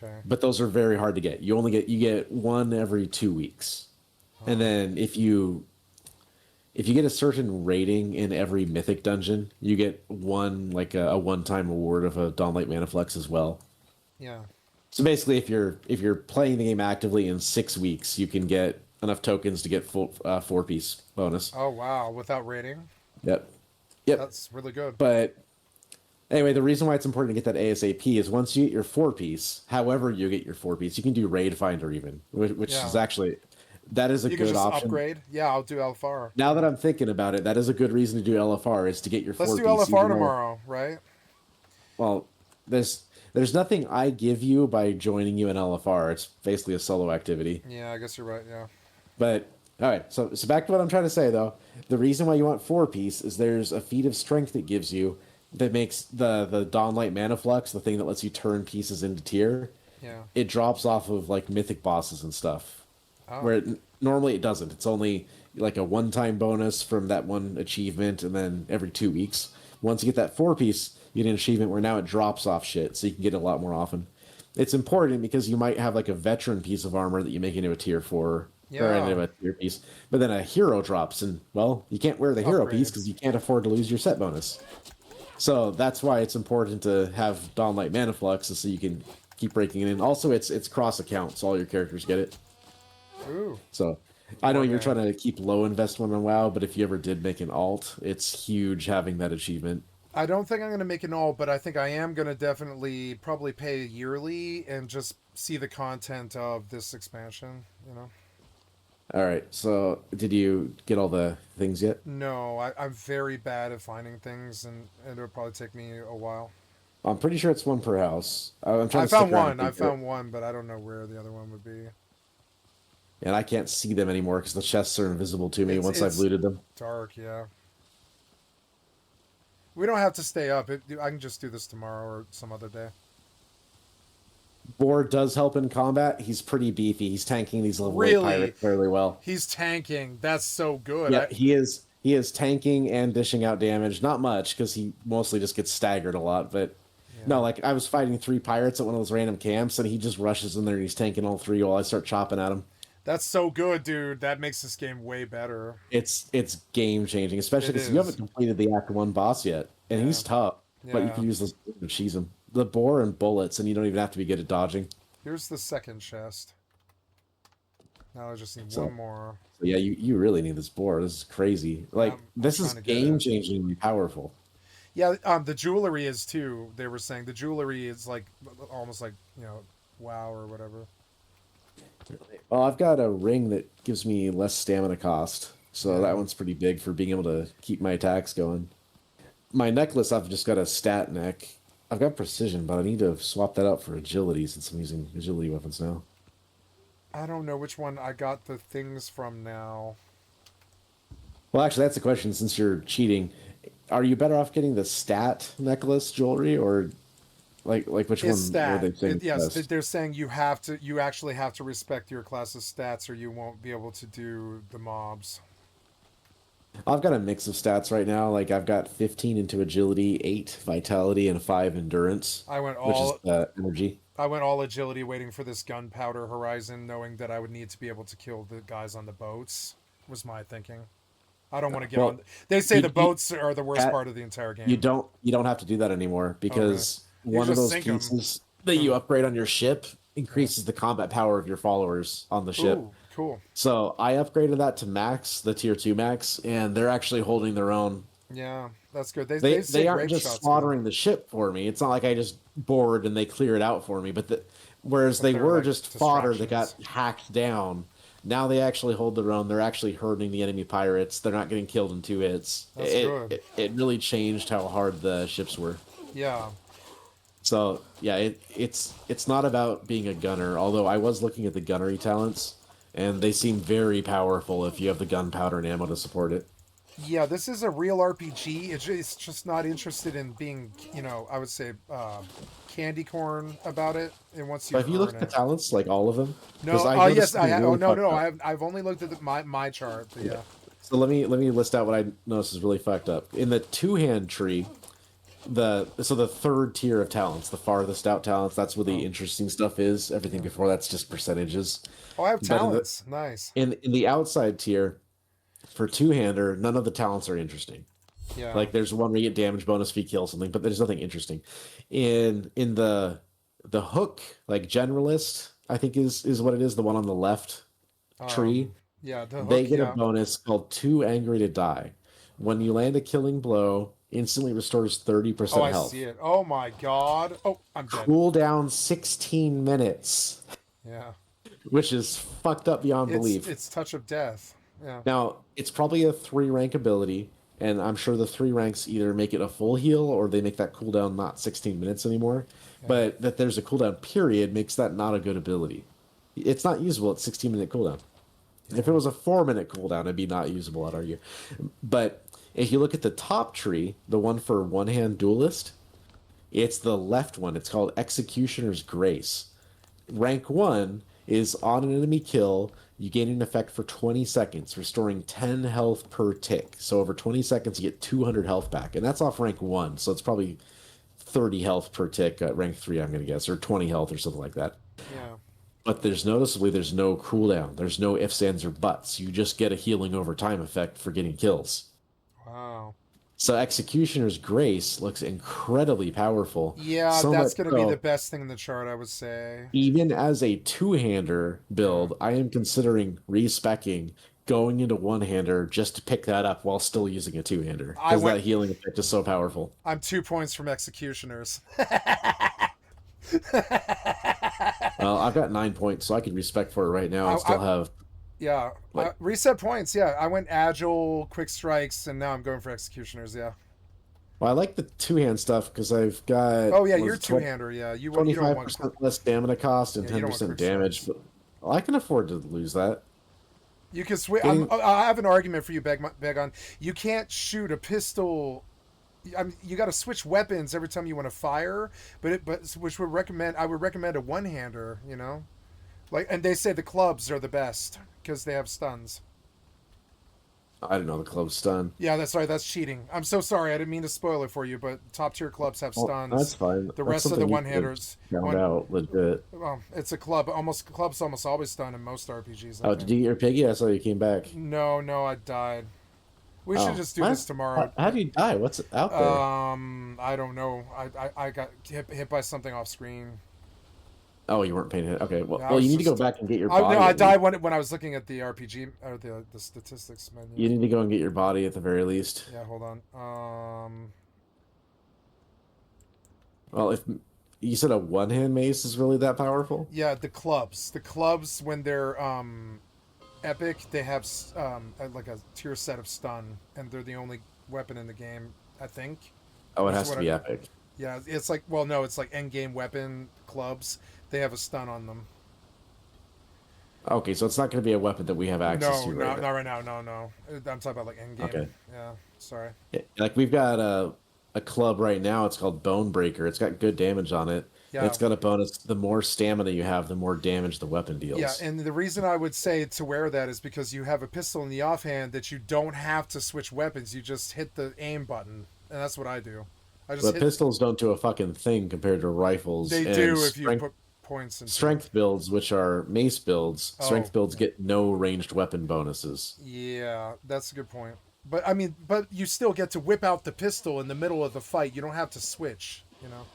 Okay. But those are very hard to get. You get 1 every 2 weeks. Oh. And then if you get a certain rating in every mythic dungeon, you get 1 like a one-time award of a Dawnlight Mana Flux as well. Yeah. So basically if you're playing the game actively in 6 weeks, you can get enough tokens to get full 4-piece bonus. Oh wow, without rating? Yep. That's really good. But anyway, the reason why it's important to get that ASAP is once you get your 4-piece, however you get your 4-piece, you can do Raid Finder even, which is actually, that is a you good can just option. Upgrade? Yeah, I'll do LFR. Now that I'm thinking about it, that is a good reason to do LFR, is to get your 4-piece. Let's do LFR tomorrow, right? Well, there's nothing I give you by joining you in LFR. It's basically a solo activity. Yeah, I guess you're right, yeah. But, alright, so back to what I'm trying to say, though. The reason why you want 4-piece is there's a feat of strength it gives you that makes the Dawnlight Mana Flux, the thing that lets you turn pieces into tier, it drops off of like mythic bosses and stuff. Oh. Where normally it doesn't. It's only like a one-time bonus from that one achievement, and then every 2 weeks. Once you get that 4-piece, you get an achievement where now it drops off shit, so you can get it a lot more often. It's important because you might have like a veteran piece of armor that you make into a tier 4, or into a tier piece, but then a hero drops, and well, you can't wear the hero piece because you can't afford to lose your set bonus. So that's why it's important to have Dawnlight Mana Flux, so you can keep breaking it in. Also, it's cross account, so all your characters get it. Ooh. So I know you're trying to keep low investment on WoW, but if you ever did make an alt, it's huge having that achievement. I don't think I'm going to make an alt, but I think I am going to definitely probably pay yearly and just see the content of this expansion, All right, so did you get all the things yet? No, I'm very bad at finding things, and it'll probably take me a while. I'm pretty sure it's 1 per house. I found one, but I don't know where the other one would be. And I can't see them anymore because the chests are invisible to me once I've looted them. Dark, yeah. We don't have to stay up. I can just do this tomorrow or some other day. Boar does help in combat. He's pretty beefy. He's tanking these little white pirates fairly well. He's tanking. That's so good. Yeah, he is. He is tanking and dishing out damage. Not much, because he mostly just gets staggered a lot. But no, like I was fighting 3 pirates at one of those random camps, and he just rushes in there and he's tanking all 3 while I start chopping at him. That's so good, dude. That makes this game way better. It's game changing, especially because you haven't completed the Act 1 boss yet, and he's tough. But you can use those to cheese him. The boar and bullets, and you don't even have to be good at dodging. Here's the second chest. Now I just need one more. So yeah, you really need this boar. This is crazy. Like, this is game-changingly powerful. Yeah, the jewelry is too. They were saying the jewelry is like almost like, WoW or whatever. Well, I've got a ring that gives me less stamina cost, so that one's pretty big for being able to keep my attacks going. My necklace, I've just got a stat neck. I've got precision, but I need to swap that out for agility since I'm using agility weapons now. I don't know which one I got the things from now. Well, actually, that's the question. Since you're cheating, are you better off getting the stat necklace jewelry, or Like which It's one stat. were they saying? Yes, best? they're saying you actually have to respect your class's stats, or you won't be able to do the mobs. I've got a mix of stats right now. Like I've got 15 into agility, 8 vitality, and 5 endurance. I went which is all energy. I went all agility, waiting for this gunpowder horizon, knowing that I would need to be able to kill the guys on the boats. Was my thinking. I don't want to get Well, on. They say you- the boats are the worst Cat- part of the entire game. You don't have to do that anymore because You one of just those sink 'em. pieces that you upgrade on your ship increases the combat power of your followers on the ship. Ooh, cool. So I upgraded that to max, the tier 2 max, and they're actually holding their own. Yeah, that's good. They say aren't grape just shots slaughtering the ship for me. It's not like I just bored and they clear it out for me. Whereas But they they're were like just fodder that got hacked down. Now they actually hold their own. They're actually hurting the enemy pirates. They're not getting killed in 2 hits. That's good. It really changed how hard the ships were. Yeah. So yeah, it's not about being a gunner. Although I was looking at the gunnery talents, and they seem very powerful if you have the gunpowder and ammo to support it. Yeah, this is a real RPG. It's just not interested in being, I would say, candy corn about it. And once you But if you look at the talents, like all of them, no, 'cause I noticed yes, I something have. really Oh no, fucked no, up. I've only looked at my chart. But yeah. So let me list out what I noticed is really fucked up. In the 2-hand tree, the third tier of talents, the farthest out talents, that's where the interesting stuff is. Everything before that's just percentages. Oh, I have But talents. Nice. In the outside tier, for 2-hander, none of the talents are interesting. Yeah. Like there's one where you get damage bonus if you kill something, but there's nothing interesting. In the hook, like generalist, I think is what it is, the one on the left tree. Yeah, the hook, They get yeah. a bonus called 2 Angry to Die. When you land a killing blow, instantly restores 30% Oh, I health. see it. Oh my god. Oh, I'm dead. Cooldown 16 minutes, Yeah. which is fucked up beyond belief. It's touch of death. Yeah. Now, it's probably a 3-rank ability, and I'm sure the 3 ranks either make it a full heal or they make that cooldown not 16 minutes anymore. But that there's a cooldown period makes that not a good ability. It's not usable at 16-minute cooldown. If it was a 4-minute cooldown, it'd be not usable, I'd argue. But if you look at the top tree, the one for one-hand duelist, it's the left one. It's called Executioner's Grace. Rank 1 is on an enemy kill, you gain an effect for 20 seconds, restoring 10 health per tick. So over 20 seconds, you get 200 health back. And that's off rank 1, so it's probably 30 health per tick at rank 3, I'm going to guess, or 20 health or something like that. Yeah. But there's no cooldown. There's no ifs, ands, or buts. You just get a healing over time effect for getting kills. Wow. So Executioner's Grace looks incredibly powerful. Yeah, So that's much going to be so, the best thing in the chart, I would say. even as a 2-hander build, I am considering respecking going into 1-hander just to pick that up while still using a 2-hander. Because that healing effect is so powerful. I'm 2 points from executioners. Well, I've got 9 points, so I can respect for it right now and still have... Yeah. What? Reset points, yeah. I went agile, quick strikes, and now I'm going for executioners, yeah. Well, I like the 2-hand stuff because I've got... Oh, yeah, you're 2-hander, yeah. You don't want 25% less stamina cost and Yeah, you don't want 10% quick damage. But I can afford to lose that. You can switch. Getting- I have an argument for you, Begon. You can't shoot a pistol. You got to switch weapons every time you want to fire. Which would recommend. I would recommend a one-hander. And they say the clubs are the best because they have stuns. I don't know, the club's stun. Yeah, that's right. That's cheating. I'm so sorry. I didn't mean to spoil it for you, but top tier clubs have Well, stuns. that's fine. The That's rest of the something you one-handers. could Found out legit. Well, it's a club. Clubs almost always stun in most RPGs. I Oh, think. did you get your piggy? I saw you came back. No, I died. We should just do What? this tomorrow. How do you die? What's out there? I don't know. I got hit by something off screen. Oh, you weren't paying attention. Okay, well, Yeah, I well was you need to go just- back and get your No, body. I at died least. when I was looking at the RPG or the statistics menu. You need to go and get your body at the very least. Yeah, hold on. Well, if you said a one-hand mace is really that powerful, Yeah, the clubs. The clubs when they're epic, they have like a tier set of stun, and they're the only weapon in the game, I think. oh, it That's has to what be I- epic. Yeah, it's like no, it's like end game weapon clubs. They have a stun on them. Okay, so it's not going to be a weapon that we have access to not right now. No. I'm talking about like end game. Okay. Yeah, sorry. Yeah, like we've got a club right now. It's called Bone Breaker. It's got good damage on it. Yeah. And it's got a bonus. The more stamina you have, the more damage the weapon deals. Yeah, and the reason I would say to wear that is because you have a pistol in the offhand that you don't have to switch weapons. You just hit the aim button, and that's what I do. But pistols don't do a fucking thing compared to rifles. They do if you put points in. Strength builds, which are mace builds, strength builds get no ranged weapon bonuses. Yeah, that's a good point. But I mean, but you still get to whip out the pistol in the middle of the fight. You don't have to switch, you know.